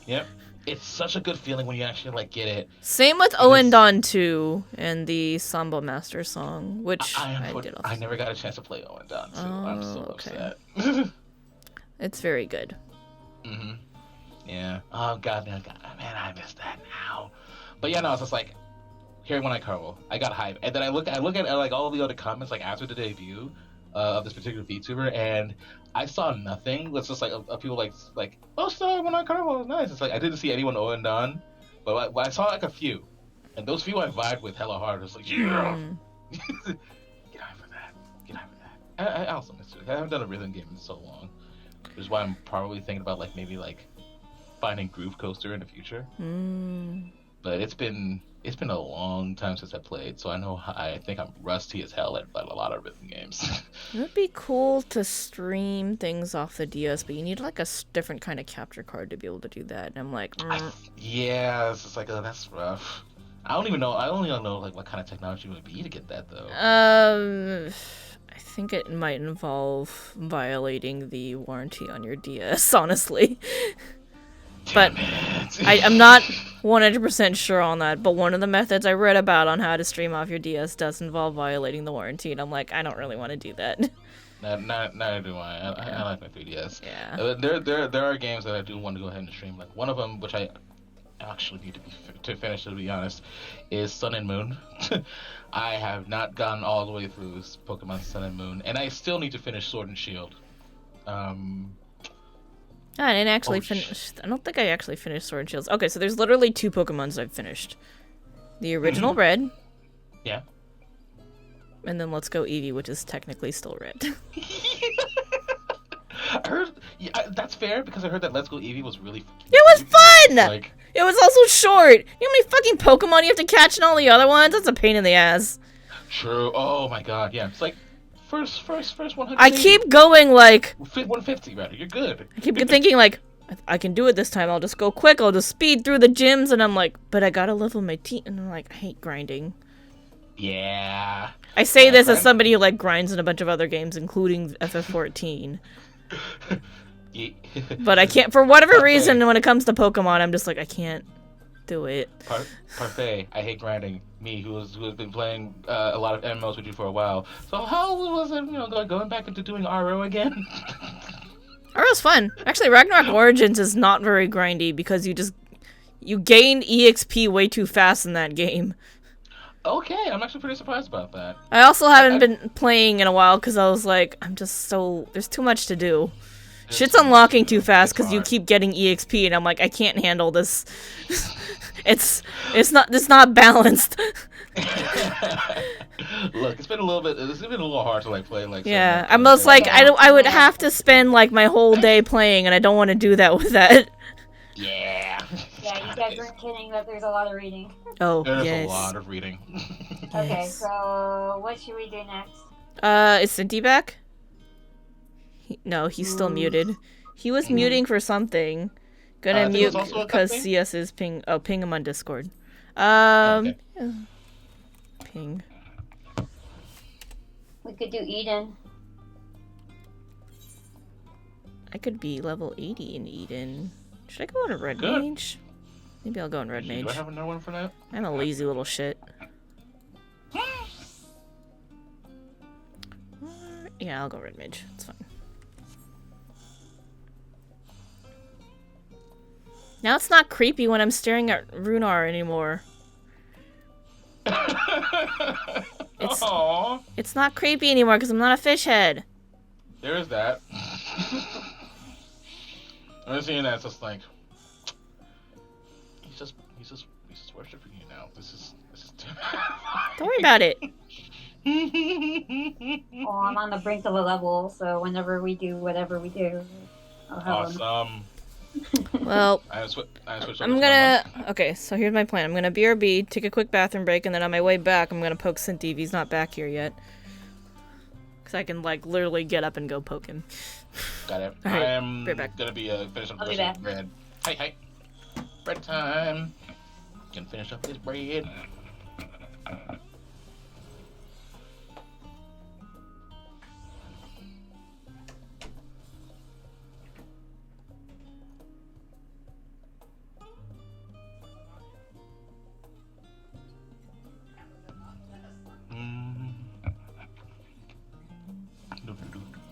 Yep. It's such a good feeling when you actually like get it. Same with Oendan 2 and the Samba Master song, which I did also. I never got a chance to play Oendan 2. I'm so upset. It's very good. Mm-hmm. Yeah. Oh god, man, I missed that now. But yeah, no, it's just like hearing when I carvel, I got hype, and then I look at like all the other comments like after the debut of this particular VTuber, and I saw nothing. It's just like people like oh, so when I carvel was nice. It's like I didn't see anyone Oendan, but I saw like a few, and those few I vibed with hella hard. It's like yeah, get hype for that. Get hype for that. I also missed it. I haven't done a rhythm game in so long. Which is why I'm probably thinking about like maybe like finding Groove Coaster in the future. But it's been a long time since I played, so I think I'm rusty as hell at a lot of rhythm games. It would be cool to stream things off the DS, but you need like a different kind of capture card to be able to do that. And I'm like, yeah, it's just like that's rough. I don't know like what kind of technology would be to get that though. I think it might involve violating the warranty on your DS, honestly. But I'm not 100% sure on that, but one of the methods I read about on how to stream off your DS does involve violating the warranty, and I'm like, I don't really want to do that. Neither do I. I like my 3DS. Yeah. There are games that I do want to go ahead and stream. Like one of them, which I actually need to finish, to be honest, is Sun and Moon. I have not gotten all the way through Pokemon Sun and Moon, and I still need to finish Sword and Shield. I didn't actually finish. I don't think I actually finished Sword and Shield. Okay, so there's literally 2 Pokemons I've finished. The original Red. Yeah. And then Let's Go Eevee, which is technically still Red. I heard that's fair because I heard that Let's Go Eevee was really. It was fun. Like, it was also short. You know how many fucking Pokemon you have to catch in all the other ones? That's a pain in the ass. True. Oh my god. Yeah. It's like First 100. I keep going like 150, rather. You're good. I keep thinking like I can do it this time. I'll just go quick. I'll just speed through the gyms, and I'm like, but I gotta level my team, and I'm like, I hate grinding. Yeah. I say this as Grind- somebody who like grinds in a bunch of other games, including FF14. Yeah. But I can't, for whatever Parfait. reason, when it comes to Pokemon, I'm just like, I can't do it. Parfait. I hate grinding. Me, who has been playing a lot of MMOs with you for a while. So how was it, going back into doing RO again? RO's fun. Actually, Ragnarok Origins is not very grindy because you gain EXP way too fast in that game. Okay, I'm actually pretty surprised about that. I also haven't been playing in a while because I was like, there's too much to do. Shit's unlocking too fast because you keep getting EXP, and I'm like, I can't handle this. it's not balanced. Look, it's been a little hard to like play like. Yeah, I'm most like I would have to spend like my whole day playing, and I don't want to do that with that. Yeah. Yeah, you guys weren't kidding that there's a lot of reading. Oh, There's yes. a lot of reading. Okay, Yes. so what should we do next? Is Cinti back? No, he's still muted. He was muting for something. Gonna I think it mute was also a because cutscene? CS is ping. Oh, ping him on Discord. Okay. Yeah. Ping. We could do Eden. I could be level 80 in Eden. Should I go on a red Good. mage? Maybe I'll go on red Do I mage. have another one for that? I'm a lazy little shit. Yeah, I'll go red mage. It's fine. Now it's not creepy when I'm staring at Runar anymore. Aww. It's not creepy anymore because I'm not a fish head. There is that. I'm seeing that. It's just like he's just worshiping you now. This is. Don't worry about it. Oh, I'm on the brink of a level, so whenever we do whatever we do, I'll have them. Awesome. Well, I switched over I'm to gonna... Okay, so here's my plan. I'm gonna BRB, take a quick bathroom break, and then on my way back, I'm gonna poke Cinti if he's not back here yet. Because I can, like, literally get up and go poke him. Got it. All right, I am right back. gonna be finishing I'll up be this back. bread. Hi. Bread time. Can finish up this bread.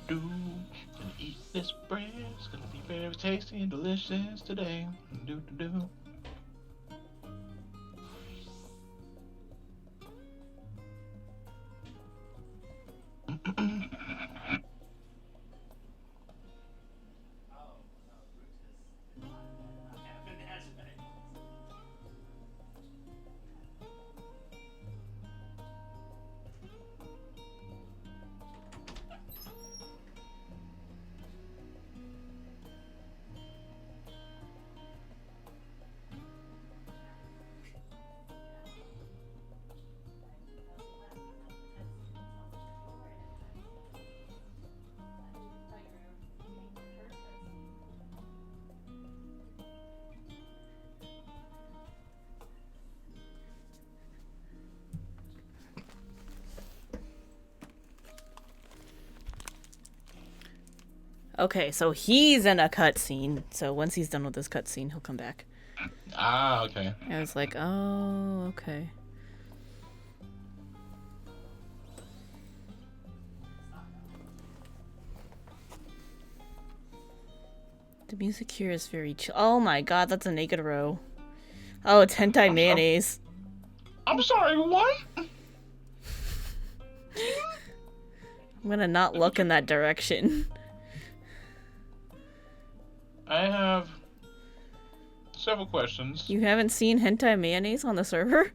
Gonna eat this bread. It's gonna be very tasty and delicious today. Do. Okay, so he's in a cutscene. So once he's done with this cutscene, he'll come back. Ah, okay. I was like, oh, okay. The music here is very chill. Oh my god, that's a naked row. Oh, it's hentai mayonnaise. I'm sorry, what? I'm gonna not look in that direction. I have several questions. You haven't seen hentai mayonnaise on the server?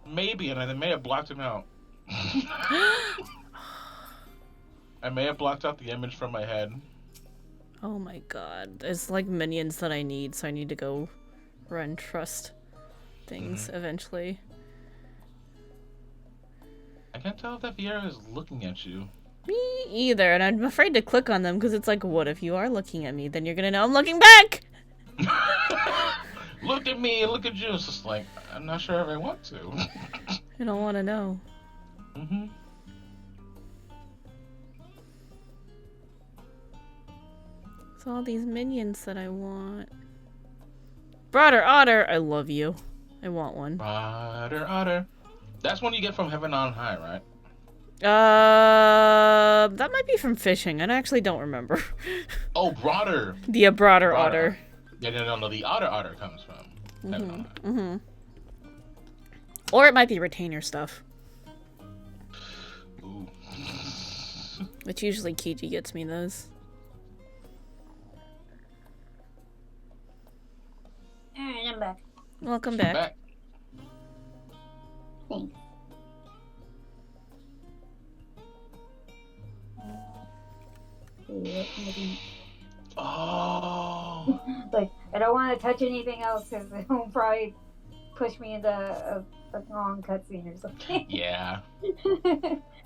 Maybe, and I may have blocked him out. I may have blocked out the image from my head. Oh my god. There's like minions that I need, so I need to go run trust things eventually. can't tell if that Viera is looking at you. Me either, and I'm afraid to click on them because it's like, what if you are looking at me? Then you're gonna know I'm looking back! Look at me, look at you. It's just like, I'm not sure if I want to. I don't want to know. Mm-hmm. It's all these minions that I want. Broader Otter, I love you. I want one. Otter. That's one you get from Heaven on High, right? That might be from fishing. I actually don't remember. Oh, Broader. The broader Otter. Yeah, no. The Otter comes from Heaven on High. Mm-hmm. Or it might be retainer stuff. Ooh. Which usually Kiji gets me those. Alright, I'm back. Welcome back. Thanks. Oh. Like, I don't want to touch anything else because it'll probably push me into a long cutscene or something. Yeah.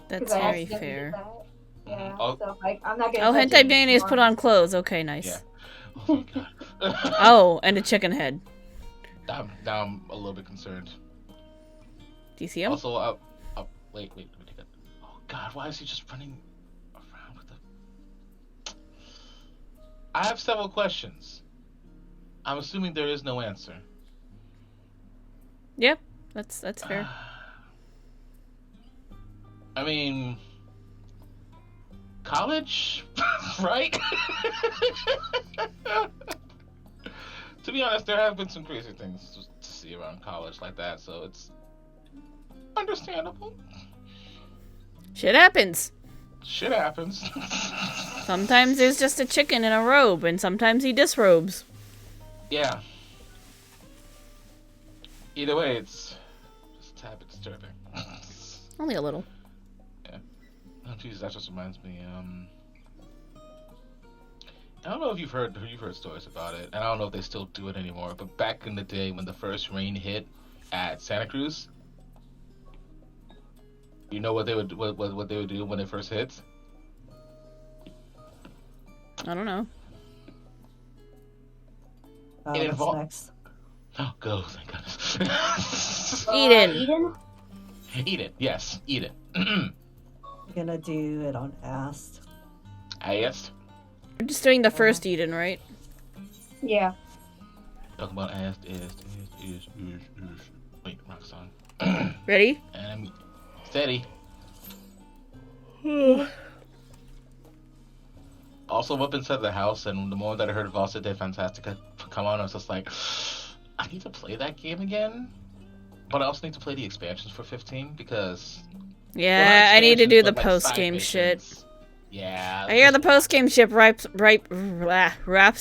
That's 'Cause I very accidentally fair. did that. Yeah, Oh. so like, I'm not gonna. Oh, touch hentai it mayonnaise anymore. put on clothes. Okay, nice. Yeah. Oh my god. Oh, and a chicken head. Now I'm a little bit concerned. Do you see him? Also, wait. Let me take that. Oh god, why is he just running around with the? I have several questions. I'm assuming there is no answer. Yep, that's fair. I mean, college, right? To be honest, there have been some crazy things to see around college like that, so it's understandable. Shit happens. Shit happens. Sometimes there's just a chicken in a robe, and sometimes he disrobes. Yeah. Either way, it's just a tad bit disturbing. Only a little. Yeah. Oh, Jesus, that just reminds me. I don't know if you've heard stories about it, and I don't know if they still do it anymore. But back in the day, when the first rain hit at Santa Cruz, you know what they would do when it first hits? I don't know. What's next? Oh, go! Thank goodness. Eden. Eden? Eat it. Yes, eat it. I'm gonna do it on Ast. I asked. We're just doing the first Eden, right? Yeah. Talking about asked is. Wait, wrong song. Ready? And I'm steady. Also, up inside the house, and the moment that I heard Valsa de Fantastica come on, I was just like, I need to play that game again. But I also need to play the expansions for 15 because. Yeah, well, I need to do expansions, the but, like, post-game side shit. missions. Yeah. I hear the post-game shit wraps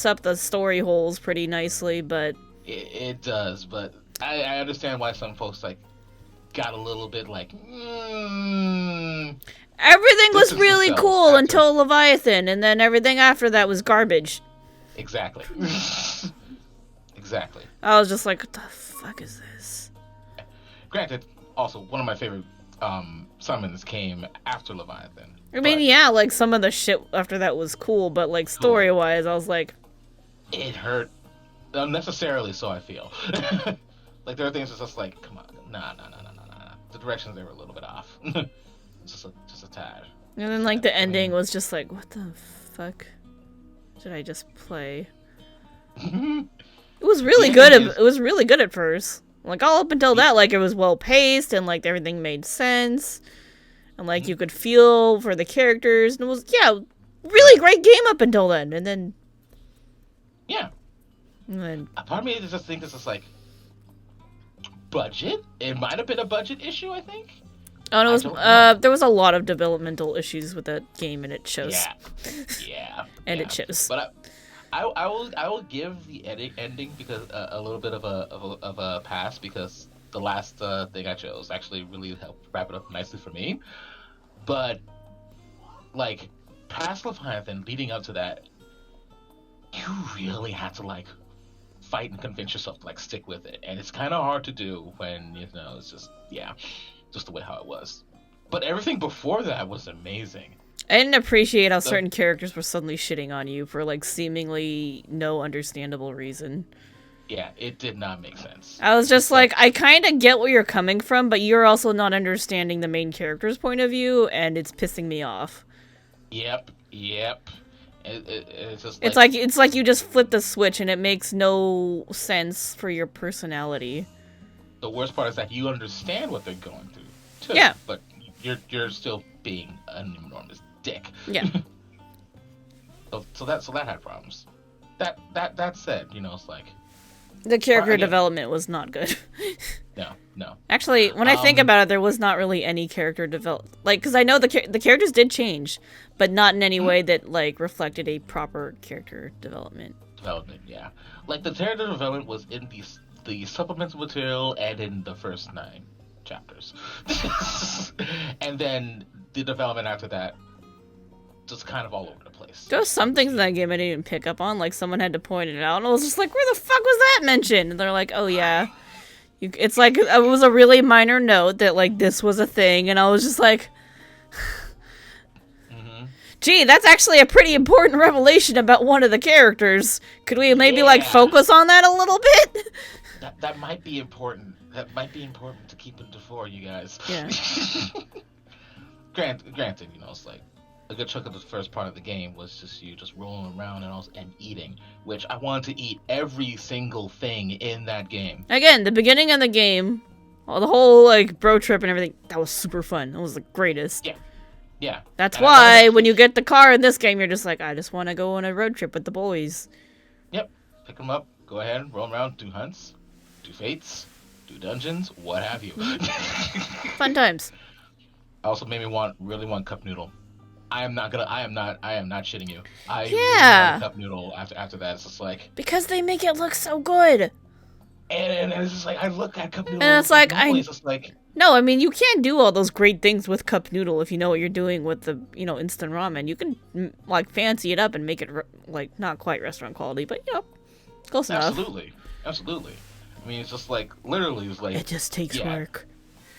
up the story holes pretty nicely, but... It does, but I understand why some folks, like, got a little bit like, Everything This was is really the cool cells until Leviathan, and then everything after that was garbage. Exactly. Exactly. I was just like, what the fuck is this? Granted, also, one of my favorite summons came after Leviathan. I mean, but yeah, like, some of the shit after that was cool, but, like, story-wise, I was like... It hurt unnecessarily, so I feel. Like, there are things that's just like, come on, nah. The directions, they were a little bit off. just a tad. And then, like, the ending was just like, what the fuck did I just play? It was really good. It was really good at first. Like, all up until that, like, it was well-paced, and, like, everything made sense. And, like, you could feel for the characters, and it was, yeah, really great game up until then. And then... Yeah. And then... A part of me just think this is, like, budget? It might have been a budget issue, I think. Oh, and it was, there was a lot of developmental issues with that game, and it shows. Yeah. And it shows. But I will give the ending because a little bit of a pass because the last thing I chose actually really helped wrap it up nicely for me. But like past Leviathan, leading up to that, you really had to like fight and convince yourself to like stick with it, and it's kind of hard to do when it's just just the way how it was. But everything before that was amazing. I didn't appreciate how certain characters were suddenly shitting on you for, like, seemingly no understandable reason. Yeah, it did not make sense. I was just like, I kind of get where you're coming from, but you're also not understanding the main character's point of view, and it's pissing me off. Yep. It's just It's like you just flipped the switch, and it makes no sense for your personality. the worst part is that you understand what they're going through, too. Yeah. But you're still being an enormous dick. Yeah. so that had problems. That said, it's like The character again, development was not good. no. Actually, when I think about it, there was not really any character development. Like, because I know the characters did change, but not in any way that, like, reflected a proper character development. Yeah. Like, the character development was in the supplemental material and in the first 9 chapters. And then the development after that, just kind of all over the place. There was some things in that game I didn't even pick up on, like someone had to point it out, and I was just like, where the fuck was that mentioned? And they're like, oh yeah. It's like, it was a really minor note that, like, this was a thing, and I was just like, gee, that's actually a pretty important revelation about one of the characters. Could we maybe, like, focus on that a little bit? That might be important. That might be important to keep into 4, you guys. Yeah. Granted, it's like, a good chunk of the first part of the game was just you just rolling around and eating, which I wanted to eat every single thing in that game. Again, the beginning of the game, the whole, like, bro trip and everything, that was super fun. That was the greatest. Yeah. That's why when you get the car in this game, you're just like, I just want to go on a road trip with the boys. Yep. Pick them up, go ahead, roll around, do hunts, do fates, do dungeons, what have you. Fun times. Also made me really want cup noodle. I am not shitting you. I really want cup noodle after that. It's just like, because they make it look so good. And it's just like, I look at cup noodle. And it's like, it's just like, no, I mean, you can't do all those great things with cup noodle if you know what you're doing with the, instant ramen. You can, like, fancy it up and make it, like, not quite restaurant quality, but, close enough. Absolutely. I mean, it's just like, literally, it's like, it just takes work.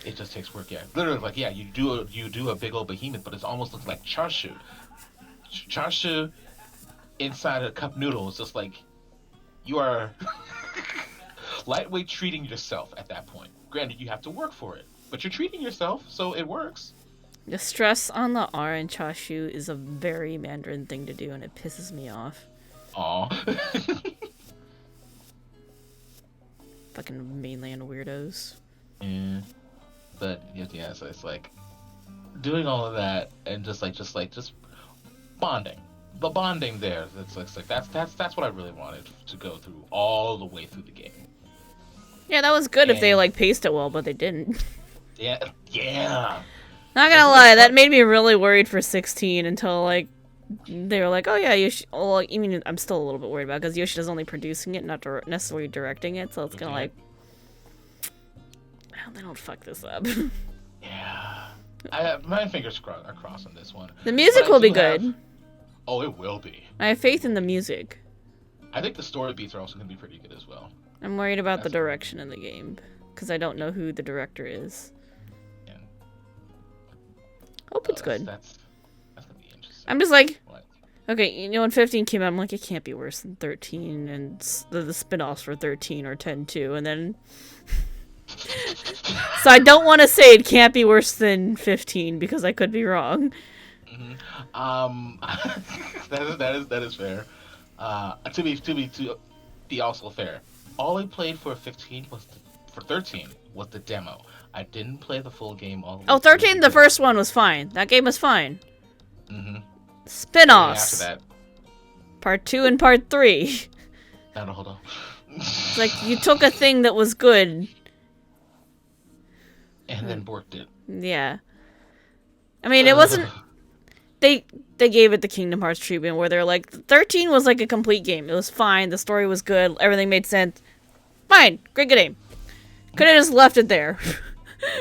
It just takes work, yeah. Literally, like, yeah, you do a big old behemoth, but it almost looks like char siu. Char siu inside a cup noodle is just like, you are lightweight treating yourself at that point. Granted, you have to work for it, but you're treating yourself, so it works. The stress on the R in char siu is a very Mandarin thing to do, and it pisses me off. Aw. Fucking mainland weirdos. Yeah. But yeah, so it's like doing all of that and just bonding. The bonding there. It's like that's what I really wanted to go through all the way through the game. Yeah, that was good if they like paced it well, but they didn't. Yeah. Not gonna lie, that made me really worried for 16 until like they were like, oh yeah, Yoshi. Well, I mean, I'm still a little bit worried about it because Yoshida's only producing it, not necessarily directing it, so it's gonna like. They don't fuck this up. Yeah. My fingers are crossed on this one. The music will be good. Oh, it will be. I have faith in the music. I think the story beats are also going to be pretty good as well. I'm worried about the direction in the game, because I don't know who the director is. Yeah. Hope it's good. That's going to be interesting. I'm just like, okay, when 15 came out, I'm like, it can't be worse than 13, and the spin-offs for 13 or 10 too, and then... So I don't want to say it can't be worse than 15 because I could be wrong. Mm-hmm. that is fair. To be also fair, all I played for 15 for 13 was the demo. I didn't play the full game all the way. Oh, 13, the first one was fine. That game was fine. Mm-hmm. Spin-offs. After that, Part 2 and Part 3. No, hold on. It's like you took a thing that was good. And then borked it. Yeah. I mean, it wasn't... They gave it the Kingdom Hearts treatment where they're like, 13 was like a complete game. It was fine. The story was good. Everything made sense. Fine. Great game. Could have just left it there.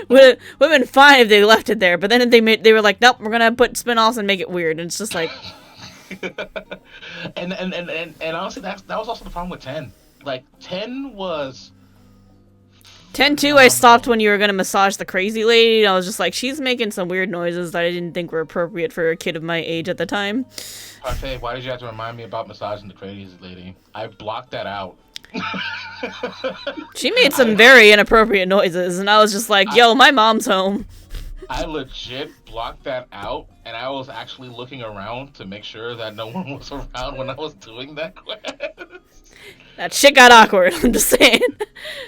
Would have been fine if they left it there. But then they were like, nope, we're going to put spin-offs and make it weird. And it's just like... and honestly, that was also the problem with 10. Like, 10 was 10-2, I stopped when you were gonna massage the crazy lady. I was just like, she's making some weird noises that I didn't think were appropriate for a kid of my age at the time. Parfait, why did you have to remind me about massaging the crazy lady? I blocked that out. She made some very inappropriate noises, and I was just like, yo, my mom's home. I legit blocked that out, and I was actually looking around to make sure that no one was around when I was doing that quest. That shit got awkward, I'm just saying.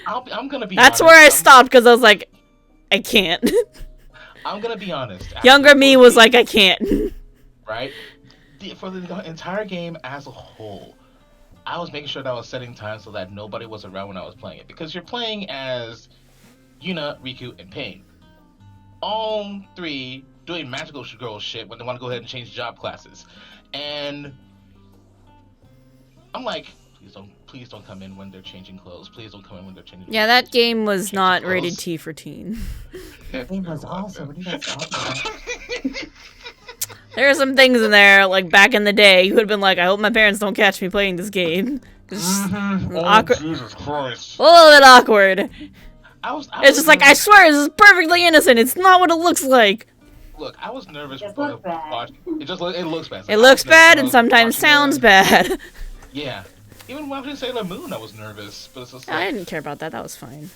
I'm gonna be That's honest. where I stopped, because I was like, I can't. I'm gonna be honest. Younger me was like, I can't. Right? For the entire game as a whole, I was making sure that I was setting time so that nobody was around when I was playing it. Because you're playing as Yuna, Riku, and Pain. All three doing magical girl shit when they want to go ahead and change job classes. And I'm like, please don't come in when they're changing clothes. Please don't come in when they're changing Yeah, that game was not clothes. rated T for teen. The game was awesome. What are you guys talking about? There are some things in there, like back in the day, you would have been like, I hope my parents don't catch me playing this game. Awkward. Jesus Christ. A little bit awkward. It's just like, I swear, this is perfectly innocent. It's not what it looks like. Look, I was nervous. It looks bad. It looks bad. It looks bad and sometimes sounds bad. Yeah. Even watching Sailor Moon, I was nervous. But it's just like, I didn't care about that. That was fine.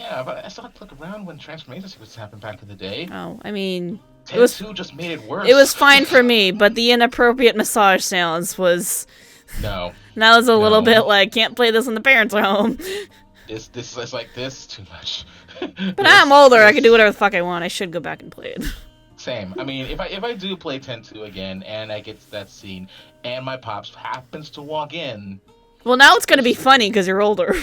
yeah, but I still had to look around when transformation sequences happened back in the day. Oh, I mean, Tetsu just made it worse. it was fine for me, but the inappropriate massage sounds was... No. That was a little bit like, can't play this when the parents are home. This is like this too much. But now I'm older, I can do whatever the fuck I want. I should go back and play it. Same. I mean, if I do play 10-2 again and I get to that scene and my pops happens to walk in, Well, now it's gonna be funny because you're older.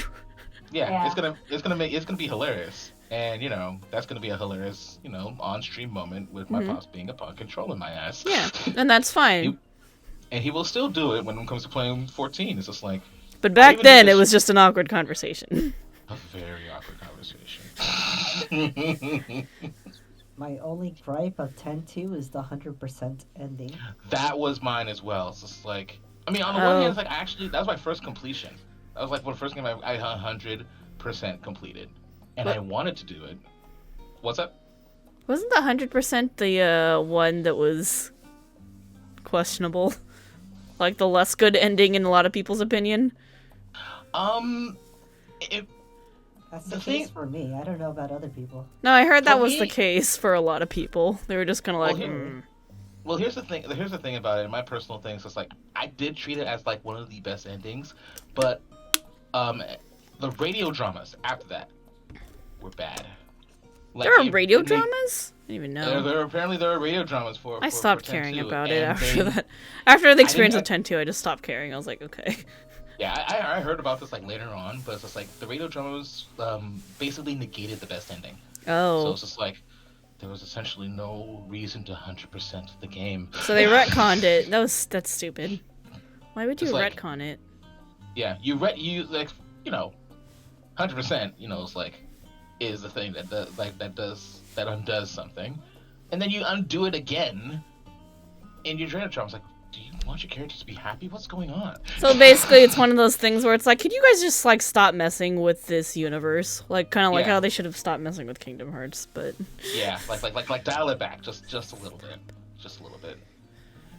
yeah, it's gonna be hilarious. And you know, that's gonna be a hilarious, on stream moment with my pops being a punk controlling my ass. Yeah, and that's fine. And he will still do it when it comes to playing 14. It's just like. But back then, it was just an awkward conversation. A very awkward conversation. My only gripe of 10-2 is the 100% ending. That was mine as well. It's just like, I mean, on the one hand, it's like that was my first completion. That was like the first game I 100% completed, and I wanted to do it. What's up? Wasn't the 100% the one that was questionable? Like the less good ending in a lot of people's opinion? That's the case for me. I don't know about other people. No, I heard that was the case for a lot of people. They were just kind of like, Well, here's the thing. Here's the thing about it. My personal thing is just like I did treat it as like one of the best endings, but the radio dramas after that were bad. Like, there are radio dramas? I didn't even know. There are radio dramas for. I stopped caring about it after that. After the experience of 10-2, I just stopped caring. I was like, okay. Yeah, I heard about this like later on, but it's just like the radio dramas basically negated the best ending. Oh. So it's just like there was essentially no reason to 100% the game. So they retconned it. That's stupid. Why would you retcon it? Yeah, you 100%. It's like is the thing that that undoes something, and then you undo it again in your radio drama. It's like, do you want your characters to be happy? What's going on? So basically, it's one of those things where it's like, could you guys just like stop messing with this universe? Like, kind of like how they should have stopped messing with Kingdom Hearts, but yeah, like dial it back just a little bit,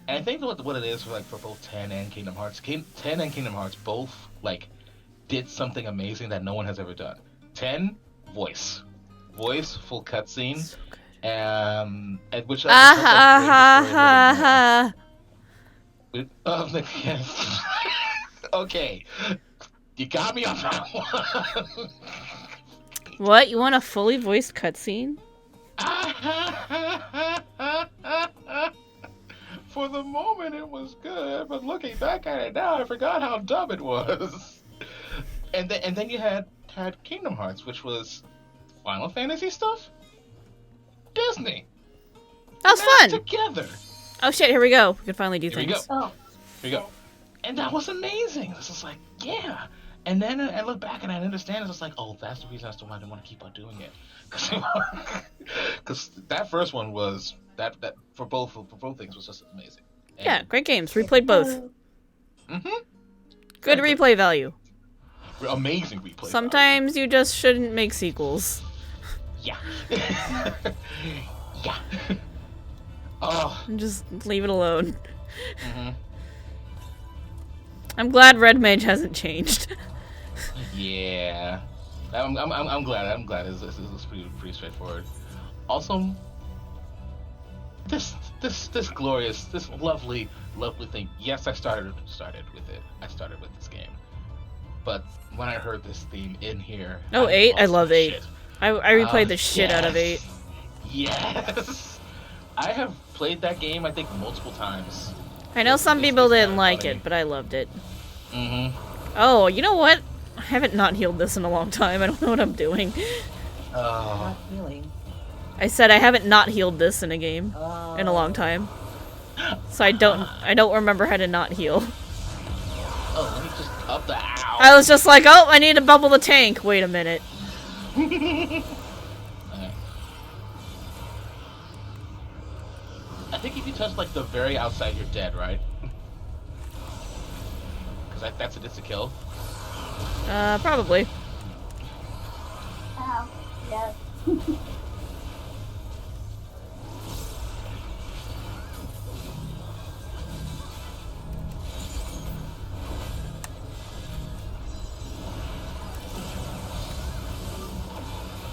And I think what it is for both 10 and Kingdom Hearts, 10 and Kingdom Hearts both like did something amazing that no one has ever done. 10 voice full cutscene, so and which okay, you got me on that one. What? You want a fully voiced cutscene? For the moment, it was good, but looking back at it now, I forgot how dumb it was. And then you had Kingdom Hearts, which was Final Fantasy stuff. Disney. That was fun. Together. Oh shit! Here we go. We can finally do things. Here we go. And that was amazing. This is like, yeah. And then I look back and I understand. It's just like, oh, that's the reason as to why I didn't want to keep on doing it. Because that first one was that for both things was just amazing. And great games. Replayed both. Mm-hmm. Good replay value. amazing replay value. Sometimes you just shouldn't make sequels. Yeah. Yeah. Oh. And just leave it alone. Mhm. I'm glad Red Mage hasn't changed. Yeah. I'm glad. I'm glad. It's pretty straightforward. Also, this glorious, this lovely thing. Yes, I started with it. I started with this game, but when I heard this theme in here, Oh, 8? I lost love my 8. shit. I replayed the shit out of 8. Yes. I have played that game, I think, multiple times. I know some people it's didn't kinda like funny. it, but I loved it. Mm-hmm. Oh, you know what? I haven't not healed this in a long time. I don't know what I'm doing. Not healing. I said I haven't not healed this in a game in a long time. So I don't remember how to not heal. Oh, let me just up the ow. I was just like, oh, I need to bubble the tank. Wait a minute. Okay. I think if you touch like the very outside, you're dead, right? Because that's a kill. Probably. Ow. Yes.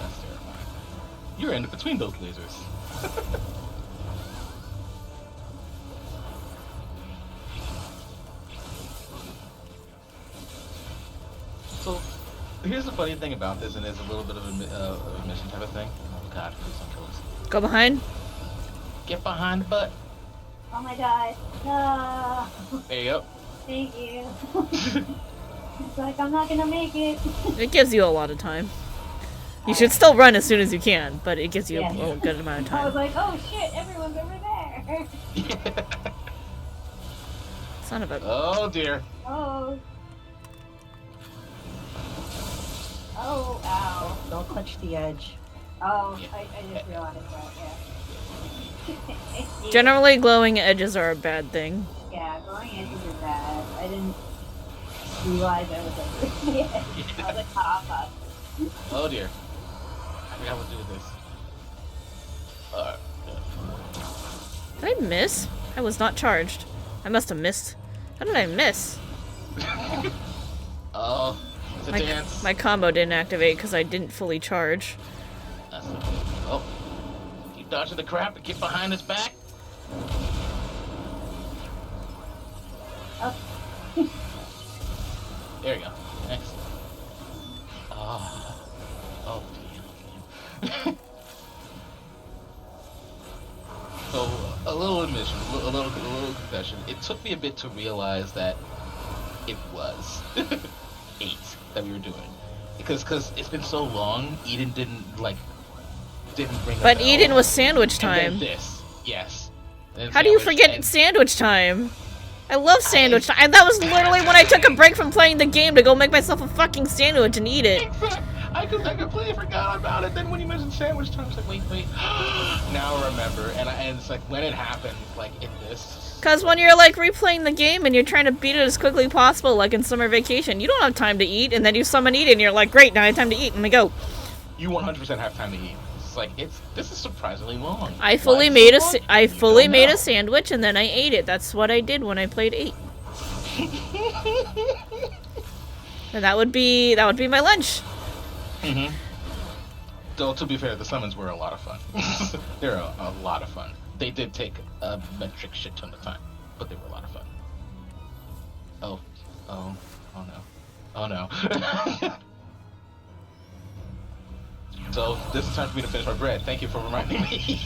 That's terrifying. You're in between those lasers. So, here's the funny thing about this, and it's a little bit of a mission type of thing. Oh God, please don't kill us. Go behind. Get behind the butt. Oh my god. No. There you go. Thank you. It's like I'm not gonna make it. It gives you a lot of time. You should still run as soon as you can, but it gives you Yeah. a good amount of I was time. like, oh shit, everyone's over there. Son of a... Oh dear. Oh. Oh, ow. Don't clutch the edge. Oh, I just realized that, yeah. Generally, glowing edges are a bad thing. Yeah, glowing edges are bad. I didn't realize I was over the edge. I was like, ha. Oh dear. I forgot what to do with this. Did I miss? I was not charged. I must have missed. How did I miss? Oh, it's a dance. My combo didn't activate because I didn't fully charge. That's the oh, keep dodging the crap and get behind his back. Oh. There you go. Excellent. Oh dear. So, a little admission, a little confession. It took me a bit to realize that it was 8 that we were doing, because it's been so long. Eden didn't ring. A But bell. Eden was sandwich And time. then this, yes. And then How do you sandwich, forget and- sandwich time? I love sandwich time. That was literally when I took a break from playing the game to go make myself a fucking sandwich and eat it. I completely forgot about it. Then when you mentioned sandwich time, I was like, wait. Now I remember, and it's like when it happened, like in this. Cause when you're like replaying the game and you're trying to beat it as quickly as possible, like in summer vacation, you don't have time to eat, and then you summon Eden, and you're like, great, now I have time to eat, and we go. You 100% have time to eat. It's like this is surprisingly long. I fully made a sandwich and then I ate it. That's what I did when I played 8. And that would be my lunch. Mm-hmm. Though to be fair, the summons were a lot of fun. They're a lot of fun. They did take a metric shit ton of time, but they were a lot of fun. Oh no. So this is time for me to finish my bread. Thank you for reminding me.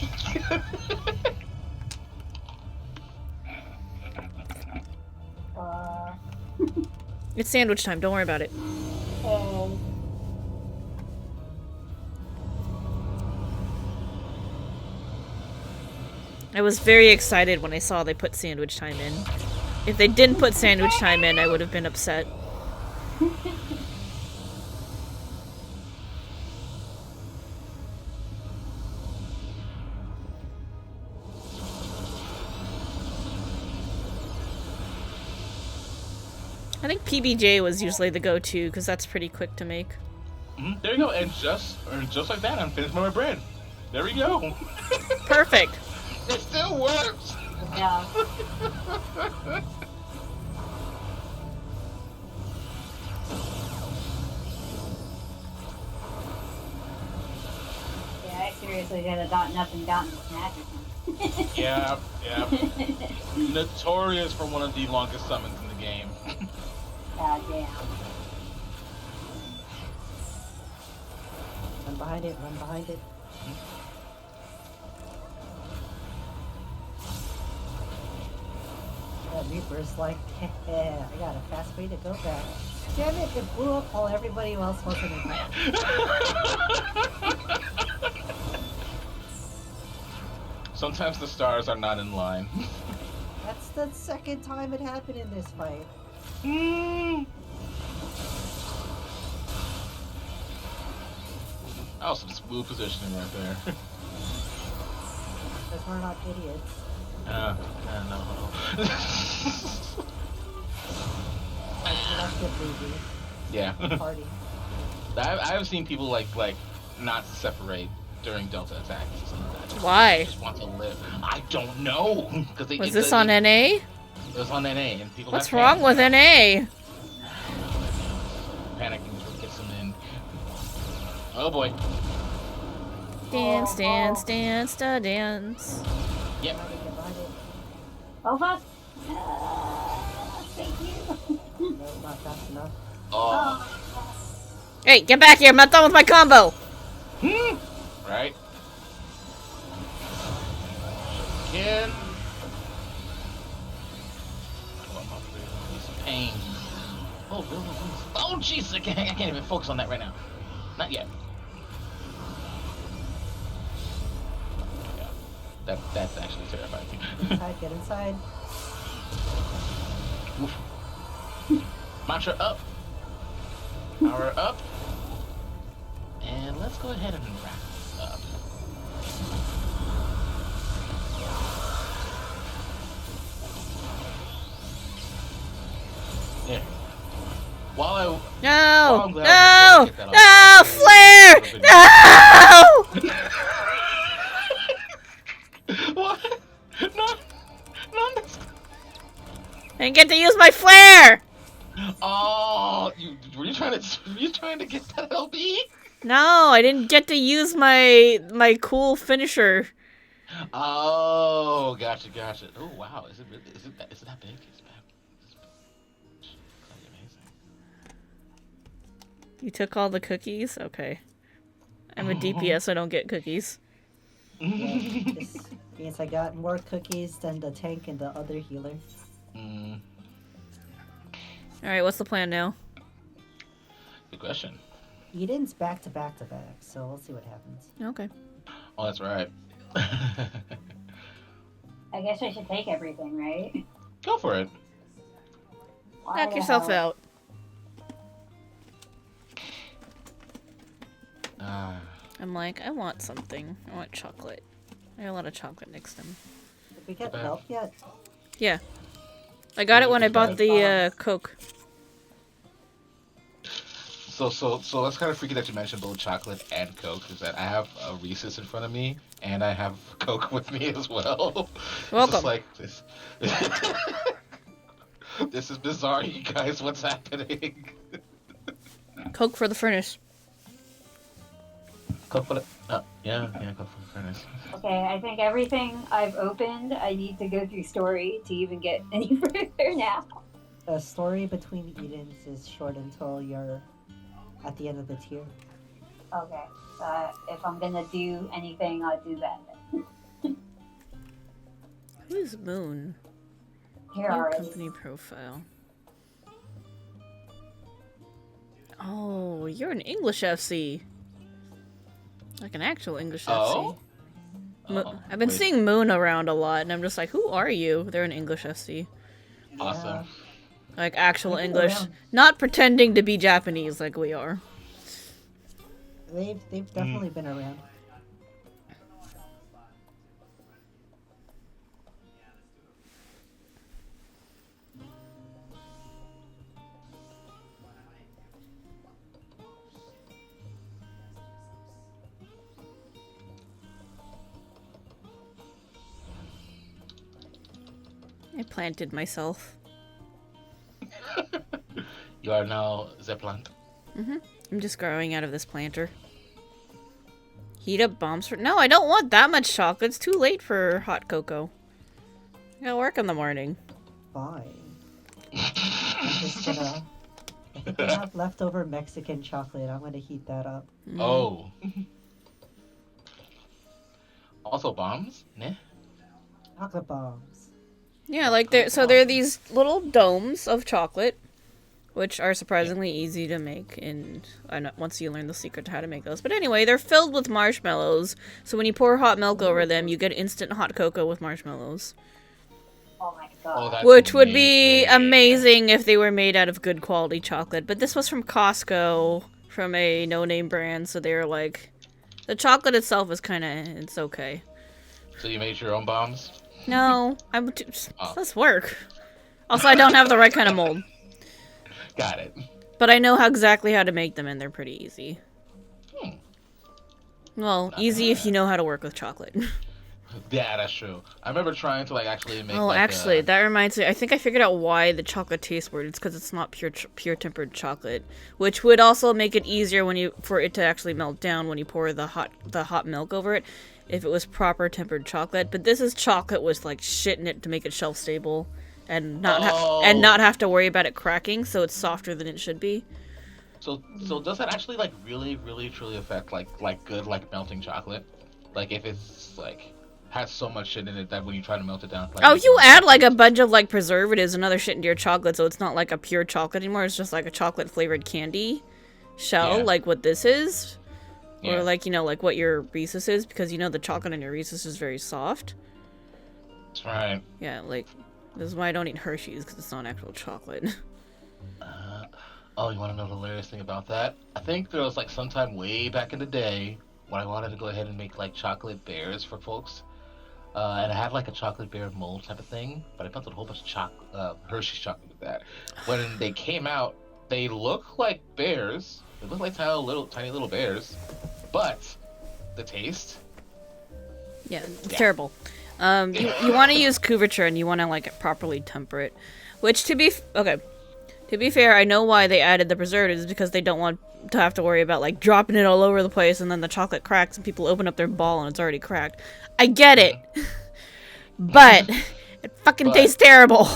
It's sandwich time. Don't worry about it. I was very excited when I saw they put sandwich time in. If they didn't put sandwich time in, I would have been upset. I think PBJ was usually the go-to because that's pretty quick to make. There you go, and just like that, I'm finished with my bread. There we go. Perfect. It still works. Yeah. Yeah, I seriously could have gotten up and gotten this magic one. Yeah. Notorious for one of the longest summons in the game. God damn. Run behind it, run behind it. That Reaper's like, I got a fast way to go back. Damn it, it blew up while everybody else wasn't in there. Sometimes the stars are not in line. That's the second time it happened in this fight. That was some smooth positioning right there. Because we're not idiots. No. Collectively, Yeah. we party. I've seen people like not separate during Delta attacks. Why? Just want to live. I don't know. Was this on NA? It was on NA, and people. What's have wrong with NA? Panicking is what gets them in. Oh boy. Dance, dance, dance, da dance. Yep. Oh fuck! Thank you. No, not fast enough. Oh. Hey, get back here! I'm not done with my combo. Right. Again. Pain. Oh jeez! I can't even focus on that right now. Not yet. Yeah. That's actually terrifying. Inside, get inside. Oof. Mantra up. Power up. And let's go ahead and wrap this up. There. While No! I'm glad No! I No! Flare! No! What? No! I didn't get to use my flare! Oh, were you trying to get that LB? No, I didn't get to use my cool finisher. Oh, gotcha. Oh wow, is it that big? It's pretty amazing. You took all the cookies? Okay. I'm a DPS, I don't get cookies. Yeah, this means I got more cookies than the tank and the other healer. Alright, what's the plan now? Good question. Eden's back to back, so we'll see what happens. Okay. Oh, that's right. I guess I should take everything, right? Go for it. Why Knock the yourself hell? out. I'm like, I want something. I want chocolate. I got a lot of chocolate next time. Did we get Okay. milk yet? Yeah. I got it when I bought the Coke. So that's kind of freaky that you mentioned both chocolate and Coke. Is that I have a Reese's in front of me and I have Coke with me as well. Welcome. It's just like this. This is bizarre, you guys. What's happening? Coke for the furnace. Coke for the yeah, Coke for the furnace. Okay, I think everything I've opened, I need to go through story to even get any further now. The story between Edens is short until you're at the end of the tier. Okay, if I'm gonna do anything, I'll do that. Who's Moon? Here New already. company profile. Oh, you're an English FC. Like an actual English Oh? FC. I've been seeing Moon around a lot, and I'm just like, who are you? They're an English FC. Awesome. Like actual They've been English. around. Not pretending to be Japanese like we are. They've definitely been around. I planted myself. You are now the plant. I'm just growing out of this planter. Heat up bombs for... No, I don't want that much chocolate. It's too late for hot cocoa. I gotta work in the morning. Fine. I'm just gonna... I think we have leftover Mexican chocolate. I'm gonna heat that up. Oh. Also bombs? Nah. Chocolate bombs. Yeah, like there are these little domes of chocolate, which are surprisingly easy to make, and once you learn the secret to how to make those. But anyway, they're filled with marshmallows, so when you pour hot milk over them, you get instant hot cocoa with marshmallows. Oh my Oh, god. that's Which would be amazing. amazing if they were made out of good quality chocolate. But this was from Costco, from a no-name brand, so they were like... The chocolate itself is it's okay. So you made your own bombs? No, let's work. Also, I don't have the right kind of mold. Got it. But I know exactly how to make them, and they're pretty easy. Hmm. Well, easy if you know how to work with chocolate. Yeah, that's true. I remember trying to actually make. Oh, actually, that reminds me. I think I figured out why the chocolate tastes weird. It's because it's not pure tempered chocolate, which would also make it easier for it to actually melt down when you pour the hot milk over it, if it was proper tempered chocolate. But this is chocolate with shit in it to make it shelf stable, and not have to worry about it cracking, so it's softer than it should be. So does that actually really really truly affect good melting chocolate? If it's has so much shit in it that when you try to melt it down. Oh, you add a bunch of preservatives and other shit into your chocolate, so it's not a pure chocolate anymore. It's just a chocolate flavored candy shell, like what this is, or what your Reese's is, because the chocolate in your Reese's is very soft. That's right. Yeah, this is why I don't eat Hershey's, because it's not actual chocolate. Oh, you want to know the hilarious thing about that? I think there was sometime way back in the day when I wanted to go ahead and make chocolate bears for folks. And I had a chocolate bear mold type of thing, but I melted a whole bunch of Hershey's chocolate with that. When they came out, they look like bears. They look like tiny little bears, but the taste. Yeah, it's terrible. You want to use couverture, and you want to properly temper it. Which to be fair, I know why they added the preservatives, because they don't want to have to worry about dropping it all over the place, and then the chocolate cracks, and people open up their ball and it's already cracked. I get it, but it fucking tastes terrible.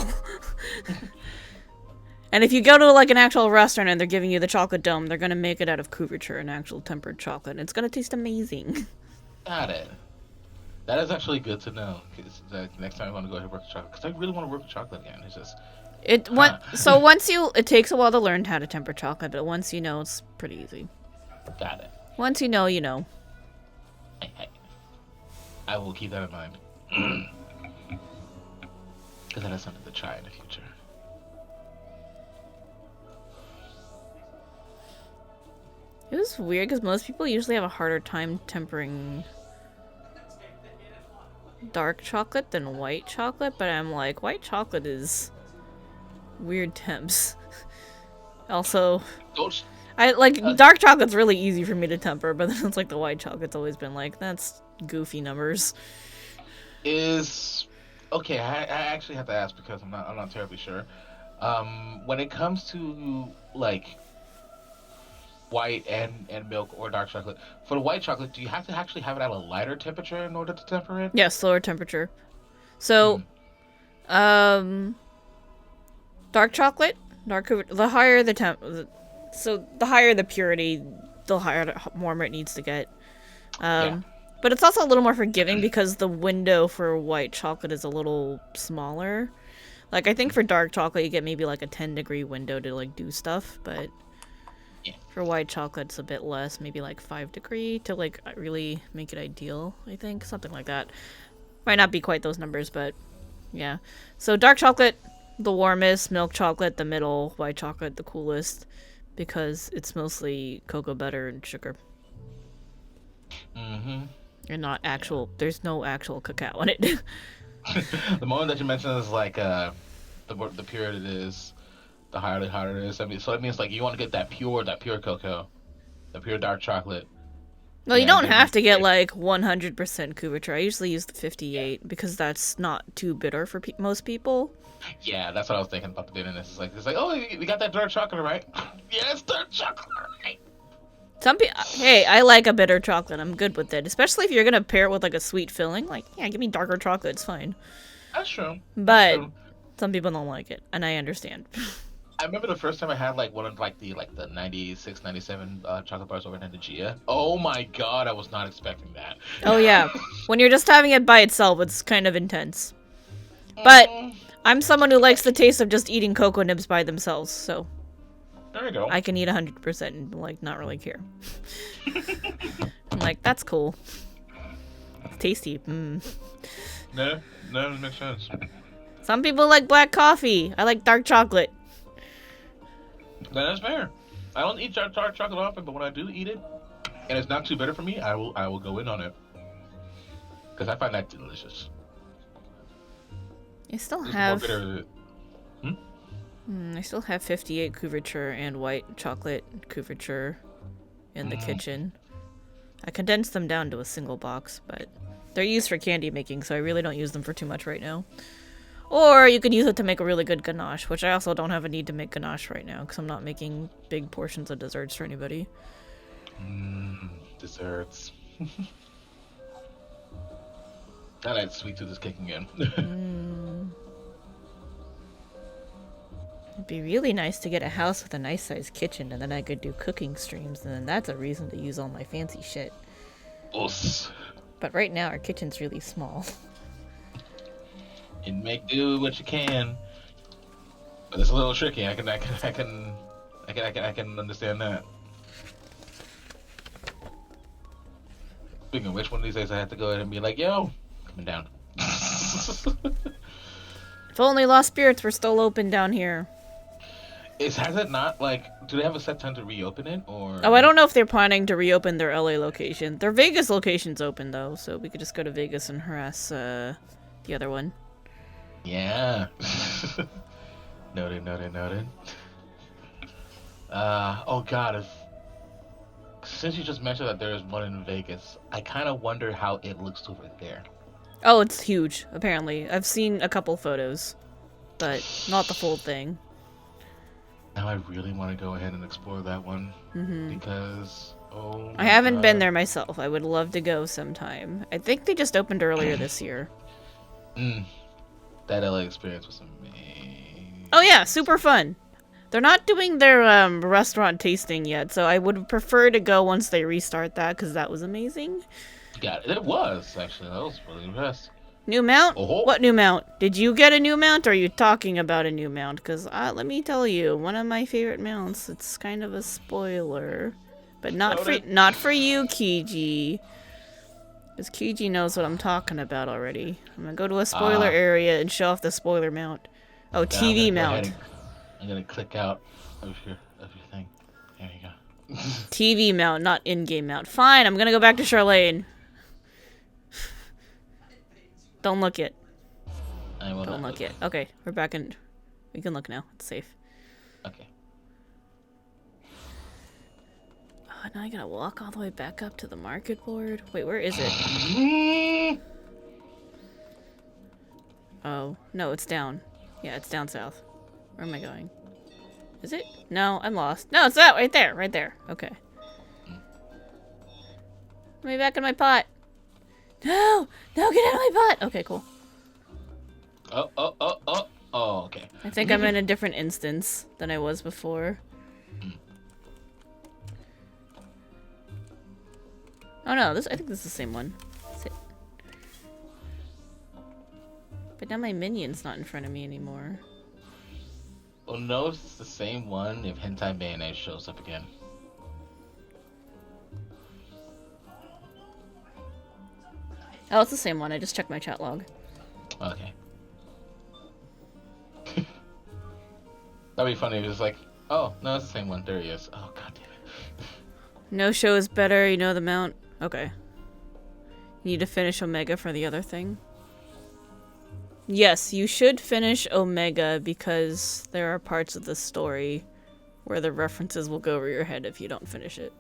And if you go to an actual restaurant and they're giving you the chocolate dome, they're gonna make it out of couverture and actual tempered chocolate, and it's gonna taste amazing. Got it. That is actually good to know. Cause next time I want to go ahead and work with chocolate, because I really want to work with chocolate again. It's just. It takes a while to learn how to temper chocolate, but once you know, it's pretty easy. Got it. Once you know, you know. I will keep that in mind. Because that is something to try in the future. It was weird, because most people usually have a harder time tempering dark chocolate than white chocolate, but I'm white chocolate is weird temps. Also, dark chocolate's really easy for me to temper, but then it's the white chocolate's always been that's goofy numbers. Okay, I actually have to ask, because I'm not terribly sure. When it comes to white and milk or dark chocolate, for the white chocolate, do you have to actually have it at a lighter temperature in order to temper it? Yes, lower temperature. So, dark chocolate, the higher the the higher the purity, the warmer it needs to get. But it's also a little more forgiving, because the window for white chocolate is a little smaller. I think for dark chocolate you get maybe a 10-degree window to do stuff, but for white chocolate it's a bit less, maybe 5-degree to really make it ideal. I think something like that. Might not be quite those numbers, but yeah. So dark chocolate, the warmest, milk chocolate, the middle, white chocolate, the coolest, because it's mostly cocoa butter and sugar. Mm-hmm. And not actual, there's no actual cacao in it. The moment that you mentioned is the purer it is, the hotter it is. I mean, so it means you want to get that pure cocoa, the pure dark chocolate, Well, you Yeah, don't that'd have be to get great. like 100% couverture. I usually use the 58 because that's not too bitter for most people. Yeah, that's what I was thinking about the bitterness. It's like, oh, we got that dark chocolate, right? Yeah, it's dark chocolate, right? Some people, hey, I like a bitter chocolate. I'm good with it, especially if you're gonna pair it with like a sweet filling. Like, yeah, give me darker chocolate. It's fine. That's true. That's But true. some people don't like it, and I understand. I remember the first time I had like one of the 96, 97 chocolate bars over in Energia. Oh my god, I was not expecting that. Oh yeah, when you're just having it by itself, it's kind of intense. But Mhm. I'm someone who likes the taste of just eating cocoa nibs by themselves, so There you go. I can eat 100% and like not really care. I'm like, that's cool. It's tasty. No, no, it makes sense. Some people like black coffee. I like dark chocolate. That's fair. I don't eat dark chocolate often, but when I do eat it, and it's not too bitter for me, I will go in on it because I find that delicious. I still It's more have bitter. I still have 58 couverture and white chocolate couverture in the kitchen. I condensed them down to a single box, but they're used for candy making, so I really don't use them for too much right now. Or you could use it to make a really good ganache, which I also don't have a need to make ganache right now because I'm not making big portions of desserts for anybody. Desserts. Now that sweet tooth is kicking in. It'd be really nice to get a house with a nice sized kitchen, and then I could do cooking streams, and then that's a reason to use all my fancy shit. Us. But right now, our kitchen's really small. And make do what you can. But it's a little tricky. I can understand that. Speaking of which, one of these days I have to go ahead and be like, yo, coming down. If only Lost Spirits were still open down here. Has it not, like, do they have a set time to reopen it, or? Oh, I don't know if they're planning to reopen their LA location. Their Vegas location's open, though, so we could just go to Vegas and harass, the other one. Yeah. Noted. Oh god, since you just mentioned that there is one in Vegas, I kind of wonder how it looks over there. Oh, it's huge, apparently. I've seen a couple photos, but not the full thing. Now I really want to go ahead and explore that one because I haven't been there myself. I would love to go sometime. I think they just opened earlier this year. That LA experience was amazing. Oh yeah, super fun. They're not doing their restaurant tasting yet, so I would prefer to go once they restart that, because that was amazing. Yeah, it was actually. I was really impressed. New mount? Oh. What new mount? Did you get a new mount, or are you talking about a new mount? Because let me tell you, one of my favorite mounts, it's kind of a spoiler. But not for you, Kiji. Because Kiji knows what I'm talking about already. I'm going to go to a spoiler area and show off the spoiler mount. Oh, Now TV mount. I'm gonna click out of your thing. There you go. TV mount, not in-game mount. Fine, I'm gonna go back to Charlene. Don't look yet. I will Don't not look yet. Okay, we're back in. We can look now. It's safe. Okay. Oh, now I gotta walk all the way back up to the market board. Wait, where is it? Oh, no, it's down. Yeah, it's down south. Where am I going? Is it? No, I'm lost. No, it's that right there. Right there. Okay. Let me back in my pot. No! No, get out of my pot! Okay, cool. Oh, okay. I think I'm in a different instance than I was before. Oh no, I think this is the same one. Sit. But now my minion's not in front of me anymore. Well, no, it's the same one if Hentai Mayonnaise shows up again. Oh, it's the same one. I just checked my chat log. Okay. That'd be funny if it's like, oh, no, it's the same one. There he is. Oh, god damn it. No show is better. You know the mount. Okay. You need to finish Omega for the other thing. Yes, you should finish Omega because there are parts of the story where the references will go over your head if you don't finish it.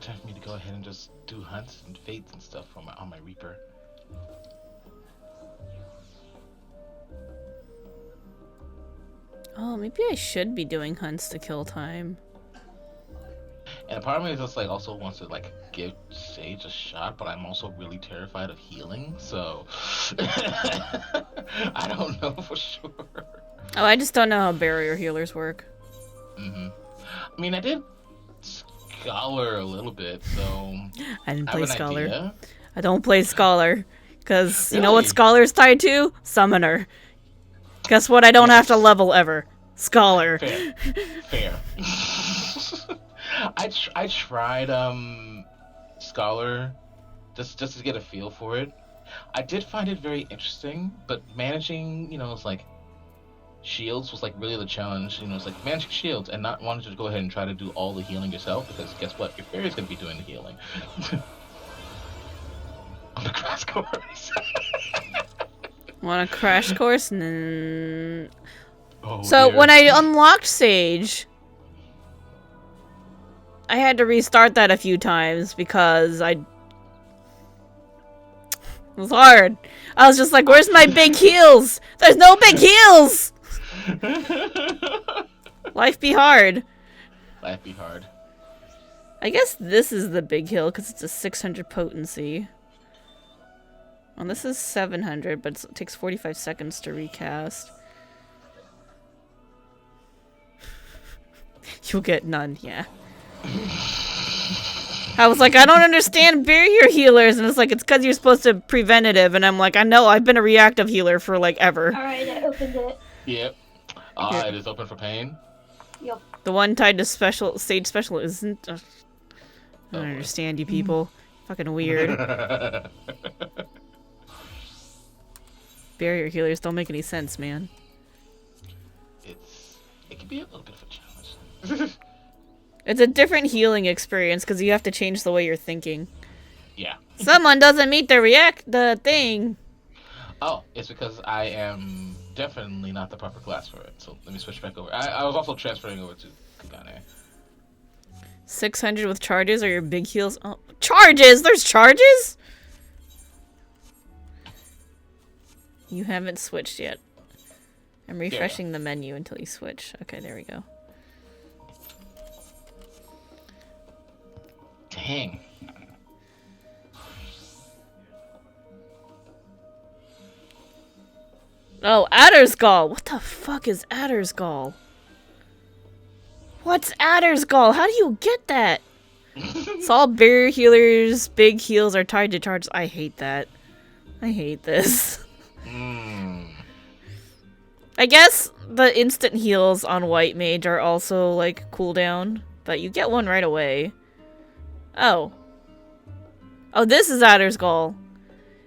time for me to go ahead and just do hunts and fates and stuff on my Reaper. Oh, maybe I should be doing hunts to kill time. And part of me is just like also wants to like give Sage a shot, but I'm also really terrified of healing, so I don't know for sure. Oh, I just don't know how barrier healers work. I mean, I did Scholar a little bit, so I didn't I play have an Scholar. idea. I don't play Scholar. Because you know what Really? Scholar's tied to? Summoner. Guess what? I don't have to level ever. Scholar. Fair. I tried Scholar just to get a feel for it. I did find it very interesting, but managing, it's like shields was like really the challenge. It's like managing shields and not wanting to go ahead and try to do all the healing yourself, because guess what? Your fairy's gonna be doing the healing. On the crash course. Want a crash course? So dear. when I unlocked Sage, I had to restart that a few times because it was hard. I was just like, where's my big heals? There's no big heals! Life be hard. Life be hard. I guess this is the big heal because it's a 600 potency. Well, this is 700, but it takes 45 seconds to recast. You'll get none, yeah. I was like, I don't understand barrier healers, and it's like, it's because you're supposed to preventative, and I'm like, I know, I've been a reactive healer for like ever. Alright, I opened it. Yep. It is open for pain. Yep. The one tied to Sage Special isn't. I don't boy. understand you people. Fucking weird. Barrier healers don't make any sense, man. It can be a little bit of a challenge. It's a different healing experience because you have to change the way you're thinking. Yeah. Someone doesn't meet the thing. Oh, it's because I am definitely not the proper class for it. So let me switch back over. I was also transferring over to Kagane. 600 with charges or your big heals? Oh, charges? There's charges? You haven't switched yet. I'm refreshing the menu until you switch. Okay, there we go. Dang. Oh, Adder's Gall. What the fuck is Adder's Gall? What's Adder's Gall? How do you get that? It's all barrier healers, big heals are tied to charges. I hate that. I hate this. I guess the instant heals on White Mage are also like cooldown, but you get one right away. Oh. Oh, this is Adder's Gall.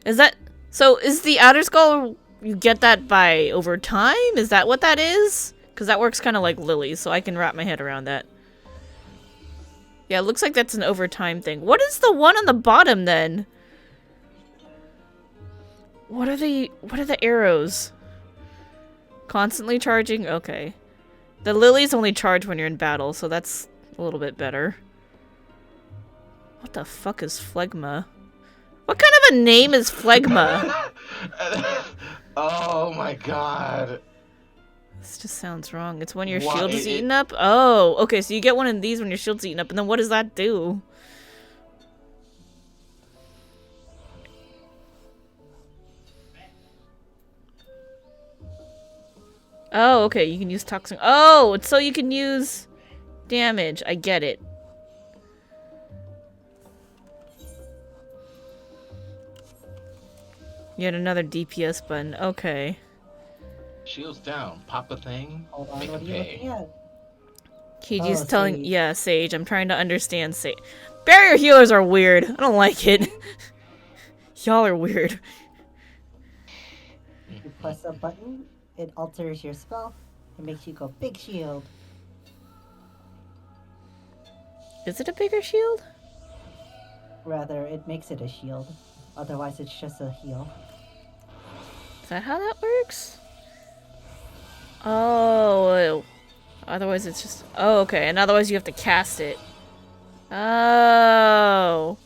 Is the Adder's Gall, you get that by over time? Is that what that is? Because that works kind of like Lily's, so I can wrap my head around that. Yeah, it looks like that's an overtime thing. What is the one on the bottom then? What are the arrows? Constantly charging? Okay. The lilies only charge when you're in battle, so that's a little bit better. What the fuck is phlegma? What kind of a name is phlegma? Oh my god. This just sounds wrong. It's when your shield is eaten up? Oh, okay, so you get one of these when your shield's eaten up, and then what does that do? Oh, okay, you can use toxin. Oh, it's so you can use damage. I get it. Yet another DPS button. Okay. Shields down. Pop a thing. Hold on, Make what a are you pay. looking at? Kiji's Oh, telling... Sage. Yeah, Sage. I'm trying to understand Sage. Barrier healers are weird. I don't like it. Y'all are weird. You press a button, it alters your spell. It makes you go big shield. Is it a bigger shield? Rather, it makes it a shield. Otherwise, it's just a heal. Is that how that works? Oh. Otherwise it's just... Oh, okay. And otherwise you have to cast it. Oh.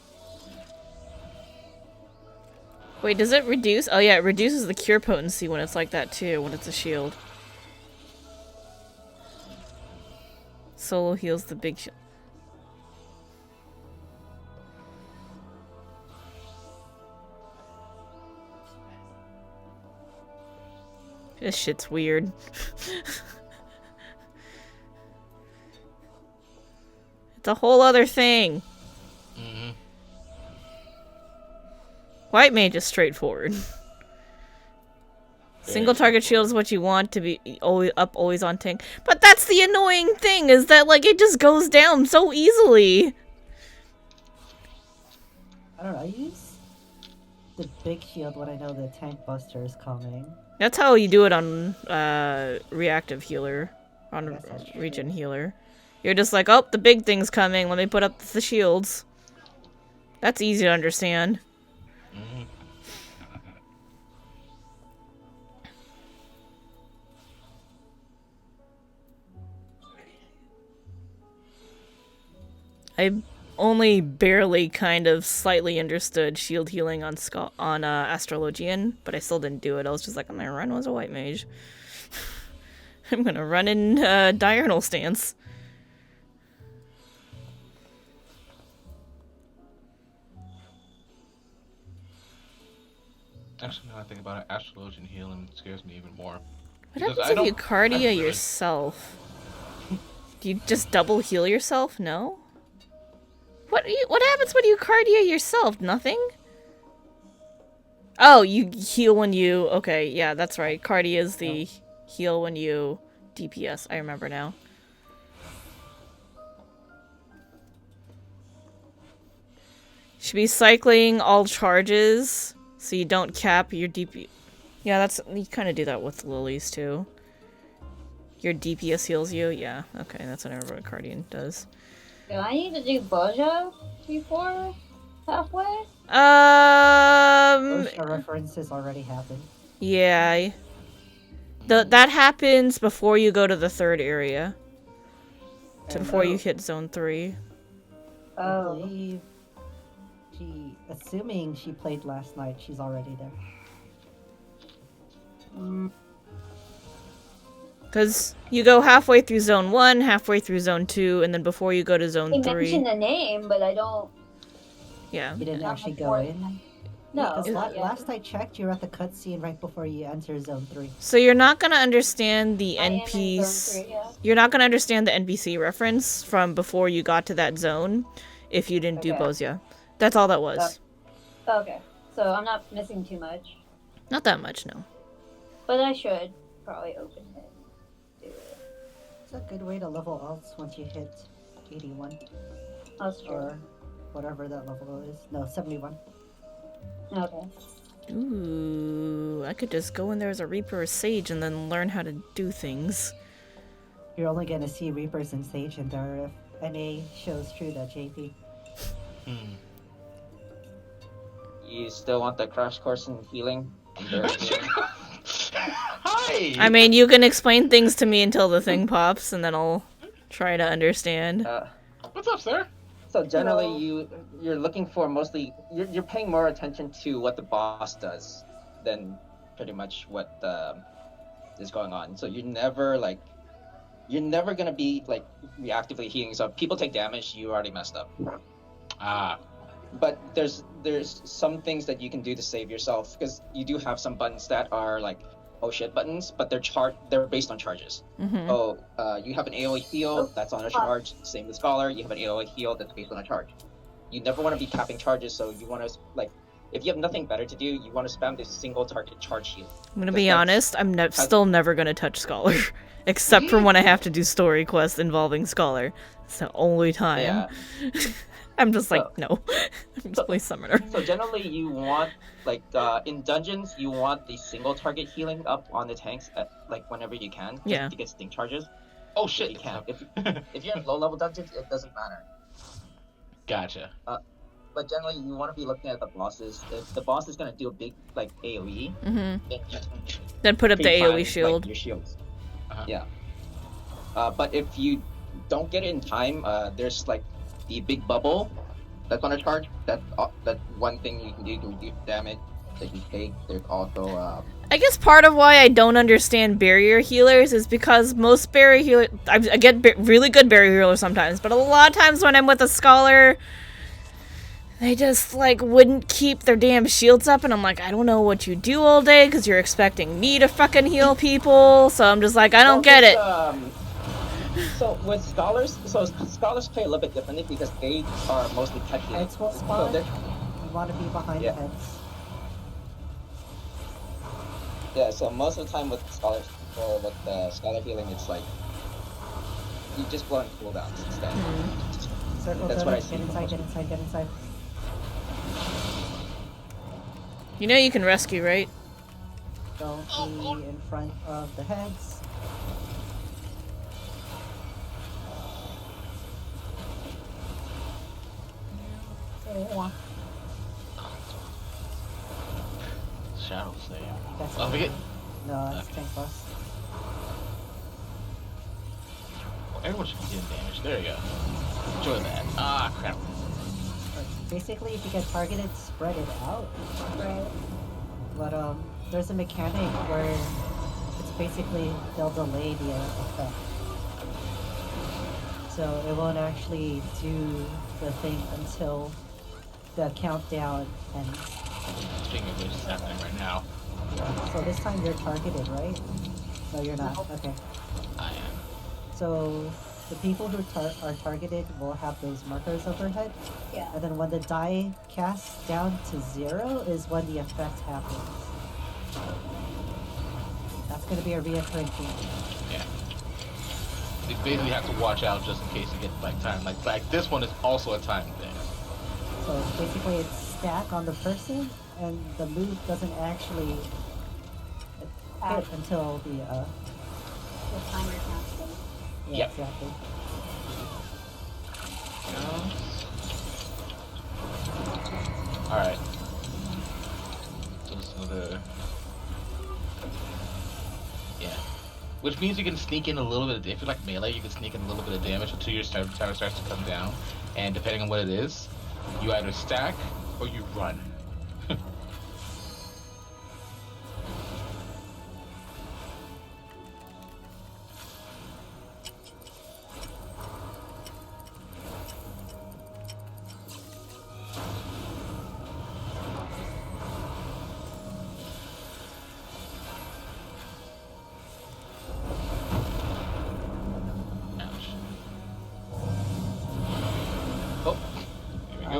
Wait, does it reduce? Oh yeah, it reduces the cure potency when it's like that too, when it's a shield. Solo heals the big shield. This shit's weird. It's a whole other thing. Mm-hmm. White mage is straightforward. Single target shield is what you want to be always on tank. But that's the annoying thing, is that like it just goes down so easily. I don't know, I use the big shield when I know the tank buster is coming. That's how you do it on reactive healer, on Yes, that's true. regen healer. You're just like, oh, the big thing's coming. Let me put up the shields. That's easy to understand. Mm-hmm. I only barely kind of slightly understood shield healing on Astrologian, but I still didn't do it. I was just like, I'm gonna run as a white mage. I'm gonna run in diurnal stance. Actually, now I think about it, Astrologian healing scares me even more. What Because happens I if you don't- cardia I really- yourself? Do you just double heal yourself? No? What happens when you cardia yourself? Nothing? Oh, you heal when you... Okay, yeah, that's right. Cardia is the heal when you DPS. I remember now. Should be cycling all charges so you don't cap your DP... Yeah, that's... You kind of do that with lilies, too. Your DPS heals you? Yeah, okay, that's what every Cardian does. Do I need to do Boja before halfway? Those references already happened. Yeah. That happens before you go to the third area. Before you hit zone 3. I Oh. believe assuming she played last night, she's already there. Because you go halfway through zone 1, halfway through zone 2, and then before you go to zone They 3. mentioned the name, but I don't. Yeah. You didn't Not actually before- go in? No. Because not yet. last I checked, you were at the cutscene right before you enter Zone 3. So you're not going to understand the I am in zone NPC... 3, yeah. You're not going to understand the NPC reference from before you got to that zone if you didn't do Okay. Bozia. That's all that was. Okay, so I'm not missing too much, Not that much, no. but I should probably open it. Do it. It's a good way to level alts once you hit 81. That's true. Or whatever that level is. No, 71. Okay. Ooh, I could just go in there as a Reaper or Sage and then learn how to do things. You're only gonna see Reapers and Sage in there if NA shows true that JP. Hmm. You still want the crash course in healing? Hi! I mean, you can explain things to me until the thing pops, and then I'll try to understand. What's up, sir? So generally, Hello. you're looking for mostly you're paying more attention to what the boss does than pretty much what is going on. So you're never gonna be like reactively healing. So if people take damage, you already messed up. Ah. But there's some things that you can do to save yourself, because you do have some buttons that are like oh shit buttons, but they're based on charges. Mm-hmm. You have an AoE heal that's on a charge. Same with Scholar, you have an AoE heal that's based on a charge. You never want to be capping charges, so you want to like if you have nothing better to do, you want to spam this single target charge heal. I'm gonna be honest, I'm still never gonna touch Scholar. Except for when I have to do story quests involving Scholar. It's the only time. Yeah. I'm just like, no. I'm just play Summoner. So generally, you want like in dungeons, you want the single target healing up on the tanks at, like whenever you can. Yeah. To get stink charges. Oh But shit! you can. If you're in low level dungeons, it doesn't matter. Gotcha. But generally, you want to be looking at the bosses. If the boss is gonna do a big like AOE, Mm-hmm. then you can Then put up the pre-prime, AoE shield. Like, your shields. Uh-huh. Yeah. But if you don't get it in time, there's like the big bubble that's on a charge. That's one thing you can do to reduce damage that you take. There's also I guess part of why I don't understand barrier healers is because most barrier healers, I get really good barrier healers sometimes, but a lot of times when I'm with a scholar, they just, like, wouldn't keep their damn shields up, and I'm like, I don't know what you do all day, because you're expecting me to fucking heal people, so I'm just like, I don't get it. So with scholars, scholars play a little bit differently because they are mostly tech healing. Heads will spawn. You want to be behind the heads. Yeah, so most of the time with scholars, or with scholar healing, it's like you just blow in cooldowns instead. Circle, That's what I see. Get inside. You know you can rescue, right? Don't be in front of the heads. Shadow save. That's Oh, we get. No, it's tank boss. Well, everyone should be getting damage. There you go. Enjoy that. Ah, crap. Basically, if you get targeted, spread it out. Right. But there's a mechanic where it's basically they'll delay the effect, so it won't actually do the thing until the countdown ends. Speaking of which, is happening right now. So this time you're targeted, right? No, you're not. Okay. I am. So the people who are targeted will have those markers overhead. Yeah. And then when the die casts down to 0 is when the effect happens. That's going to be a reoccurring theme. Yeah. You basically have to watch out just in case you get like time. Like this one is also a time thing. So basically it's stack on the person, and the move doesn't actually hit until the The timer counts them. yeah, Yep. exactly. Alright. So this is the... Yeah. Which means you can sneak in a little bit of... If you're like melee, you can sneak in a little bit of damage until your timer starts to come down. And depending on what it is, you either stack or you run.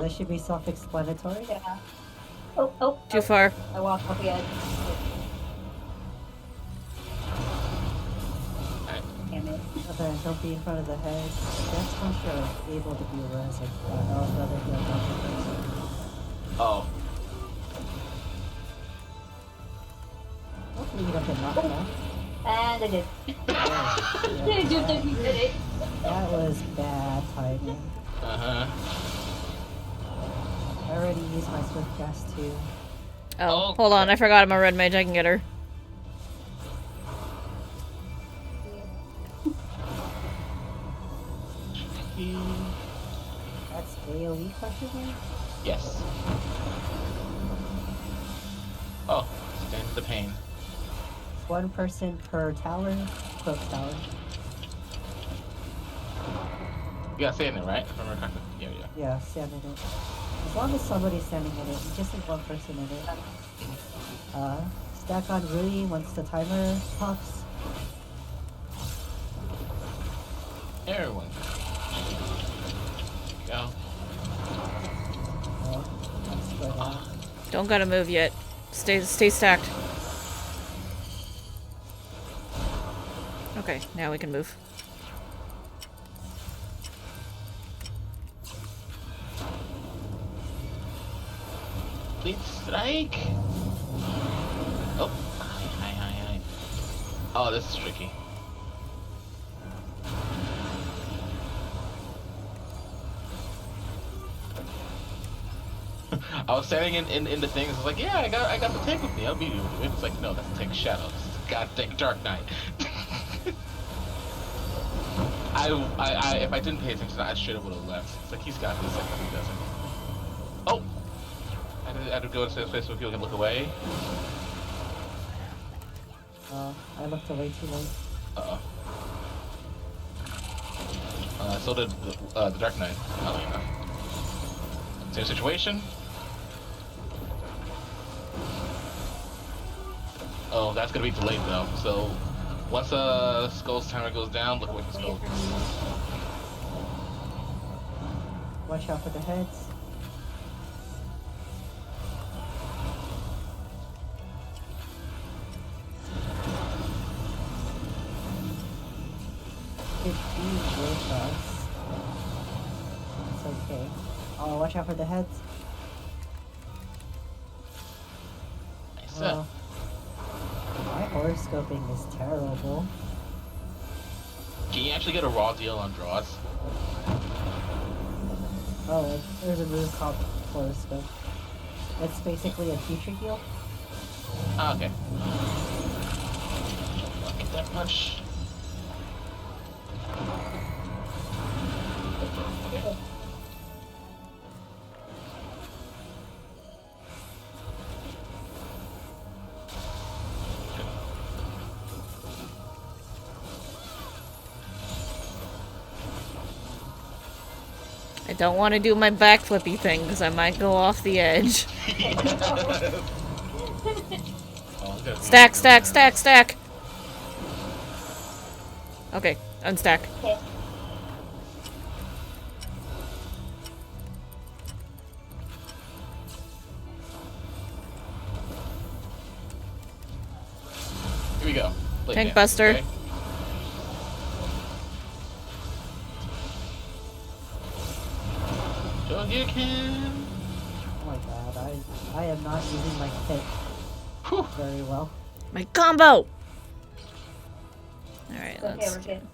This should be self-explanatory. Yeah. Oh. Too far. I walked off the edge. Damn it. Okay, don't be in front of the head. That's once you're able to be res like that. I would rather be a person. Oh. Hopefully you don't get knocked out. And I did. Yeah, Just as you did it. that was bad timing. Uh-huh. I already used my swift cast too. Oh, hold on. I forgot I'm a red mage. I can get her. That's AoE question mark? Yes. Oh, stand the pain. One person per tower, cloak tower. You gotta stay in there, right? If I remember correctly. Yeah. Yeah, stand in it. As long as somebody's standing in it, you just need one person in it. Stack on Rui once the timer pops. Everyone. Go. Oh, I'm spread out. Don't gotta move yet. Stay stacked. Okay, now we can move. Please strike. Oh. Hi. Oh, this is tricky. I was standing in the thing. It's like, yeah, I got the tank with me. I'll beat you. It's like, no, that's the tank Shadow. This is the goddamn Dark Knight. if I didn't pay attention, I straight up would have left. It's like he's got this, like he doesn't. Oh, I had to go into his face so people can look away. I looked away too late. So did the Dark Knight. Oddly enough. Same situation. Oh, that's gonna be delayed though. So once Skull's timer goes down, look away from Skull. Watch out for the heads. It's huge with us. It's okay. Oh, watch out for the heads. Nice. My horoscoping is terrible. Can you actually get a raw deal on draws? Oh, there's a move called horoscope. It's basically a future heal. Ah, okay. Don't get that much. I don't want to do my backflippy thing because I might go off the edge. Stack, stack, stack, stack. Okay, unstack. Okay. Here we go. Blade Tank dance, buster. okay? Sure you can. Oh my god, I am not using my kit Whew. very well. My combo! Alright, It's okay, let's... we're good.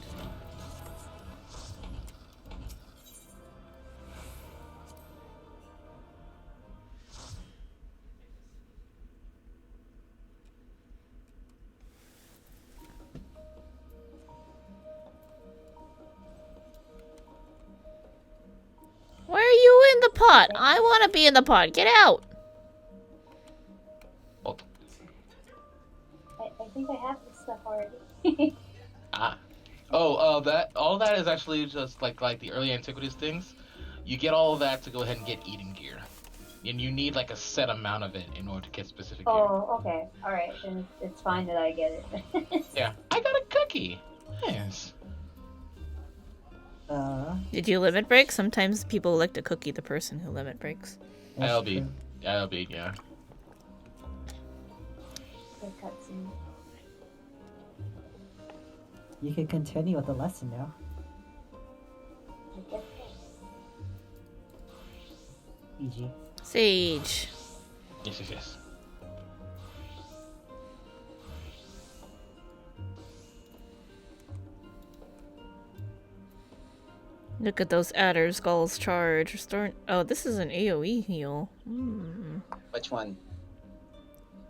Why are you in the pot? I want to be in the pot. Get out! Oh, I think I have this stuff already. ah. That all that is actually just like the early antiquities things. You get all of that to go ahead and get eating gear, and you need like a set amount of it in order to get specific gear. Oh, okay. Alright, then it's fine that I get it. Yeah, I got a cookie. Yes. Did you limit break? Sometimes people like to cookie the person who limit breaks. That's I'll be, true. yeah. Good cutscene. You can continue with the lesson now. EG. Sage. Yes. Look at those adders. Skull's charge. Restore. Oh, this is an AoE heal. Which one?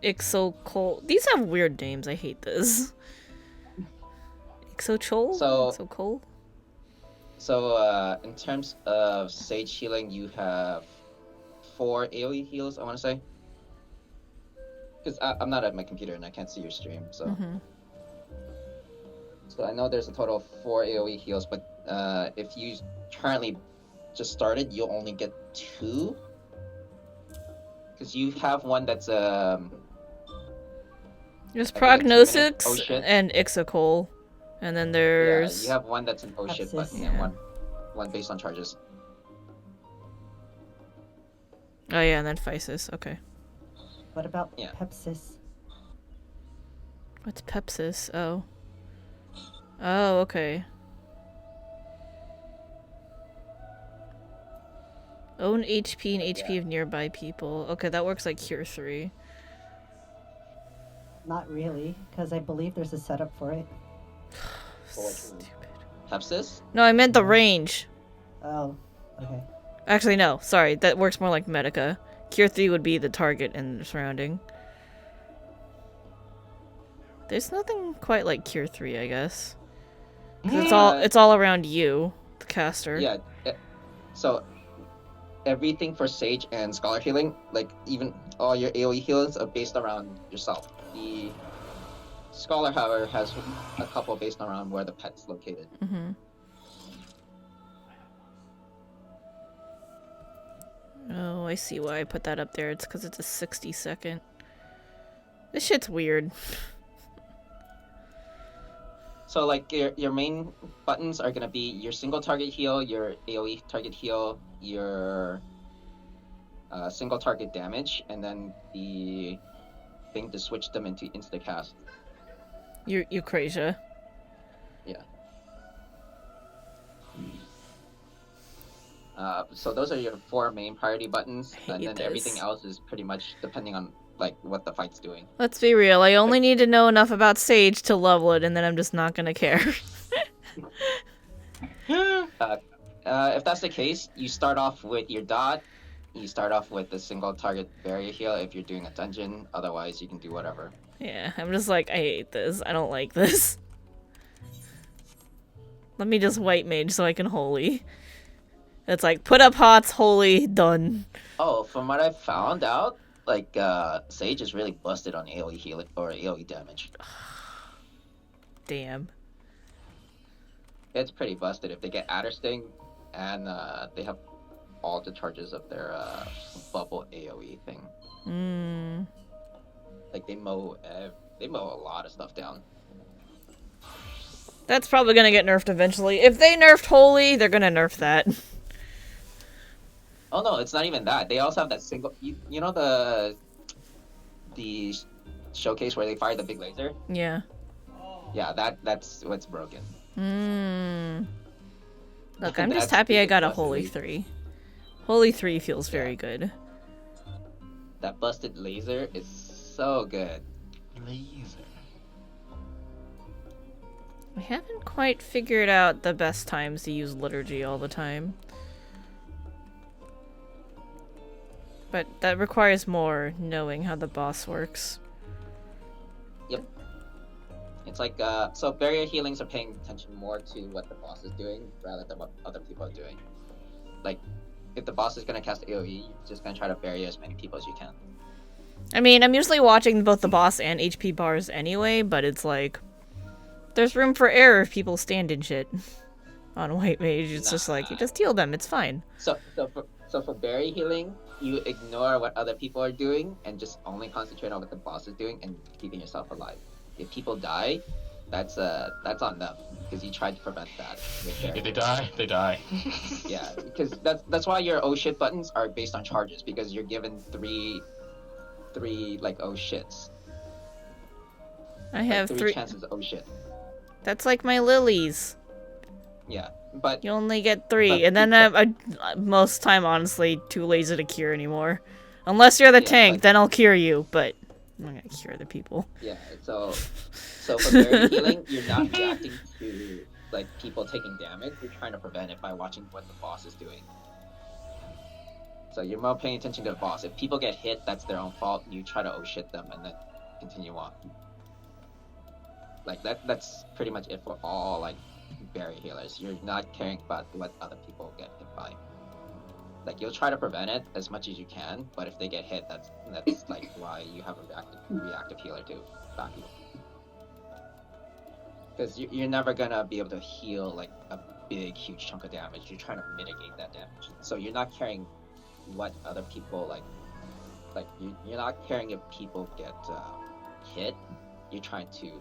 Ixocol. These have weird names. I hate this. Ixochol? So- Ixocol? So, in terms of Sage healing, you have 4 AoE heals, I want to say. Because I'm not at my computer and I can't see your stream, so. Mm-hmm. So I know there's a total of 4 AoE heals, but if you currently just started, you'll only get 2. Because you have one that's There's like a 2-minute Prognosis oh shit. and Ixocol. And then there's... Yeah, you have one that's an oh shit Sepsis. button Yeah. and one based on charges. Oh yeah, and then Physis. Okay. What about Yeah. Pepsis? What's Pepsis? Oh. Oh, okay. Own HP and HP of nearby people. Okay, that works like Cure 3. Not really, because I believe there's a setup for it. Stupid. Hepsis? No, I meant the range. Oh, okay. Actually, no. Sorry, that works more like Medica. Cure 3 would be the target and the surrounding. There's nothing quite like Cure 3, I guess. 'Cause Uh, it's all around you, the caster. yeah. So everything for Sage and Scholar healing, like even all your AoE heals are based around yourself. The Scholar, however, has a couple based around where the pet's located. Mm-hmm. Oh, I see why I put that up there. It's because it's a 60-second. This shit's weird. So like your main buttons are gonna be your single target heal, your AoE target heal, your single target damage, and then the thing to switch them into insta cast. Eucrasia. Yeah. So those are your 4 main priority buttons, and then everything this. else is pretty much depending on like what the fight's doing. Let's be real. I only need to know enough about Sage to level it, and then I'm just not gonna care. If that's the case, you start off with your dot. You start off with the single target barrier heal if you're doing a dungeon. Otherwise, you can do whatever. Yeah, I'm just like, I hate this. I don't like this. Let me just white mage so I can holy. It's like, put up hots, holy, done. Oh, from what I found out, like Sage is really busted on AoE healing or AoE damage. Damn. It's pretty busted if they get Adder Sting and they have all the charges of their bubble AoE thing. Like they mow a lot of stuff down. That's probably gonna get nerfed eventually. If they nerfed holy, they're gonna nerf that. Oh no, it's not even that. They also have that single. You know the showcase where they fire the big laser. Yeah. Yeah, that's what's broken. Look, I'm just happy I got a holy 3. Holy 3 feels very good. That busted laser is so good. Laser. I haven't quite figured out the best times to use liturgy all the time. But that requires more knowing how the boss works. Yep. It's like so barrier healings are paying attention more to what the boss is doing rather than what other people are doing. Like if the boss is gonna cast AoE, you're just gonna try to bury as many people as you can. I mean, I'm usually watching both the boss and HP bars anyway, but it's like there's room for error if people stand in shit. On white mage, it's just like you just heal them, it's fine. So for barrier healing, you ignore what other people are doing and just only concentrate on what the boss is doing and keeping yourself alive. If people die, that's on them because you tried to prevent that. If they die, they die. Yeah, because that's why your oh shit buttons are based on charges because you're given three like oh shits. I have like, 3 chances oh shit. That's like my lilies. Yeah, but You only get 3, and then I most time honestly too lazy to cure anymore. Unless you're the tank, like, then I'll cure you, but I'm not gonna cure the people. yeah, so for barrier healing, you're not reacting to like people taking damage. You're trying to prevent it by watching what the boss is doing. So you're more paying attention to the boss. If people get hit, that's their own fault. You try to oh shit them and then continue on. Like that's pretty much it for all like barrier healers. You're not caring about what other people get hit by. Like you'll try to prevent it as much as you can, but if they get hit, that's like why you have a reactive healer to back you. Because you're never gonna be able to heal like a big, huge chunk of damage. You're trying to mitigate that damage. So you're not caring what other people like you're not caring if people get hit. You're trying to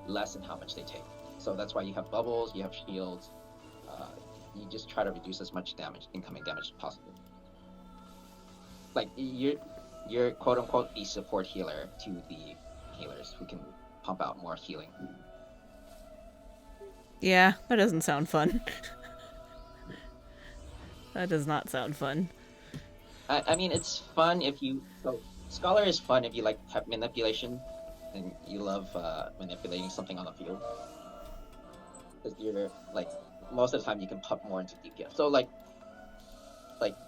lessen how much they take. So that's why you have bubbles, you have shields. You just try to reduce as much damage, incoming damage as possible. Like you're quote unquote the support healer to the healers who can pump out more healing. Yeah, that doesn't sound fun. That does not sound fun. I mean, it's fun if you... So, Scholar is fun if you like pep manipulation and you love manipulating something on the field. Because you're, like, most of the time you can pump more into DPS. So, like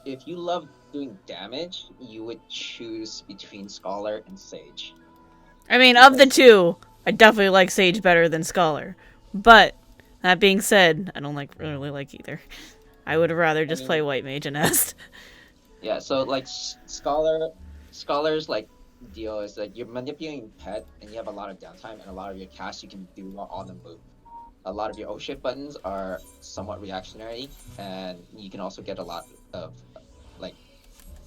if you love doing damage, you would choose between Scholar and Sage. I mean, of the two, I definitely like Sage better than Scholar. But That being said, I don't really like either. I would rather just play White Mage and Est. Yeah, so like scholars like deal is that you're manipulating pet and you have a lot of downtime and a lot of your cast you can do on the move. A lot of your O shift buttons are somewhat reactionary, and you can also get a lot of like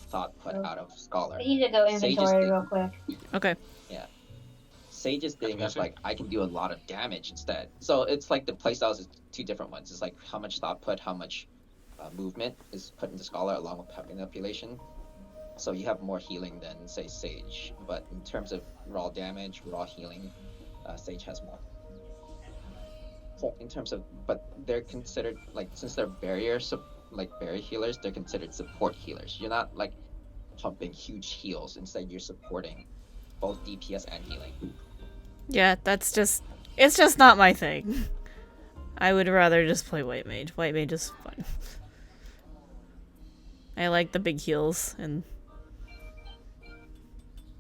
thought put out of scholar. I need to go inventory real quick. Okay. Yeah. Sage's thing is like I can do a lot of damage instead. So it's like the playstyles is two different ones. It's like how much thought put, how much movement is put into scholar along with pet manipulation. So you have more healing than say Sage, but in terms of raw damage, raw healing, Sage has more. So in terms of, but they're considered like since they're barrier healers, they're considered support healers. You're not like pumping huge heals. Instead, you're supporting both DPS and healing. Yeah, it's just not my thing. I would rather just play White Mage. White Mage is fun. I like the big heals and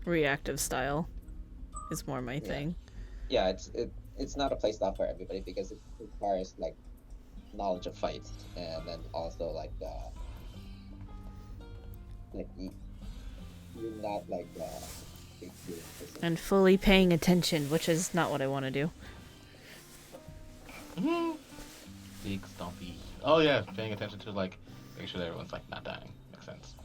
reactive style is more my thing. Yeah, it's not a playstyle for everybody because it requires like knowledge of fights and then also like you're not like and fully paying attention, which is not what I want to do. Big stumpy. Oh yeah, paying attention to like making sure that everyone's like not dying. Makes sense.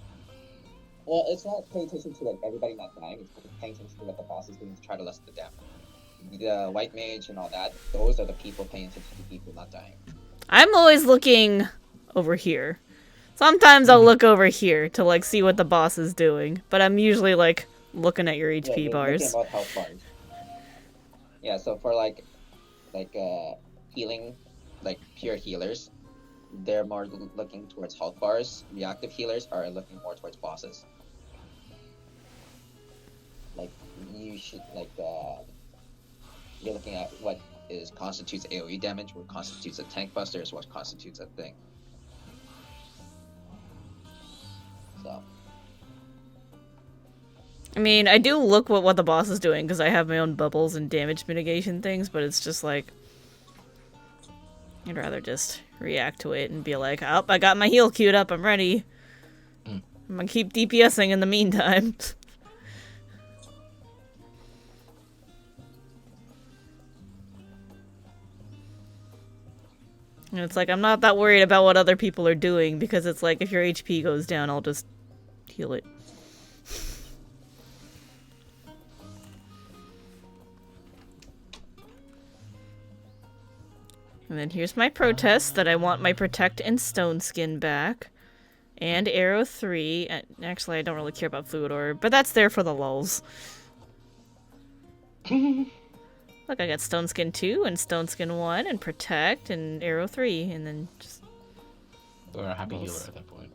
Well, it's not paying attention to like everybody not dying. It's paying attention to what the boss is doing to try to lessen the damage. The White Mage and all that, those are the people paying attention to people not dying. I'm always looking over here. Sometimes I'll look over here to like see what the boss is doing, but I'm usually like looking at your HP bars. Looking about health bars. Yeah, so for like healing, like pure healers, they're more looking towards health bars. Reactive healers are looking more towards bosses. Like you should you're looking at what constitutes AoE damage, what constitutes a tank buster, is what constitutes a thing. So. I mean, I do look at what the boss is doing because I have my own bubbles and damage mitigation things, but it's just like I'd rather just react to it and be like, oh, I got my heal queued up, I'm ready. I'm gonna keep DPSing in the meantime. And it's like, I'm not that worried about what other people are doing, because it's like, if your HP goes down, I'll just heal it. And then here's my protest that I want my Protect and Stone Skin back. And Arrow 3. Actually, I don't really care about Fluid Orb, but that's there for the lulz. Look, I got Stone Skin 2 and Stone Skin 1 and Protect and Arrow 3, and then just... Or a happy healer at that point.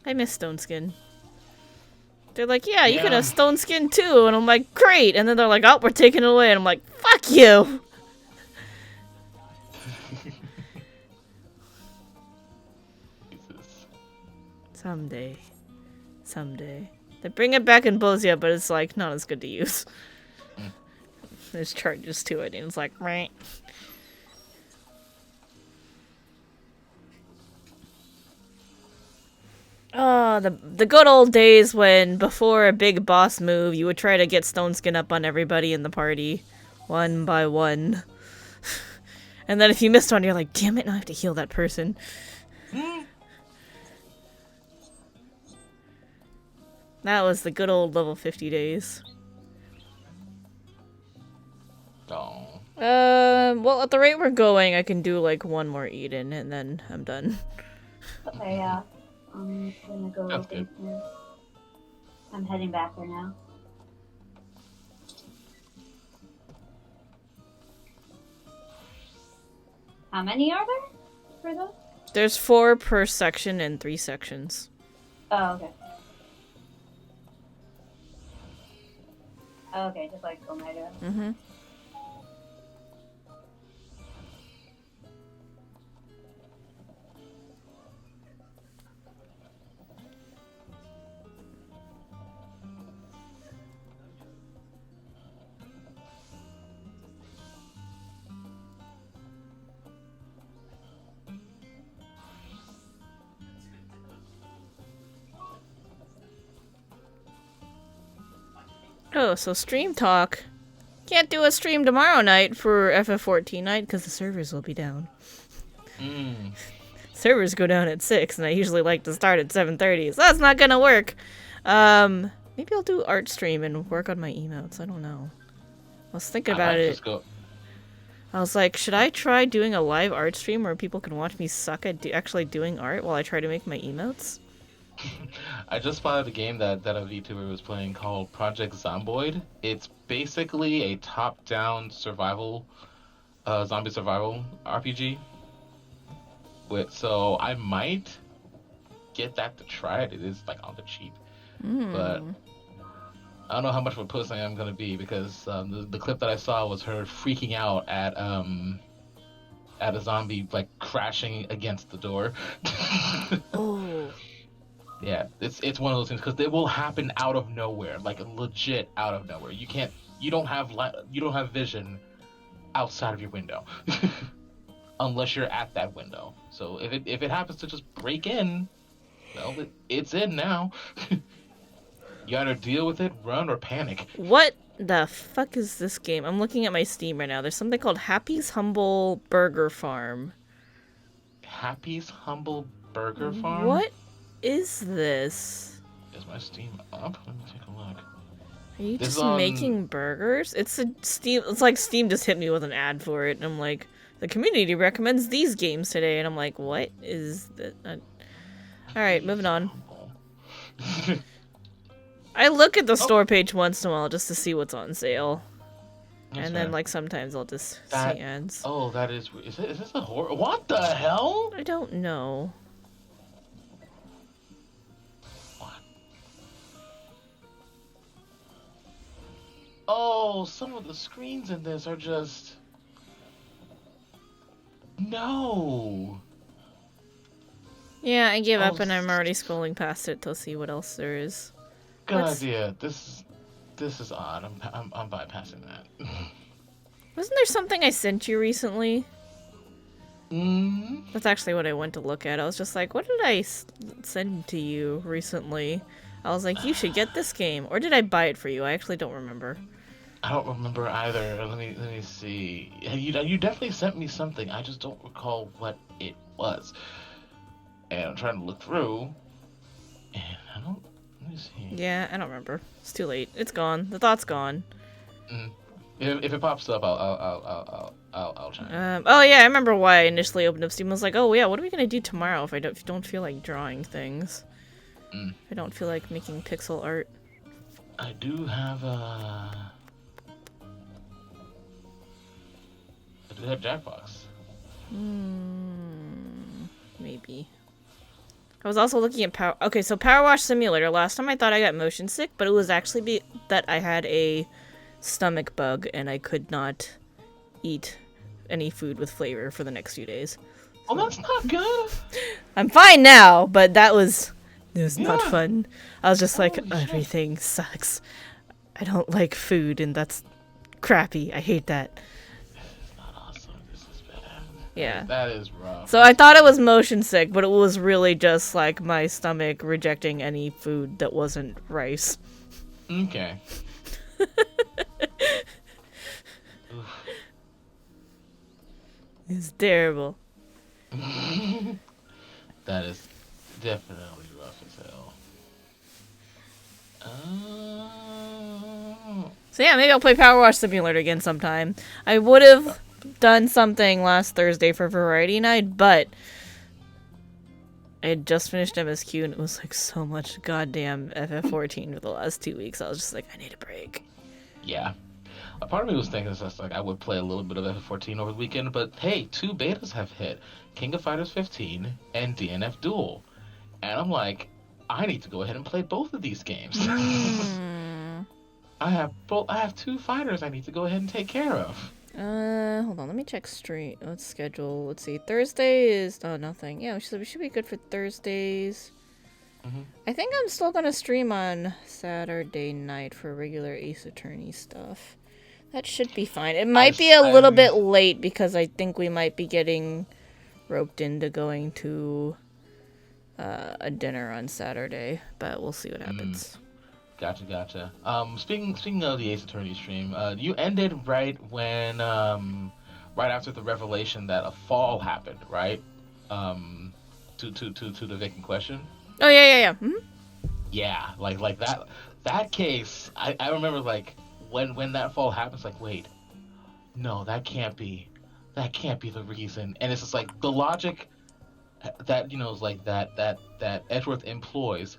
I miss Stone Skin. They're like, yeah, you can have Stone Skin 2, and I'm like, great! And then they're like, oh, we're taking it away, and I'm like, fuck you! Someday. Someday. They bring it back in Bozia, but it's like not as good to use. There's charges to it, and it's like, right. Oh, the good old days when before a big boss move, you would try to get Stone Skin up on everybody in the party, one by one. And then if you missed one, you're like, damn it, now I have to heal that person. That was the good old level 50 days. Oh. Well, at the rate we're going, I can do like one more Eden, and then I'm done. Okay, yeah. I'm gonna go That's open good. here. I'm heading back there now. How many are there for those? There's 4 per section and 3 sections. Oh, okay. Oh, okay, just like Omega. Mm-hmm. Oh, so stream talk. Can't do a stream tomorrow night for FF14 night because the servers will be down. Servers go down at 6, and I usually like to start at 7:30, so that's not gonna work. Maybe I'll do art stream and work on my emotes. I don't know. I was thinking about it. I was like, should I try doing a live art stream where people can watch me suck at actually doing art while I try to make my emotes? I just spotted a game that a VTuber was playing called Project Zomboid. It's basically a top-down survival, zombie survival RPG. So I might get that to try it. It is like on the cheap, but I don't know how much of a puss I am gonna be because the clip that I saw was her freaking out at a zombie like crashing against the door. Oh. Yeah, it's one of those things because it will happen out of nowhere, like legit out of nowhere. You don't have vision outside of your window unless you're at that window. So if it happens to just break in, well, it's in now. You either deal with it, run, or panic. What the fuck is this game? I'm looking at my Steam right now. There's something called Happy's Humble Burger Farm. Happy's Humble Burger Farm? What is this? Is my Steam up? Let me take a look. Are you just making burgers? It's like Steam just hit me with an ad for it, and I'm like, the community recommends these games today, and I'm like, what is that? Alright, moving on. I look at the store page once in a while just to see what's on sale. And then, like, sometimes I'll just see ads. Oh, that is this a horror? What the hell? I don't know. What? Oh, some of the screens in this are just... No! Yeah, I gave up and I'm already scrolling past it to see what else there is. Good idea. This is odd. I'm bypassing that. Wasn't there something I sent you recently? That's actually what I went to look at. I was just like, what did I send to you recently? I was like, you should get this game. Or did I buy it for you? I actually don't remember. I don't remember either. Let me see. You definitely sent me something. I just don't recall what it was. And I'm trying to look through, and I don't. Let me see. Yeah, I don't remember. It's too late. It's gone. The thought's gone. If it pops up, I'll try. Oh yeah, I remember why I initially opened up Steam. I was like, oh yeah, what are we gonna do tomorrow if I don't feel like drawing things? I don't feel like making pixel art. I do have Jackbox. Maybe. I was also looking at Power... Okay, so Power Wash Simulator. Last time I thought I got motion sick, but it was actually that I had a stomach bug and I could not eat any food with flavor for the next few days. Well, that's not good. I'm fine now, but it was not fun. I was just like, everything sucks. I don't like food, and that's crappy. I hate that. Yeah. That is rough. So I thought it was motion sick, but it was really just like my stomach rejecting any food that wasn't rice. Okay. It's terrible. That is definitely rough as hell. So yeah, maybe I'll play Power Wash Simulator again sometime. I would have done something last Thursday for Variety Night, but I had just finished MSQ and it was like so much goddamn FF14 for the last 2 weeks. I was just like, I need a break. Yeah. A part of me was thinking it's like I would play a little bit of FF14 over the weekend, but hey, 2 betas have hit, King of Fighters 15 and DNF Duel. And I'm like, I need to go ahead and play both of these games. I have 2 fighters I need to go ahead and take care of. Hold on, let me check stream. Let's schedule. Let's see. Thursday is nothing. Yeah, we should be good for Thursdays. I think I'm still gonna stream on Saturday night for regular Ace Attorney stuff. That should be fine. It might be a little bit late because I think we might be getting roped into going to a dinner on Saturday, but we'll see what happens. Gotcha. Speaking of the Ace Attorney stream, you ended right when right after the revelation that a fall happened, right? To the Vic in question. Oh yeah. Mhm. Yeah, like that case. I remember like when that fall happens, like wait, no, that can't be the reason. And it's just like the logic that is like that Edgeworth employs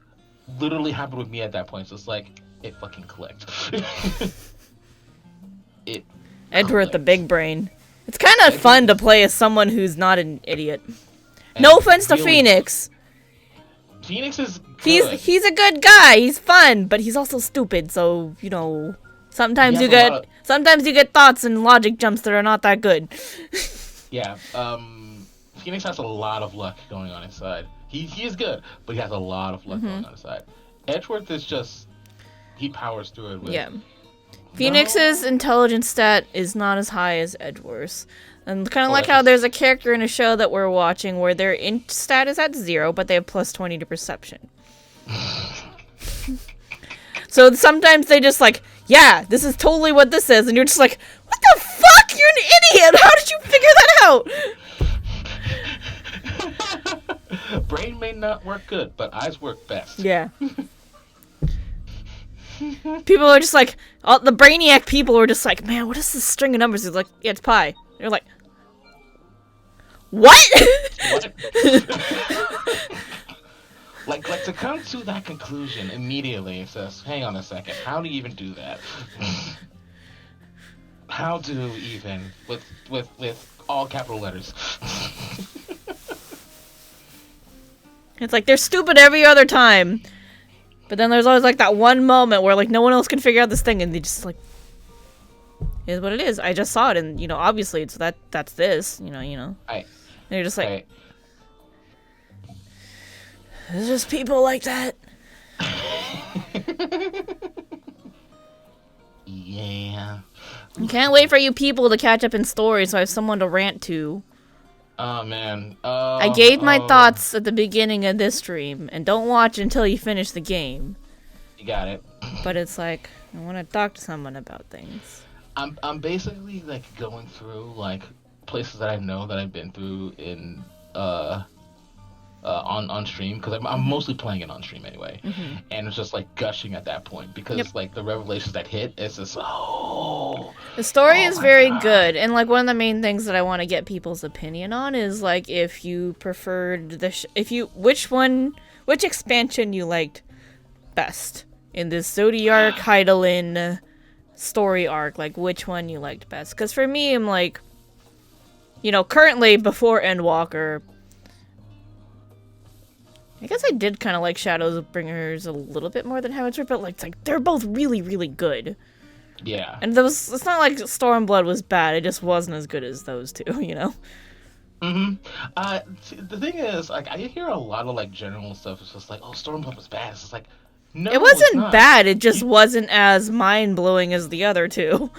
literally happened with me at that point. So it's like it fucking clicked. It Edward the clicked. big brain. It's kind of fun to play as someone who's not an idiot. And No offense to really- Phoenix. Phoenix is good. He's a good guy. He's fun, but he's also stupid. So sometimes He you has a get lot of- sometimes you get thoughts and logic jumps that are not that good. Yeah. Phoenix has a lot of luck going on his side. He is good, but he has a lot of luck going on his side. Edgeworth is just he powers through it with Yeah. Phoenix's intelligence stat is not as high as Edgeworth's. And kind of like that's how just- there's a character in a show that we're watching where their int stat is at 0, but they have plus 20 to perception. So sometimes they just like, yeah, this is totally what this is. And you're just like, what the fuck? You're an idiot. How did you figure that out? Brain may not work good, but eyes work best. Yeah. People are just like, all the brainiac people are just like, man, what is this string of numbers? It's like, yeah, it's pi. You're like, what? What? like to come to that conclusion immediately, it says, hang on a second, how do you even do that? How do even with all capital letters? It's like they're stupid every other time. But then there's always like that one moment where like no one else can figure out this thing and they just like it is what it is. I just saw it and obviously it's that's this, you know. I And you're just like there's just people like that. Yeah. I can't wait for you people to catch up in story so I have someone to rant to. Oh man. I gave my thoughts at the beginning of this stream, and don't watch until you finish the game. You got it. But it's like, I want to talk to someone about things. I'm basically like going through like places that I know that I've been through in on stream because I'm mostly playing it on stream anyway, and it's just like gushing at that point because like the revelations that hit, it's just The story is my very God. good, and like one of the main things that I want to get people's opinion on is like if you preferred which expansion you liked best in this Zodiac Heidelin story arc, like which one you liked best. Because for me, I'm like, currently before Endwalker, I guess I did kind of like Shadowbringers a little bit more than Heaven's Word, but like, it's like they're both really, really good. yeah. And it's not like Stormblood was bad, it just wasn't as good as those two, The thing is, like, I hear a lot of like general stuff. It's just like, oh, Stormblood was bad. It's just like, no, It it's wasn't not. bad, it just wasn't as mind-blowing as the other two.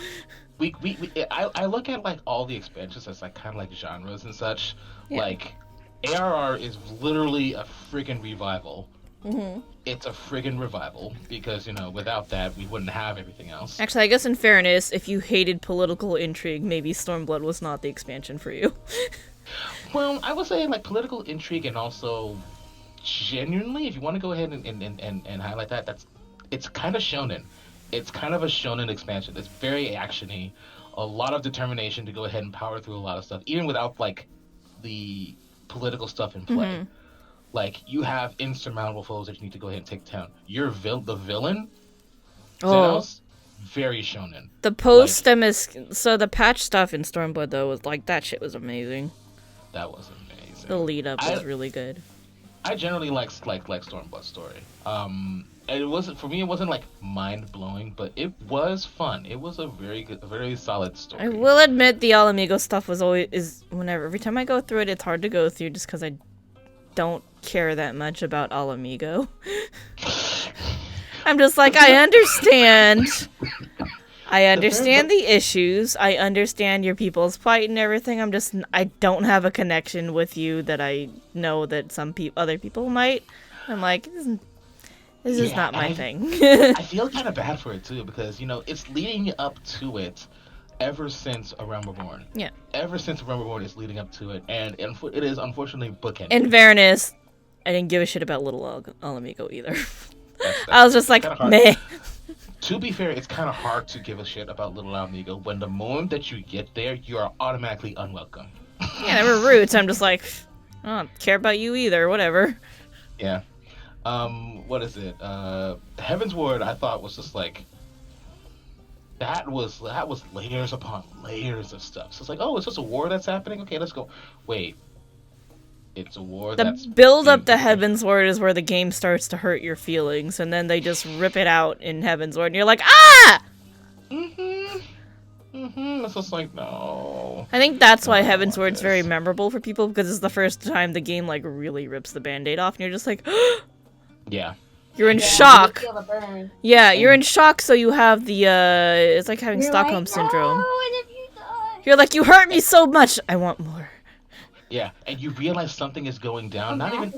I look at like all the expansions as like kind of like genres and such. Yeah. Like, ARR is literally a friggin' revival. It's a friggin' revival because without that we wouldn't have everything else. Actually, I guess in fairness, if you hated political intrigue, maybe Stormblood was not the expansion for you. Well, I would say like political intrigue and also genuinely, if you want to go ahead and highlight that, it's kind of shonen. It's kind of a shonen expansion. It's very actiony, a lot of determination to go ahead and power through a lot of stuff, even without like the political stuff in play. Like you have insurmountable foes that you need to go ahead and take down. The villain, Xenos, very shonen. The the patch stuff in Stormblood though was like that shit was amazing. That was amazing. The lead up was really good. I generally like Stormblood's story. It wasn't for me. It wasn't like mind blowing, but it was fun. It was a very solid story. I will admit the Alamigo stuff was every time I go through it, it's hard to go through just because I don't care that much about Alamigo. I'm just like, I understand. I understand the issues. I understand your people's plight and everything. I don't have a connection with you that I know that some other people might. I'm like, This is Yeah, not and my thing. I feel kind of bad for it too because it's leading up to it ever since A Realm Reborn. Yeah. Ever since A Realm Reborn is leading up to it, and it is unfortunately bookended. In fairness, I didn't give a shit about Little Alamigo either. That's I was just like, kinda hard. meh. To be fair, it's kind of hard to give a shit about Little Amigo when the moment that you get there, you are automatically unwelcome. Yeah, they were rude, so I'm just like, I don't care about you either, whatever. Yeah. What is it? Heaven's Ward, I thought was just like that was layers upon layers of stuff. So it's like, oh, it's just a war that's happening. Okay, let's go. Wait, it's a war. The That's build up to being- Heaven's Ward is where the game starts to hurt your feelings, and then they just rip it out in Heaven's Ward, and you're like, ah! It's just like no. I think that's why Heaven's Ward's very memorable for people, because it's the first time the game, like, really rips the band-aid off, and you're just like, Yeah. you're in Yeah, shock. you feel the burn. Yeah, you're in shock, so you have the, it's like having You're Stockholm like, Syndrome. No, and if you die. You're like, you hurt me so much, I want more. Yeah, and you realize something is going down. Not even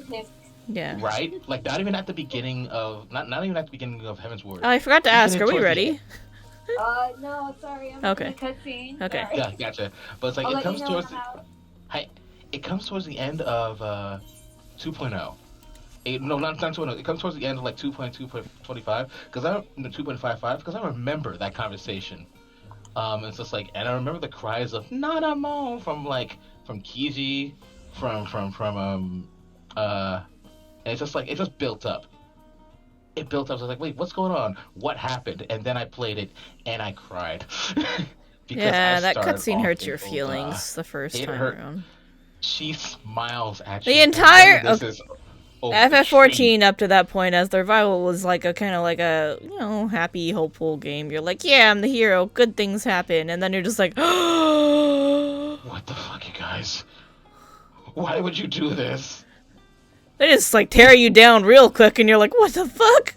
Yeah. right, like not even at the beginning of not even at the beginning of Heaven's Ward. Oh, I forgot to ask, are we towards the ready? end. No, sorry, I'm Okay. in a cutscene. Okay. Sorry. Yeah, gotcha. But it's like I'll it let comes you know towards when I'm out. it comes towards the end of 2.0. No, not 2.0. It comes towards the end of like 2.2.25 because 2.55 because I remember that conversation. It's just like, and I remember the cries of "Nanamo" from Kiji, and it's just like it just built up. It built up. I was like, wait, what's going on? What happened? And then I played it and I cried. Because Yeah, I that started cutscene off hurts in your Oda. feelings the first It time hurt. around. She smiles at The you. and entire- then this is over FF14 up to that point as the revival was like a kind of like a, happy, hopeful game. You're like, yeah, I'm the hero, good things happen. And then you're just like, What the fuck, you guys? Why would you do this? they just like tear you down real quick and you're like, what the fuck?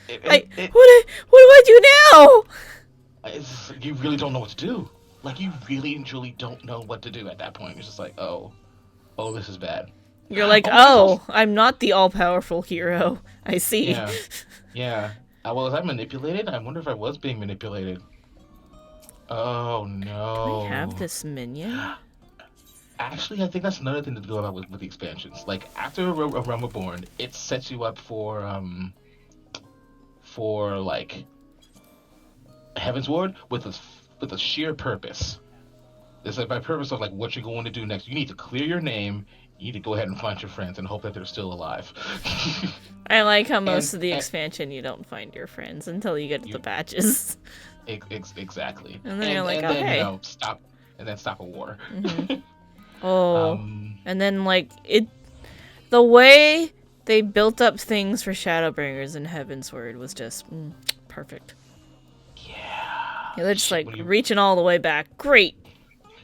It- What do I do now? you really don't know what to do. Like, you really and truly don't know what to do at that point. It's just like, oh, this is bad. You're like, Oh, I'm not the all-powerful hero. I see. Yeah. Yeah. Was I manipulated? I wonder if I was being manipulated. Oh, no. I have this minion. Actually, I think that's another thing to go about with the expansions. Like, after a Realm Reborn, it sets you up for like, Heaven's Ward with a sheer purpose. It's like by purpose of like what you're going to do next. You need to clear your name. You need to go ahead and find your friends and hope that they're still alive. I like how most of the and- expansion you don't find your friends until you get to the patches. Exactly. And then you're like, and then, okay. stop a war. Oh, Um, and then like the way they built up things for Shadowbringers in Heaven's Word was just perfect. yeah. They're just like When you- reaching all the way back. Great.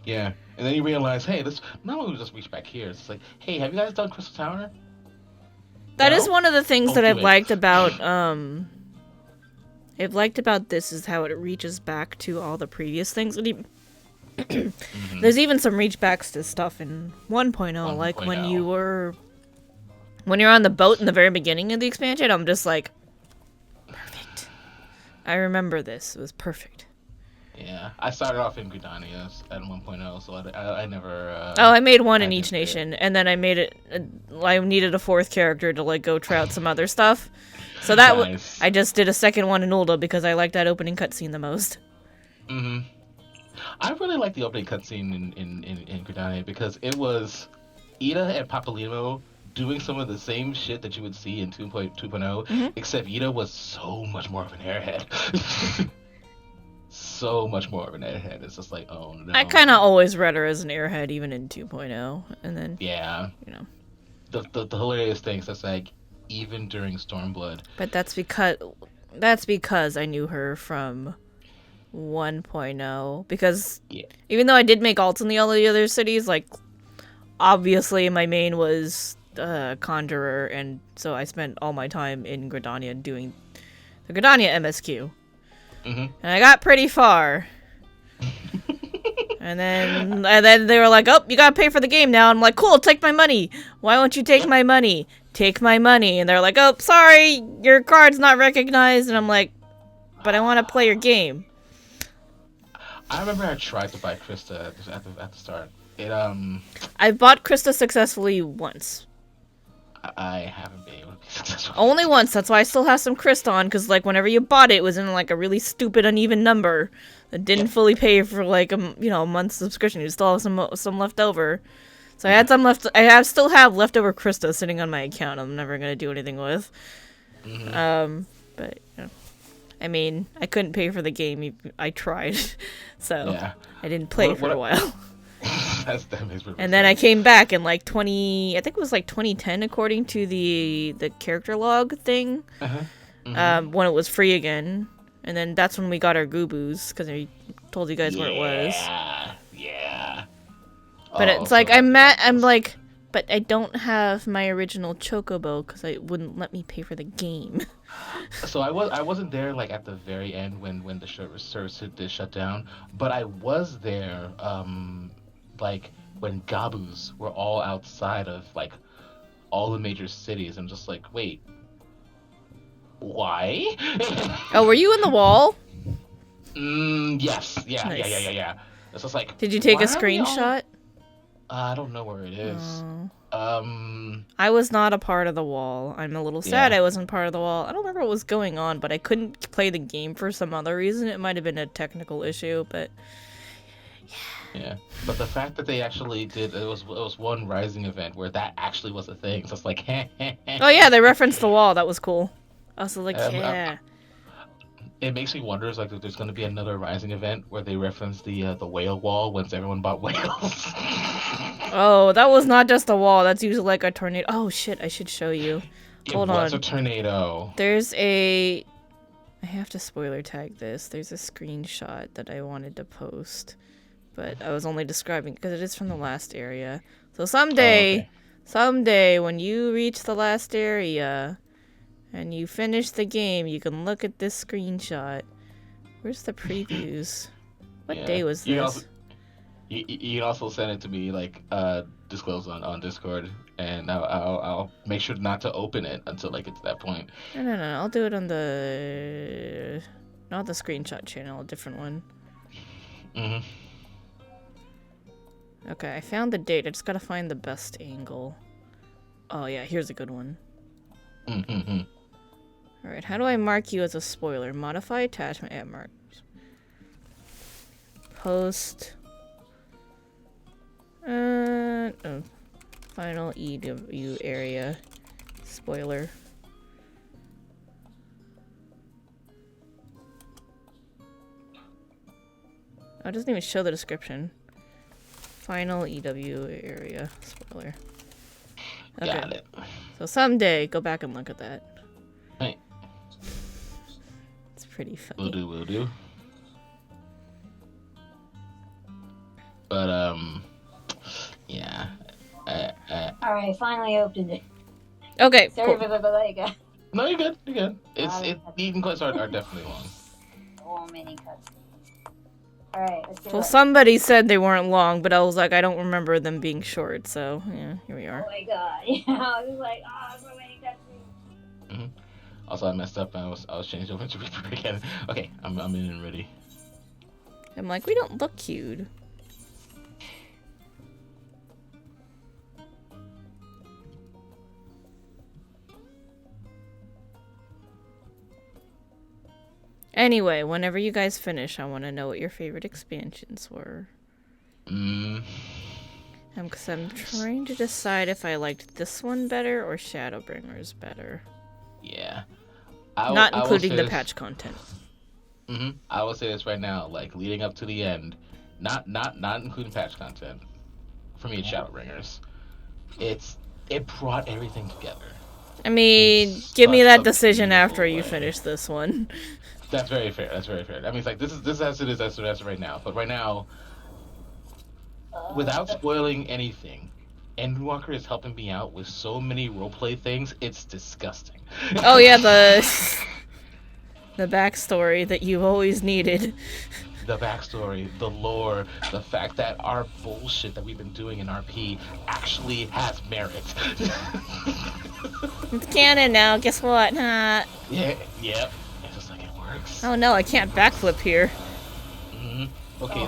Yeah. And then you realize, hey, this not only just reach back here. It's like, hey, have you guys done Crystal Tower? That is No? one of the things Don't that do I've it. liked about this is how it reaches back to all the previous things. And there's even some reach backs to stuff in 1.0, like when 1.0. when you're on the boat in the very beginning of the expansion. I'm just like, perfect. I remember this. It was perfect. Yeah. I started off in Gridania at 1.0, so I never. Oh, I made one in I each didn't do it. nation, and then I made it. I needed a fourth character to like go try out some other stuff. So that Nice. I just did a second one in Ulda because I like that opening cutscene the most. Mm-hmm. I really like the opening cutscene in Gridania because it was Ida and Papalymo doing some of the same shit that you would see in 2.0, except Ida was so much more of an airhead. So much more of an airhead. It's just like, oh no. I kind of always read her as an airhead, even in 2.0, and then Yeah. The hilarious things that's like, even during Stormblood. But that's because I knew her from 1.0. Because Yeah. even though I did make alts in all the other cities, like obviously my main was Conjurer, and so I spent all my time in Gridania doing the Gridania MSQ. Mm-hmm. And I got pretty far. and then they were like, "Oh, you gotta pay for the game now." I'm like, "Cool, take my money. Why won't you take my money? take my money. And they're like, oh, sorry, your card's not recognized. And I'm like, but I want to play your game. I remember I tried to buy Krista at the start. I bought Krista successfully once. I haven't been able to be successful. Only once. That's why I still have some Krista on, because like whenever you bought it, it was in like a really stupid uneven number that didn't fully pay for like a month's subscription. You still have some left over. So I had some left. Still have leftover Krista sitting on my account. I'm never gonna do anything with. But I mean, I couldn't pay for the game. I tried, so I didn't play for a while. That makes and then I came back in like 2010 according to the character log thing, when it was free again, and then that's when we got our Goobus, because I told you guys where it was. Yeah. But it's like but I don't have my original Chocobo because it wouldn't let me pay for the game. So I wasn't there like at the very end when the service did shut down, but I was there like when Gabus were all outside of like all the major cities. I'm just like, wait, why? Oh, were you in the wall? Yes. Yeah. Nice. Yeah. It's just like, did you take a screenshot? I don't know where it is. I was not a part of the wall. I'm a little sad I wasn't part of the wall. I don't remember what was going on, but I couldn't play the game for some other reason. It might have been a technical issue, but yeah. But the fact that they actually did it was one Rising event where that actually was a thing. So it's like, oh yeah, they referenced the wall. That was cool. I was like, it makes me wonder, is like if there's going to be another Rising event where they reference the whale wall once everyone bought whales. Oh, that was not just a wall. That's usually like a tornado. Oh shit! I should show you. Hold on. It was a tornado. There's a. I have to spoiler tag this. There's a screenshot that I wanted to post, but I was only describing because it is from the last area. So someday when you reach the last area and you finish the game, you can look at this screenshot. Where's the previews? What day was this? You can also send it to me, like, disclose on Discord, and I'll make sure not to open it until I get to that point. No. I'll do it on not the screenshot channel, a different one. Okay, I found the date. I just gotta find the best angle. Oh yeah, here's a good one. Alright, how do I mark you as a spoiler? Modify attachment at marks. Post. Final EW area. Spoiler. Oh, it doesn't even show the description. Final EW area. Spoiler. Okay. Got it. So someday, go back and look at that. Right. It's pretty funny. Will do. But, yeah. Alright, finally opened it. Okay, Sorry cool. for the delay, No, you're good. The eating clips are definitely long. Oh, mini cuts. Alright, let's do Well, it. somebody said they weren't long, but I was like, I don't remember them being short, so, yeah, here we are. Oh my god. I was like, so many cutscenes. Also, I messed up and I was changed over to Reaper again. Okay, I'm in and ready. I'm like, we don't look cute. Anyway, whenever you guys finish, I want to know what your favorite expansions were. Because I'm trying to decide if I liked this one better or Shadowbringers better. Yeah. Not including the patch content. I will say this right now, like leading up to the end, not including patch content. For me, it's Shadowbringers. It brought everything together. I mean, give me that decision after you finish this one. That's very fair. I mean, it's like this is as it is as of right now. But right now, without spoiling anything, Endwalker is helping me out with so many roleplay things. It's disgusting. Oh yeah, the backstory that you always needed. The backstory, the lore, the fact that our bullshit that we've been doing in RP actually has merit. It's canon now. Guess what? Yeah, yep. It's just like it works. Oh no, I can't backflip here. Okay,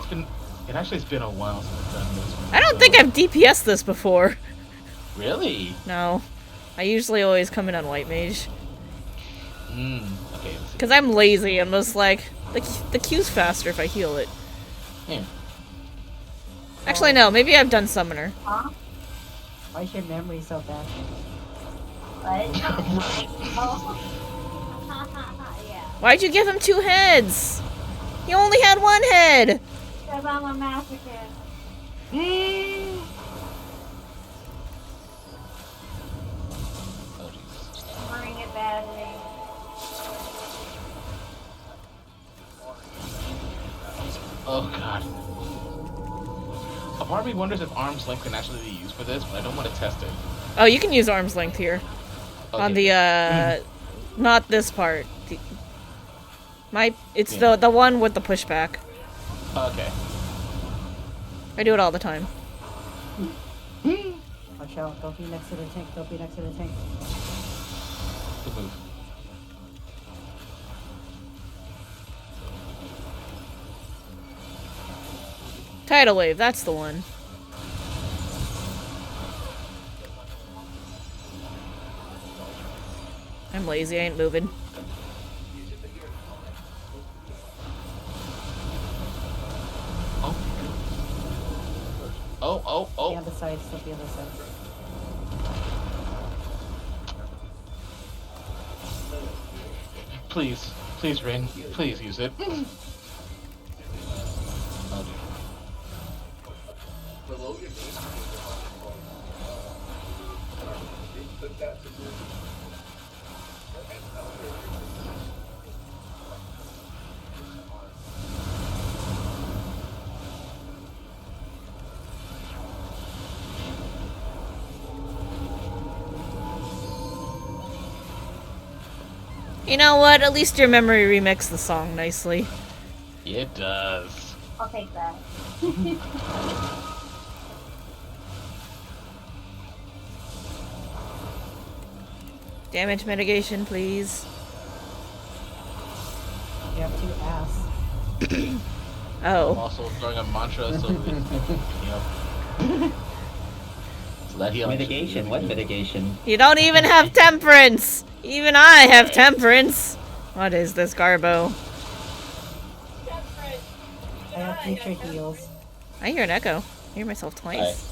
it actually has been a while since I've done this one. I don't think I've DPS this before. Really? No. I usually always come in on white mage. Okay. Let's see. Because I'm lazy and was like, the Q's faster if I heal it. Yeah. Actually, no. Maybe I've done summoner. Huh? Why is your memory so bad? What? Oh. Yeah. Why'd you give him 2 heads? He only had 1 head. Because I'm a masochist. Oh, Jesus. Bring it badly. Oh, God. A part of me wonders if arm's length can actually be used for this, but I don't want to test it. Oh, you can use arm's length here. Okay. On the, not this part. It's Yeah. the one with the pushback. Okay. I do it all the time. Watch out, don't be next to the tank, don't be next to the tank. Good move. Tidal wave, that's the one. I'm lazy, I ain't moving. Oh. Be on the side, still be on the side. Please. Please, Rin. Please use it. Oh, You know what? At least your memory remixed the song nicely. it does. I'll take that. Damage mitigation, please. You have 2 ass. I'm Oh. also throwing a mantra so that, so that he Mitigation? What mitigation? You don't even have temperance! Even I have temperance! What is this garbo? I have future heals. I hear an echo. I hear myself twice.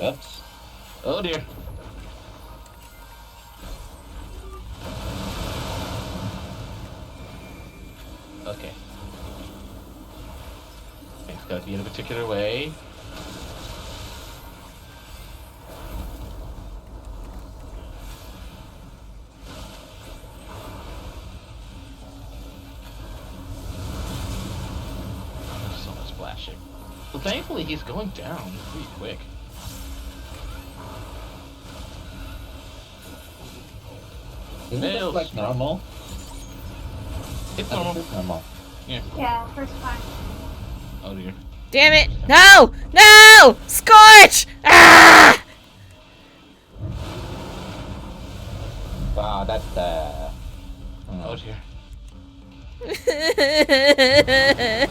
Oops. Oh dear. Okay. It's gotta be in a particular way. There's so much splashing. Well, thankfully he's going down pretty quick. Isn't this Nails. like normal? It's This normal. is normal. Yeah, first time. Oh dear. Damn it! No! No! Scorch! Ah! Wow, that's Oh dear. I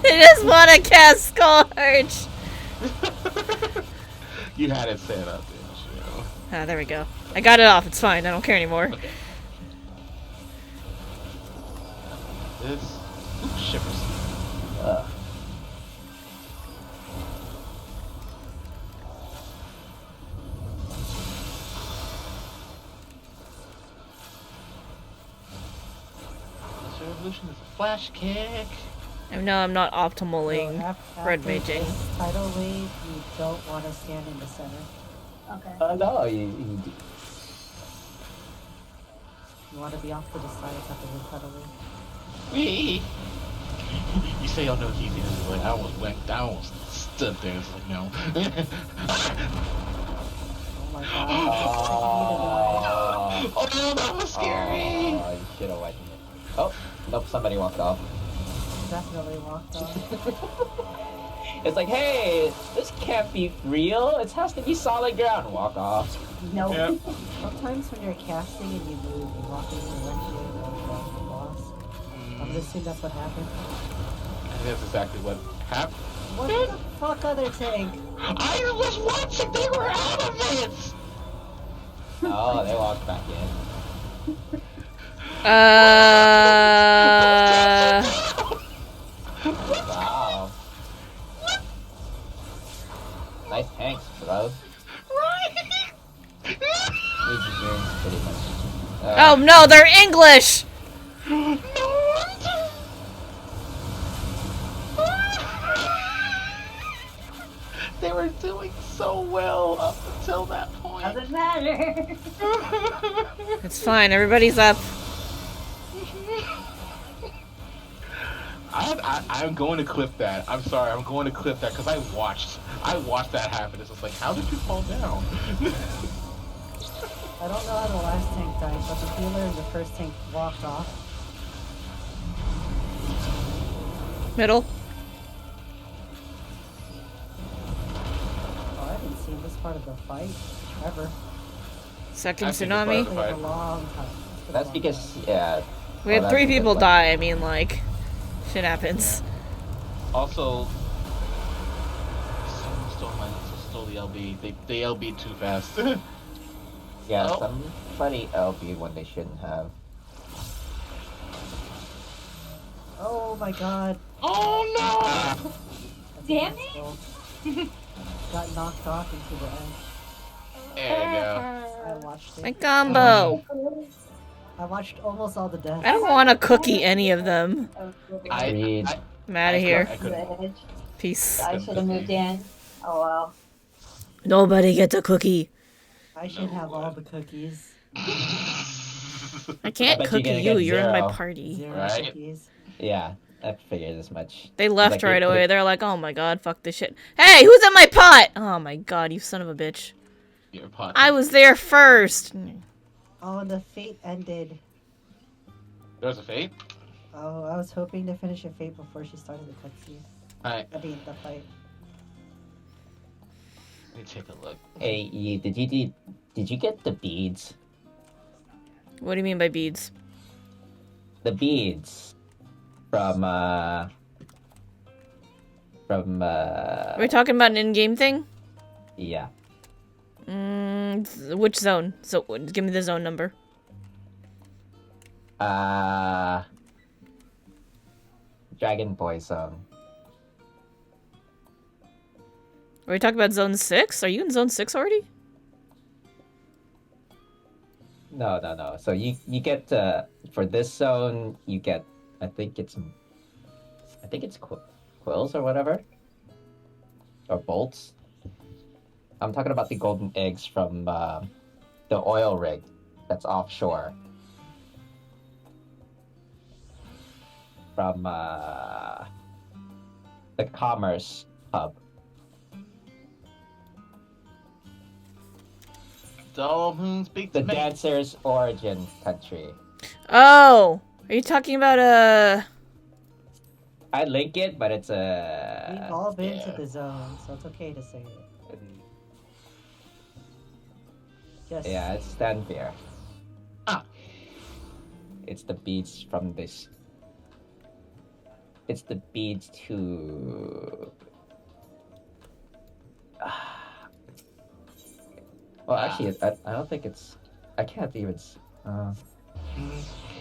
just want to cast Scorch! You had it set up, didn't you? Ah, there we go. I got it off. It's fine. I don't care anymore. Okay. This. Ooh, shivers. This revolution is a flash kick. I know I'm not optimaling So red after maging. this tidal wave, you don't want to stand in the center. Okay. No, You want to be off to the sides after the tidal wave. Wee. You say y'all know it's easy, but I almost went down, almost stood there. It's like, no. Oh my god. Oh no, that was scary. Oh, you should have wiped it. Oh, nope, somebody walked off. Definitely walked off. It's like, hey, this can't be real. It has to be solid ground. Walk off. No. Yep. Sometimes when you're casting and you move, you walk into directly of the boss. I'm gonna assume that's what happened. That's exactly what happened. What the fuck other tank? I was watching. They were out of it. Oh, they walked back in. Wow. Nice tanks, bro. Right. These dreams pretty much. Oh no, they're English! No. They were doing so well up until that point. Doesn't matter. It's fine, everybody's up. I'm going to clip that. I'm sorry, I'm going to clip that because I watched that happen. It's just like, how did you fall down? I don't know how the last tank died, but the healer in the first tank walked off. Middle. Oh, I haven't seen this part of the fight ever. Second I've seen this tsunami. part. It's been a long time. It's been a That's long because, time. yeah. We had well, 3 that's because, people like, die. I mean, like, shit happens. Also, someone stole the LB. They LB'd too fast. Yeah, Oh. somebody LB when they shouldn't have. Oh my god. Oh no! That's Damn against it. goal. Got knocked off into the edge. There you go. I watched My it. combo. I watched almost all the deaths. I don't want to cookie any of them. Agreed. I'm out of here. I couldn't. Peace. I should have moved in. Oh well. Nobody gets a cookie. I should have all the cookies. I can't bet you're cookie gonna you. get You're in my 0. party. 0 Right. cookies. Yeah, I figured as much. They left Like, right you away. could've- They're like, oh my god, fuck this shit. Hey, who's in my pot? Oh my god, you son of a bitch. Your pot. I was there first. Oh, and the fate ended. There's a fate. Oh, I was hoping to finish a fate before she started the cutscene. Alright, I mean, the fight. let me take a look. Hey, did you get the beads? What do you mean by beads? The beads from Are we talking about an in-game thing? yeah. Which zone? So, give me the zone number. Dragon Boy Zone. Are we talking about zone 6? Are you in zone 6 already? No. So you get for this zone you get I think it's quills or whatever, or bolts. I'm talking about the golden eggs from the oil rig that's offshore. From the commerce hub. Dull Moon speak The to me. dancer's origin country. Oh! Are you talking about I link it, but it's We've a all been yeah. to the zone, so it's okay to say it. Just yeah, it's Stanvir. Ah. It's the beads from this. It's the beads to. Well, actually, I don't think it's. I can't even. Can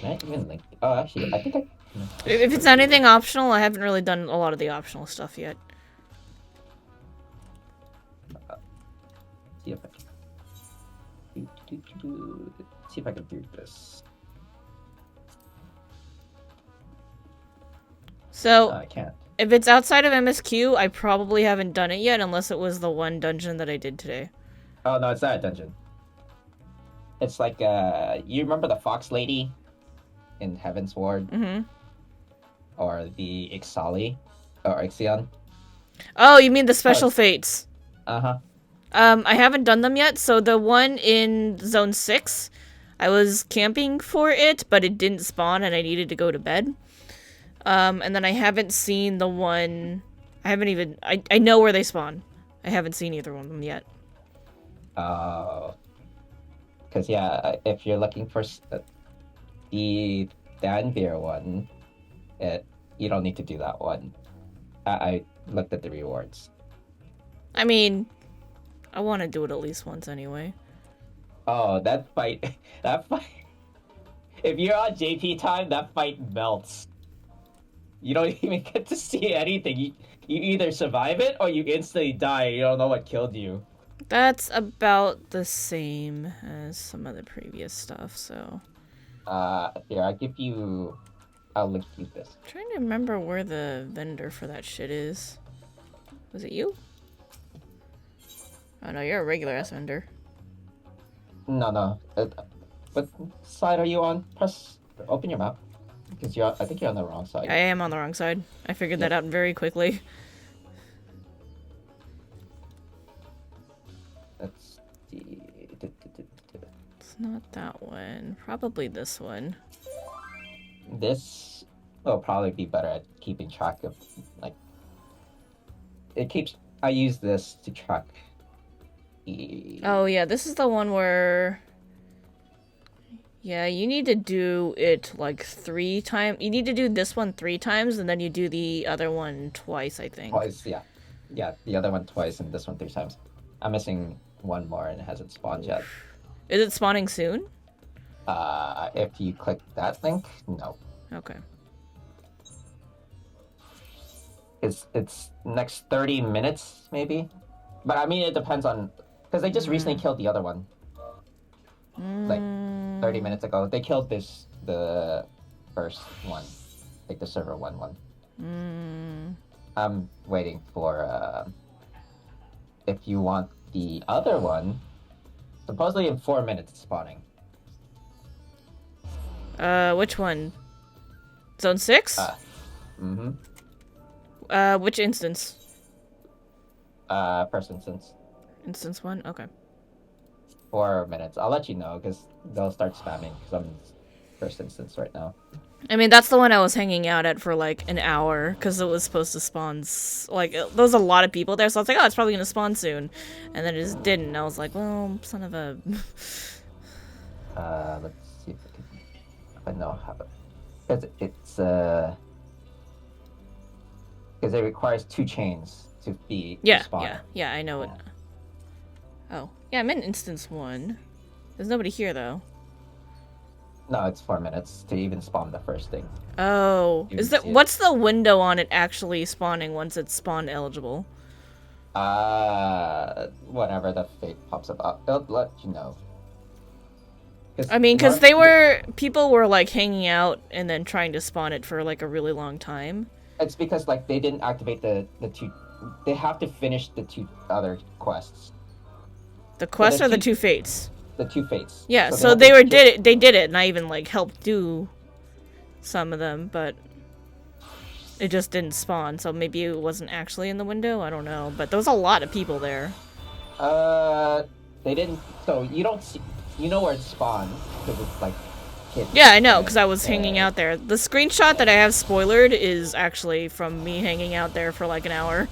I even link? Oh, actually, I think I. If it's anything optional, I haven't really done a lot of the optional stuff yet. See if I can. See if I can do this. So, No, I can't. if it's outside of MSQ, I probably haven't done it yet, unless it was the one dungeon that I did today. Oh no, it's not a dungeon. It's like you remember the fox lady in Heaven's Ward, Mm-hmm. or the Ixali or Ixion? Oh, you mean the special it's- fates? Uh-huh. I haven't done them yet, so the one in Zone 6, I was camping for it, but it didn't spawn and I needed to go to bed. And then I haven't seen the one I haven't even... I know where they spawn. I haven't seen either one of them yet. Because yeah, if you're looking for the Danvir one, you don't need to do that one. I looked at the rewards. I mean, I want to do it at least once anyway. Oh, that fight, that fight. If you're on JP time, that fight melts. You don't even get to see anything. You either survive it or you instantly die. You don't know what killed you. That's about the same as some of the previous stuff, so... Here, I'll link you this. I'm trying to remember where the vendor for that shit is. Was it you? Oh no, you're a regular ass vendor. No. What side are you on? Open your map. Because I think you're on the wrong side. I am on the wrong side. I figured that out very quickly. Let's see. It's not that one. Probably this one. This will probably be better at keeping track of, like... I use this to track... Oh yeah, this is the one where... Yeah, you need to do it like 3 times. You need to do this one 3 times, and then you do the other one twice, I think. Twice, yeah. Yeah, the other one twice and this one 3 times. I'm missing one more and it hasn't spawned yet. Is it spawning soon? If you click that link, no. Okay. It's next 30 minutes, maybe? But I mean, it depends on... Because they just recently killed the other one. Like, 30 minutes ago. They killed the first one. Like, the server 1-1. I'm waiting for, if you want the other one, supposedly in 4 minutes spawning. Which one? Zone 6? Which instance? First instance. Instance 1? Okay. 4 minutes. I'll let you know, because they'll start spamming, because I'm in first instance right now. I mean, that's the one I was hanging out at for like an hour, because it was supposed to spawn, there was a lot of people there, so I was like, oh, it's probably going to spawn soon. And then it just didn't, and I was like, well, son of a... Let's see if I know how to... Because because it requires 2 chains to be spawn. Yeah, I know it. Oh, yeah, I'm in instance 1. There's nobody here, though. No, it's 4 minutes to even spawn the first thing. Oh, what's the window on it actually spawning once it's spawn eligible? Whenever the fate pops up, it'll let you know. I mean, because people were like hanging out and then trying to spawn it for like a really long time. It's because like they didn't activate the 2. They have to finish the 2 other quests. The quest or the 2 fates? The 2 fates. Yeah, so they did it, and I even like helped do some of them, but it just didn't spawn. So maybe it wasn't actually in the window. I don't know, but there was a lot of people there. They didn't. So you don't see. You know where it spawned because it's like. Yeah, I know, because I was hanging out there. The screenshot that I have spoilered is actually from me hanging out there for like an hour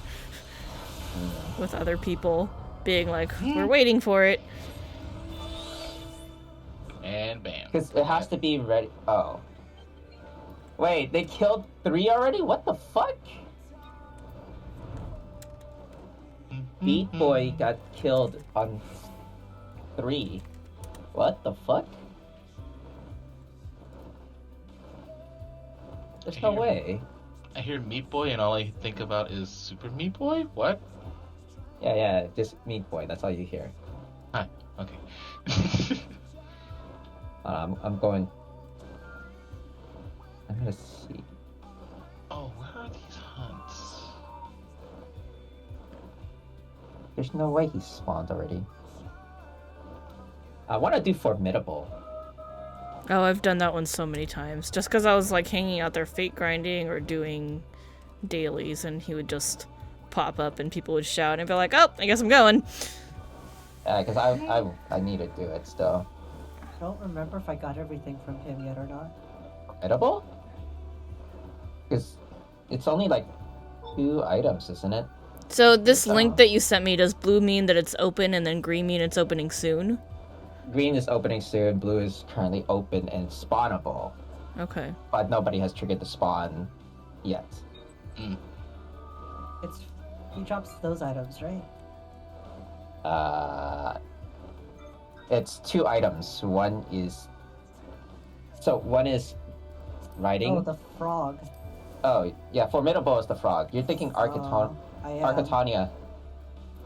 with other people, being like, "We're waiting for it." And bam. Because it has to be ready. Oh. Wait, they killed 3 already? What the fuck? Beat Boy got killed on 3. What the fuck? There's no way. I hear Meat Boy and all I think about is Super Meat Boy? What? Yeah, just Meat Boy. That's all you hear. Huh, okay. I'm going... I'm gonna see. Oh, where are these hunts? There's no way he spawned already. I want to do Formidable. Oh, I've done that one so many times. Just because I was like hanging out there fate grinding or doing dailies, and he would just pop up and people would shout and be like, oh, I guess I'm going. Yeah, because I need to do it still. I don't remember if I got everything from him yet or not. Formidable? Because it's only like 2 items, isn't it? So this So, link that you sent me, does blue mean that it's open and then green mean it's opening soon? green is opening soon, blue is currently open and spawnable, Okay. but nobody has triggered the spawn yet. It's he drops those items, right? It's 2 items. One is riding. Oh, the frog. Oh, yeah, formidable is the frog. You're thinking I am. Arcatonia.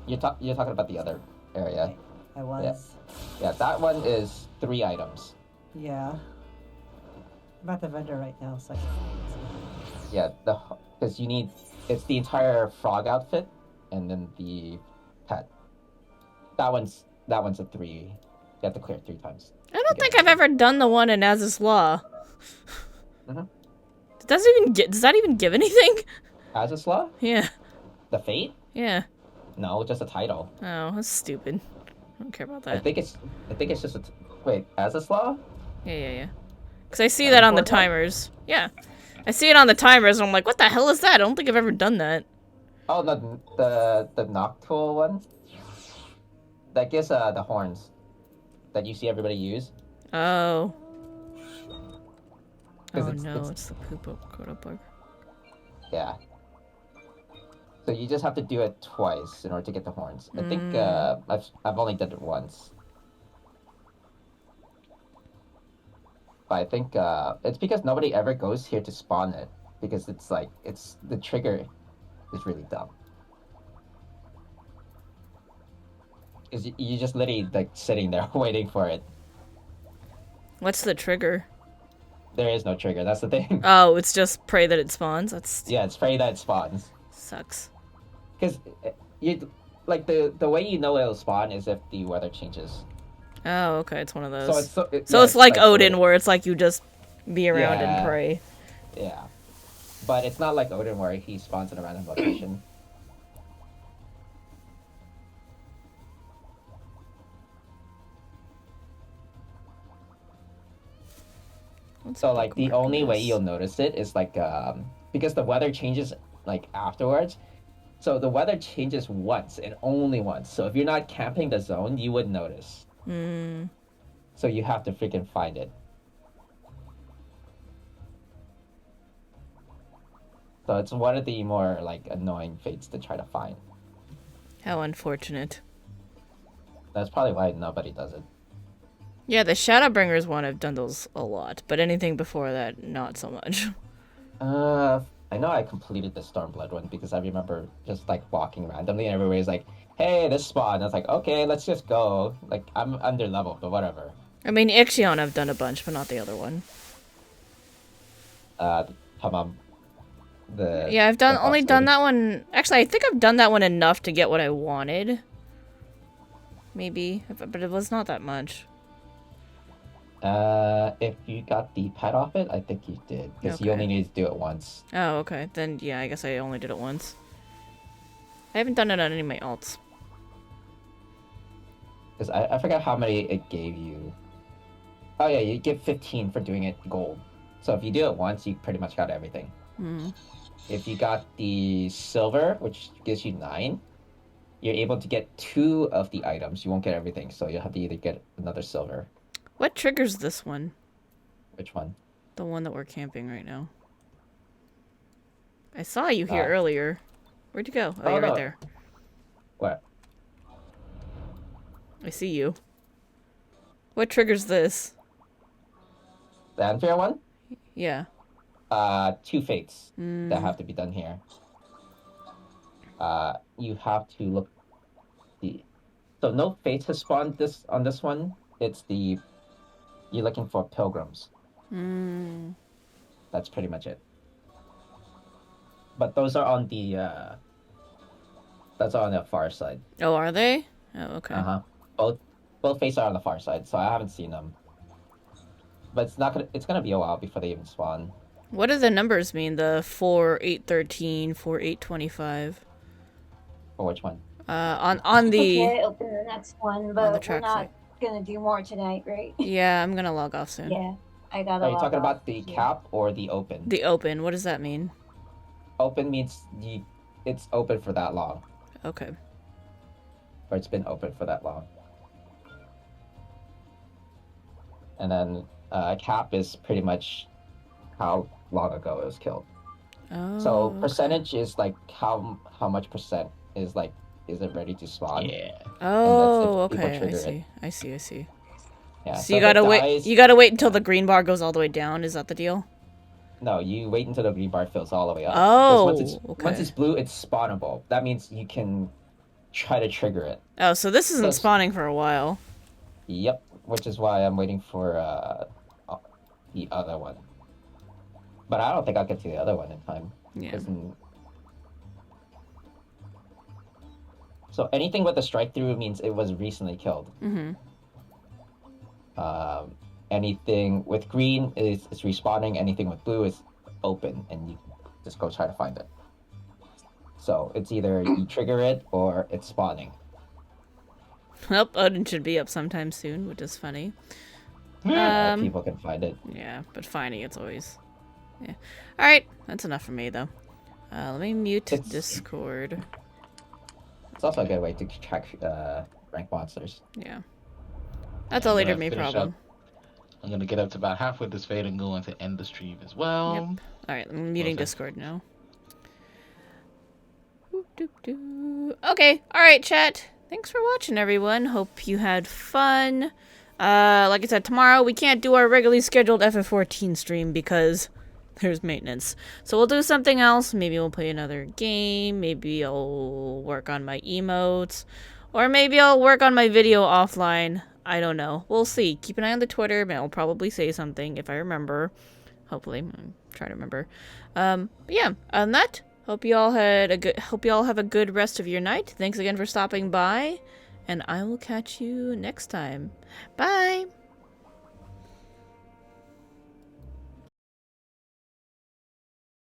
You're talking about the other area. I was. Yeah, that one is 3 items. Yeah. I'm at the vendor right now, so I can. Yeah, because it's the entire frog outfit, and then the pet. That one's a 3. You have to clear it 3 times. I don't think I've ever done the one in Az's Law. Mhm. Does that even give anything? Azaslaw? Yeah. The Fate? Yeah. No, just a title. Oh, that's stupid. I don't care about that. I think it's just wait, Azaslaw? Yeah. Because I see that on the timers. Yeah. I see it on the timers, and I'm like, what the hell is that? I don't think I've ever done that. Oh, the Noctool one? That gives the horns that you see everybody use. Oh. Oh It's it's the poop bug. Yeah. So you just have to do it twice in order to get the horns. I think I've only done it once. But I think it's because nobody ever goes here to spawn it, because it's the trigger is really dumb. Because you just literally like sitting there waiting for it. What's the trigger? There is no trigger. That's the thing. Oh, it's just pray that it spawns. That's Yeah, it's pray that it spawns. sucks. Because you like the way you know it'll spawn is if the weather changes. Oh, okay, it's one of those. So it's like Odin, where it's like you just be around Yeah. and pray. Yeah, but it's not like Odin where he spawns in a random location. So like the only way you'll notice it is like because the weather changes like afterwards. So the weather changes once and only once. So if you're not camping the zone, you wouldn't notice. So you have to freaking find it. So it's one of the more like annoying fates to try to find. How unfortunate. That's probably why nobody does it. Yeah, the Shadowbringers one, I've done those a lot, but anything before that, not so much. I know I completed the Stormblood one because I remember just like walking randomly and everybody's like, "Hey, this spawn." I was like, "Okay, let's just go." Like I'm under level, but whatever. I mean, Ixion I've done a bunch, but not the other one. Tamam. Yeah, I've only done that one. Actually, I think I've done that one enough to get what I wanted. Maybe, but it was not that much. If you got the pet off it, I think you did because you only need to do it once. Oh, okay. Then yeah, I guess I only did it once. I haven't done it on any of my alts. Because I forgot how many it gave you. Oh yeah, you get 15 for doing it gold. So if you do it once, you pretty much got everything. If you got the silver, which gives you 9, you're able to get 2 of the items. You won't get everything, so you'll have to either get another silver. What triggers this one? Which one? The one that we're camping right now. I saw you here earlier. Where'd you go? Oh, you're right there. What? I see you. What triggers this? The unfair one? Yeah. 2 fates that have to be done here. You have to look so no fates has spawned on this one. It's you're looking for pilgrims. That's pretty much it. But those are on the that's on the far side. Oh, are they? Oh, okay. Both fates are on the far side, so I haven't seen them. But it's gonna be a while before they even spawn. What do the numbers mean? The 4, 8, 13, 4, 8, 25. For which one? On the. Okay, open the next one, but we're track not site. gonna do more tonight, right? Yeah, I'm gonna log off soon. Yeah, I gotta. Are you log talking off about the too. cap or the open? The open. What does that mean? Open means it's open for that long, Okay. or it's been open for that long. And then cap is pretty much how long ago it was killed. Oh. So okay. percentage is like how much percent is like is it ready to spawn? Yeah. Oh, And that's if people okay. I trigger see. it. I see. I see. Yeah. So you if gotta it wait. dies- You gotta wait until yeah. the green bar goes all the way down. Is that the deal? No, you wait until the green bar fills all the way up. Oh, once okay. it's blue, it's spawnable. That means you can try to trigger it. Oh, so this isn't So- spawning for a while. Yep. Which is why I'm waiting for the other one. But I don't think I'll get to the other one in time. Yeah. 'Cause So anything with a strike through means it was recently killed. Mm-hmm. Anything with green is respawning. Anything with blue is open, and you just go try to find it. So it's either you trigger it or it's spawning. Well, Odin should be up sometime soon, which is funny. People can find it. Yeah, but finding it's always... Yeah. Alright, that's enough for me, though. Let me mute It's- Discord. It's also a good way to track rank monsters. Yeah. That's Yeah, a I'm later gonna me finish problem. up. I'm gonna get up to about halfway this fade and going to end the stream as well. Yep. Alright, I'm muting Okay. Discord now. Okay, alright, chat. Thanks for watching, everyone. Hope you had fun. Like I said, tomorrow we can't do our regularly scheduled FF14 stream because there's maintenance. So we'll do something else. Maybe we'll play another game. Maybe I'll work on my emotes. Or maybe I'll work on my video offline. I don't know. We'll see. Keep an eye on the Twitter. I'll probably say something if I remember. Hopefully. I'll try to remember. But yeah, other than that, hope you all have a good rest of your night. Thanks again for stopping by. And I will catch you next time. Bye!